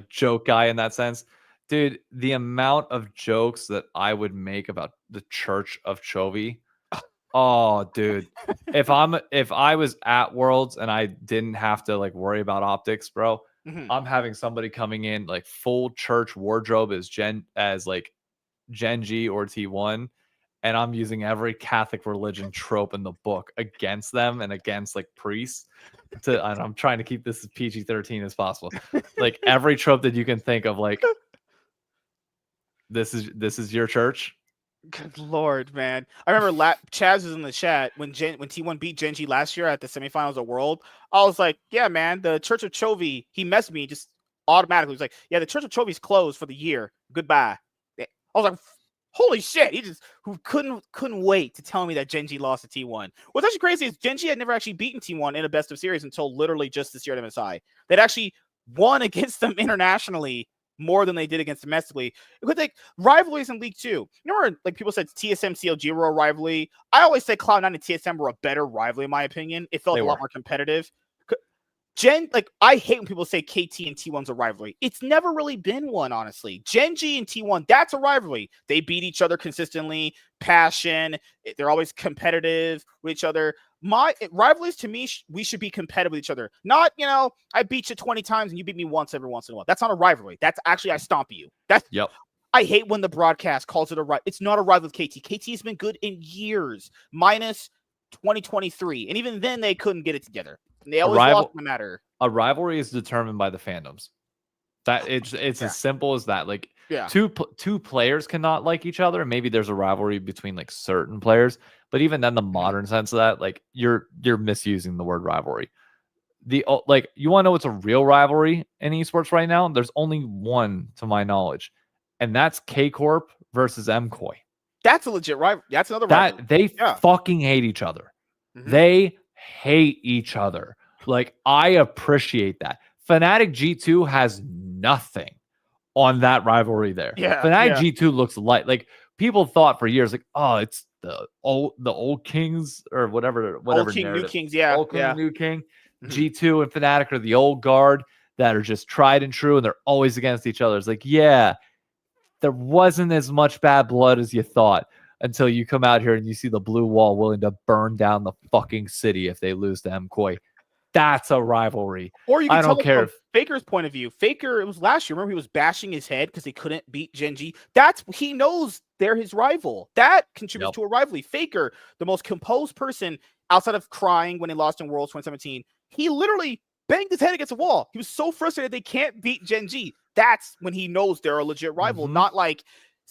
joke guy in that sense. Dude, the amount of jokes that I would make about the Church of Chovy. Oh, dude. If I was at Worlds and I didn't have to like worry about optics, bro, I'm having somebody coming in like full church wardrobe as like Gen G or T1, and I'm using every Catholic religion trope in the book against them and against like priests. And I'm trying to keep this as PG-13 as possible. Like every trope that you can think of, like this is your church. Good Lord, man. I remember Chaz was in the chat when T1 beat Gen G last year at the semifinals of World. I was like, yeah, man, the Church of Chovy, he messed me just automatically. He was like, yeah, the Church of Chovy's closed for the year. Goodbye. I was like, holy shit. He just couldn't wait to tell me that Gen G lost to T1. What's actually crazy is Gen G had never actually beaten T1 in a best of series until literally just this year at MSI. They'd actually won against them internationally more than they did against domestically. It could take rivalries in League 2. Remember, like people said TSM CLG were a rivalry. I always say Cloud9 and TSM were a better rivalry in my opinion. It felt a lot more competitive. I hate when people say KT and T1's a rivalry. It's never really been one, honestly. Gen G and T1, that's a rivalry. They beat each other consistently, passion. They're always competitive with each other. Rivalries, to me, we should be competitive with each other. Not, I beat you 20 times and you beat me once every once in a while. That's not a rivalry. That's actually I stomp you. I hate when the broadcast calls it a rivalry. It's not a rivalry with KT. KT has been good in years, minus 2023. And even then, they couldn't get it together. And they always lost no matter. A rivalry is determined by the fandoms. That it's as simple as that. Like Yeah. two players cannot like each other. Maybe there's a rivalry between like certain players, but even then, the modern sense of that, like you're misusing the word rivalry. Like you want to know what's a real rivalry in esports right now? There's only one to my knowledge, and that's K Corp versus MCoy. That's a legit rivalry. That's another rivalry. That they fucking hate each other. They hate each other. Like I appreciate that. Fnatic G2 has nothing on that rivalry there. Yeah. Fnatic G2 looks like people thought for years, like, oh, it's the old kings or whatever old king, narrative. New kings, yeah. Old king, new king. G2 and Fnatic are the old guard that are just tried and true, and they're always against each other. It's like, yeah, there wasn't as much bad blood as you thought until you come out here and you see the blue wall willing to burn down the fucking city if they lose to MCoy. That's a rivalry. Or you can tell from Faker's point of view. Faker, it was last year. Remember, he was bashing his head because he couldn't beat Gen G. He knows they're his rival. That contributes to a rivalry. Faker, the most composed person outside of crying when he lost in Worlds 2017, he literally banged his head against a wall. He was so frustrated they can't beat Gen G. That's when he knows they're a legit rival, not like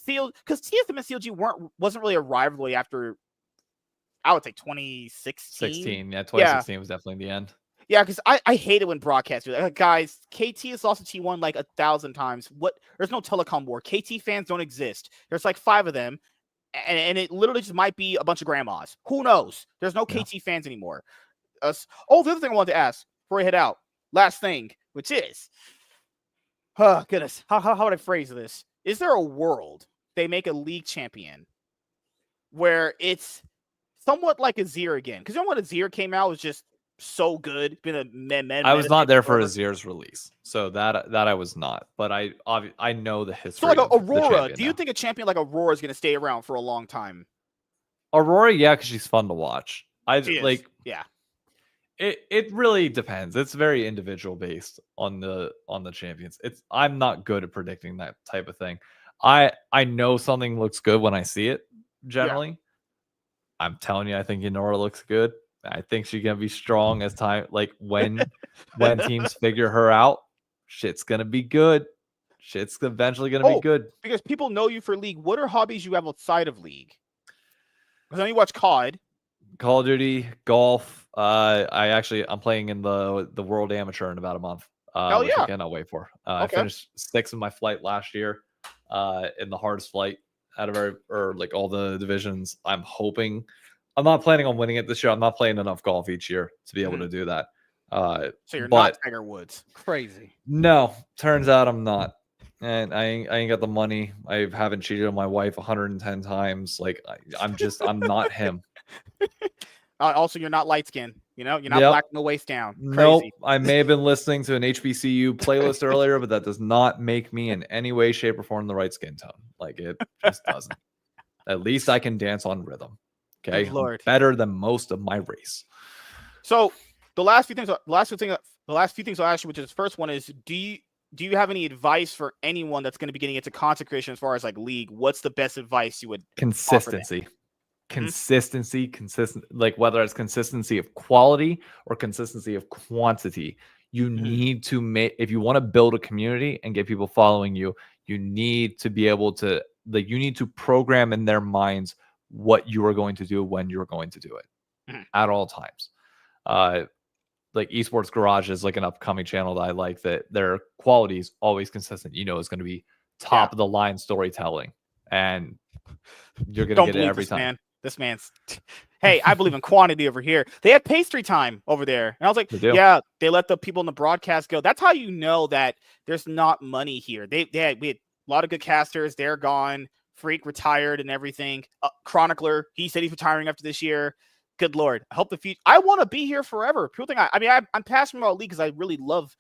because TSM and CLG wasn't really a rivalry after, I would say, 2016. Yeah, 2016 was definitely the end. Yeah, because I hate it when broadcasts do that. Like, guys, KT has lost to T1 like 1,000 times. There's no telecom war. KT fans don't exist. There's like 5 of them, and it literally just might be a bunch of grandmas. Who knows? There's no KT fans anymore. The other thing I wanted to ask before I head out, last thing, which is, oh goodness, how would I phrase this? Is there a world they make a league champion where it's somewhat like Azir again? Because you know when Azir came out, it was just so good. I was not there for Azir's release, so that I was not. But I know the history. So like Aurora, do you think a champion like Aurora is going to stay around for a long time? Aurora, yeah, because she's fun to watch. Yeah. It really depends. It's very individual based on the champions. I'm not good at predicting that type of thing. I know something looks good when I see it. Generally, I'm telling you, I think Inora looks good. I think she's gonna be strong as time, like when teams figure her out, shit's gonna be good. Shit's eventually gonna be good. Because people know you for League. What are hobbies you have outside of League? Because I know you watch COD. Call of Duty, golf. I'm playing in the World Amateur in about a month. Which I cannot wait for. I finished 6th in my flight last year, in the hardest flight out of all the divisions. I'm not planning on winning it this year. I'm not playing enough golf each year to be able to do that. So you're not Tiger Woods. Crazy. No, turns out I'm not. And I ain't got the money. I haven't cheated on my wife 110 times. Like I'm not him. Also, you're not light skinned. You know, you're not black no waist down. Crazy. Nope. I may have been listening to an HBCU playlist earlier, but that does not make me in any way, shape, or form the right skin tone. Like it just doesn't. At least I can dance on rhythm. Okay, Lord. Better than most of my race. So the last few things I'll ask you, which is the first one, is do you have any advice for anyone that's going to be getting into consecration as far as like League? What's the best advice you would? Consistency. Consistent, like whether it's consistency of quality or consistency of quantity. You need to make, if you want to build a community and get people following you, you need to be able to, you need to program in their minds what you are going to do when you're going to do it at all times. Like Esports Garage is like an upcoming channel that I like, that their quality is always consistent. You know, it's going to be top of the line storytelling, and you're going to get it every time. This man's, hey, I believe in quantity over here. They had pastry time over there. And I was like, yeah, they let the people in the broadcast go. That's how you know that there's not money here. We had a lot of good casters. They're gone. Freak retired and everything. Chronicler, he said he's retiring after this year. Good Lord. I hope the future. I want to be here forever. People think I'm passionate about League because I really love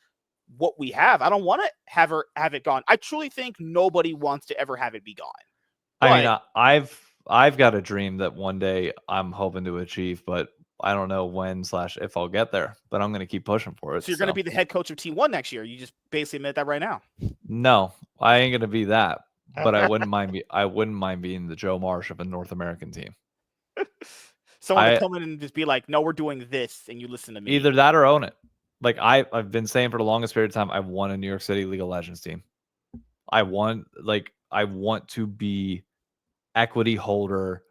what we have. I don't want to have it gone. I truly think nobody wants to ever have it be gone. I mean, I've got a dream that one day I'm hoping to achieve, but I don't know when / if I'll get there, but I'm going to keep pushing for it. So you're going to be the head coach of T1 next year. You just basically admit that right now. No, I ain't going to be that, but I wouldn't mind being the Joe Marsh of a North American team. Someone to come in and just be like, no, we're doing this, and you listen to me. Either that or own it. like I've been saying for the longest period of time, I want a New York City League of Legends team. I want to be equity holder,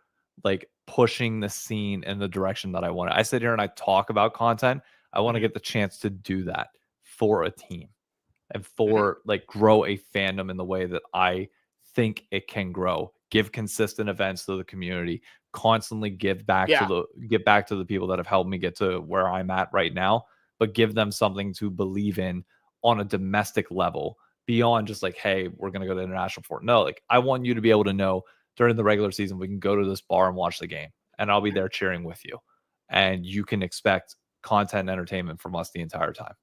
like pushing the scene in the direction that I want. I sit here and I talk about content. I want to get the chance to do that for a team and for like grow a fandom in the way that I think it can grow. Give consistent events to the community, constantly give back to the people that have helped me get to where I'm at right now, but give them something to believe in on a domestic level beyond just like, hey, we're going to go to international for it. No, like I want you to be able to know during the regular season, we can go to this bar and watch the game and I'll be there cheering with you. And you can expect content and entertainment from us the entire time.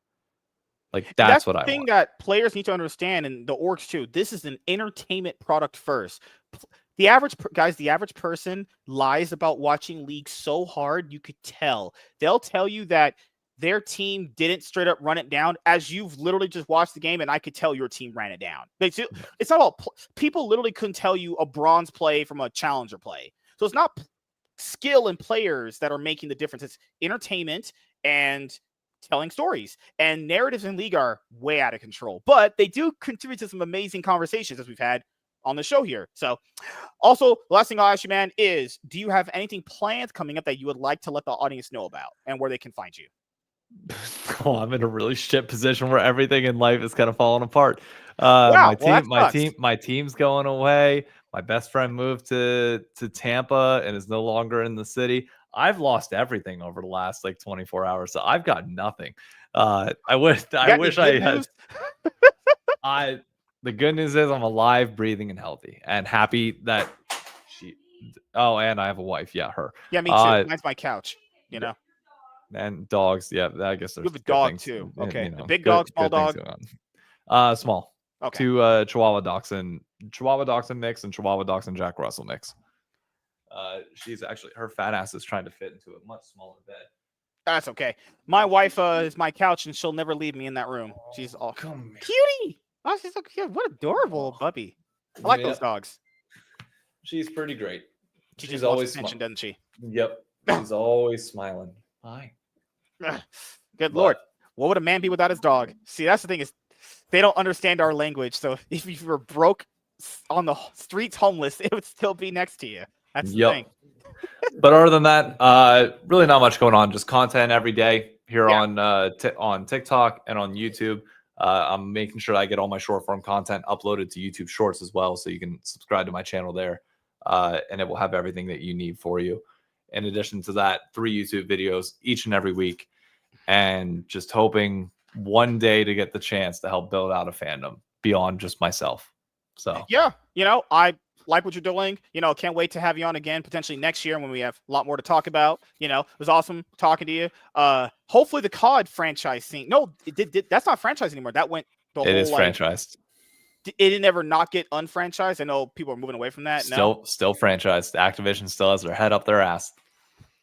Like that's what I want. The thing that players need to understand, and the orgs too, this is an entertainment product first. The average person lies about watching League so hard, you could tell. They'll tell you that their team didn't straight up run it down, as you've literally just watched the game, and I could tell your team ran it down. It's not all people literally couldn't tell you a bronze play from a challenger play. So it's not skill and players that are making the difference. It's entertainment and telling stories, and narratives in League are way out of control, but they do contribute to some amazing conversations as we've had on the show here. So also, the last thing I'll ask you, man, is do you have anything planned coming up that you would like to let the audience know about and where they can find you? Oh, I'm in a really shit position where everything in life is kind of falling apart. Wow, My team's going away. My best friend moved to Tampa and is no longer in the city. I've lost everything over the last like 24 hours, so I've got nothing. I wish I had. The good news is I'm alive, breathing, and healthy, and happy that she. Oh, and I have a wife. Yeah, her. Yeah, me too. Mine's my couch. You know. And dogs. Yeah, I guess there's you have a dog things, too. Okay, you know, big dog, small dog. Small. Okay. 2 Chihuahua Dachshund mix and Chihuahua Dachshund Jack Russell mix. She's actually, her fat ass is trying to fit into a much smaller bed. That's okay. My wife is my couch, and she'll never leave me in that room. She's all cutie. Oh, she's so cute. What adorable puppy. I like those dogs. She's pretty great. She's always attention, doesn't she? Yep. She's always smiling. Bye. Good Lord. What would a man be without his dog? See, that's the thing, is they don't understand our language. So if you were broke on the streets homeless, it would still be next to you. That's the thing. But other than that, really not much going on. Just content every day here on TikTok and on YouTube. I'm making sure I get all my short form content uploaded to YouTube Shorts as well, so you can subscribe to my channel there, and it will have everything that you need for you. In addition to that, 3 YouTube videos each and every week, and just hoping one day to get the chance to help build out a fandom beyond just myself. So yeah, I like what you're doing. Can't wait to have you on again, potentially next year when we have a lot more to talk about. It was awesome talking to you. Hopefully the COD franchise scene. No, that's not franchise anymore. That went the whole. It is franchised. It didn't ever not get unfranchised. I know people are moving away from that. Still franchised. Activision still has their head up their ass.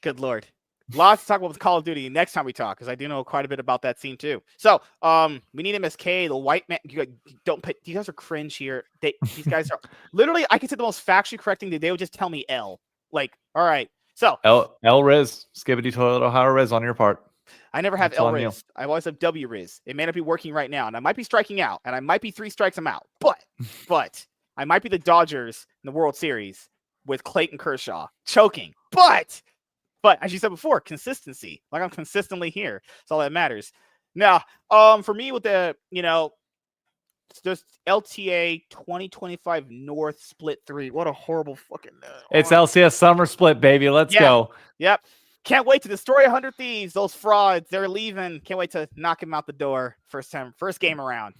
Good Lord. Lots to talk about with Call of Duty next time we talk, because I do know quite a bit about that scene too. So, we need MSK, the white man. You guys are cringe here. These guys are literally. I can say the most factually correcting thing. They would just tell me L. Like, all right. So L Riz, Skibbity Toilet Ohio Riz on your part. I never have L Riz. I always have W Riz. It may not be working right now, and I might be striking out, and I might be 3 strikes I'm out. But I might be the Dodgers in the World Series with Clayton Kershaw choking. But as you said before, consistency. Like, I'm consistently here. That's all that matters. Now, for me with the, just LTA 2025 North Split 3. What a horrible fucking. It's LCS Summer Split, baby. Let's go. Yep. Can't wait to destroy 100 Thieves. Those frauds, they're leaving. Can't wait to knock them out the door first game around.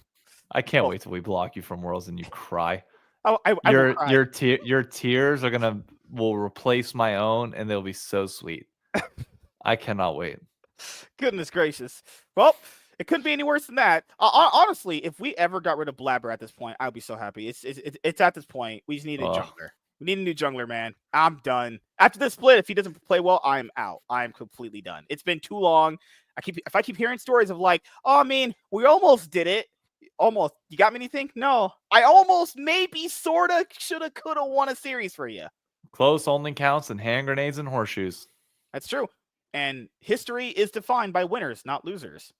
I can't wait till we block you from Worlds and you cry. Oh, your tears will replace my own, and they'll be so sweet. I cannot wait. Goodness gracious. Well, it couldn't be any worse than that. Honestly, if we ever got rid of Blabber at this point, I would be so happy. It's at this point. We just need a jungler. We need a new jungler, man. I'm done. After this split, if he doesn't play well, I'm out. I'm completely done. It's been too long. If I keep hearing stories of like, we almost did it. Almost. You got me anything? No. I almost maybe sorta shoulda coulda won a series for you. Close only counts in hand grenades and horseshoes. That's true. And history is defined by winners, not losers.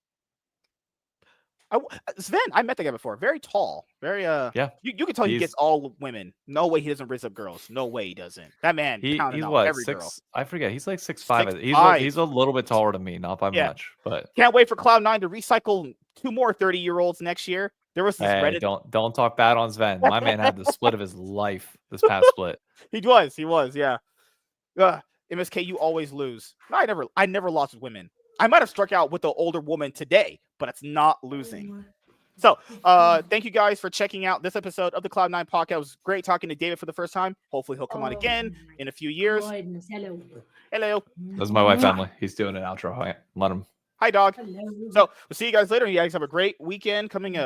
Sven, I met the guy before. Very tall. Very Yeah. You can tell he He's- gets all women. No way he doesn't raise up girls. No way he doesn't. That man counting he's out what, every girl. I forget. He's like 6'5". 6'5". He's a little bit taller than me, not by Yeah. much, but Can't wait for Cloud9 to recycle 2 more 30-year-olds next year. There was this hey, Reddit. don't talk bad on Sven. My man had the split of his life this past split. He was, yeah. MSK, you always lose. I never lost with women. I might have struck out with the older woman today, but it's not losing. So, thank you guys for checking out this episode of the Cloud9 podcast. It was great talking to David for the first time. Hopefully, he'll come on again in a few years. Hello. This is my wife, Emily. He's doing an outro. Let him. Hi, dog. Hello. So, we'll see you guys later. You guys have a great weekend coming up.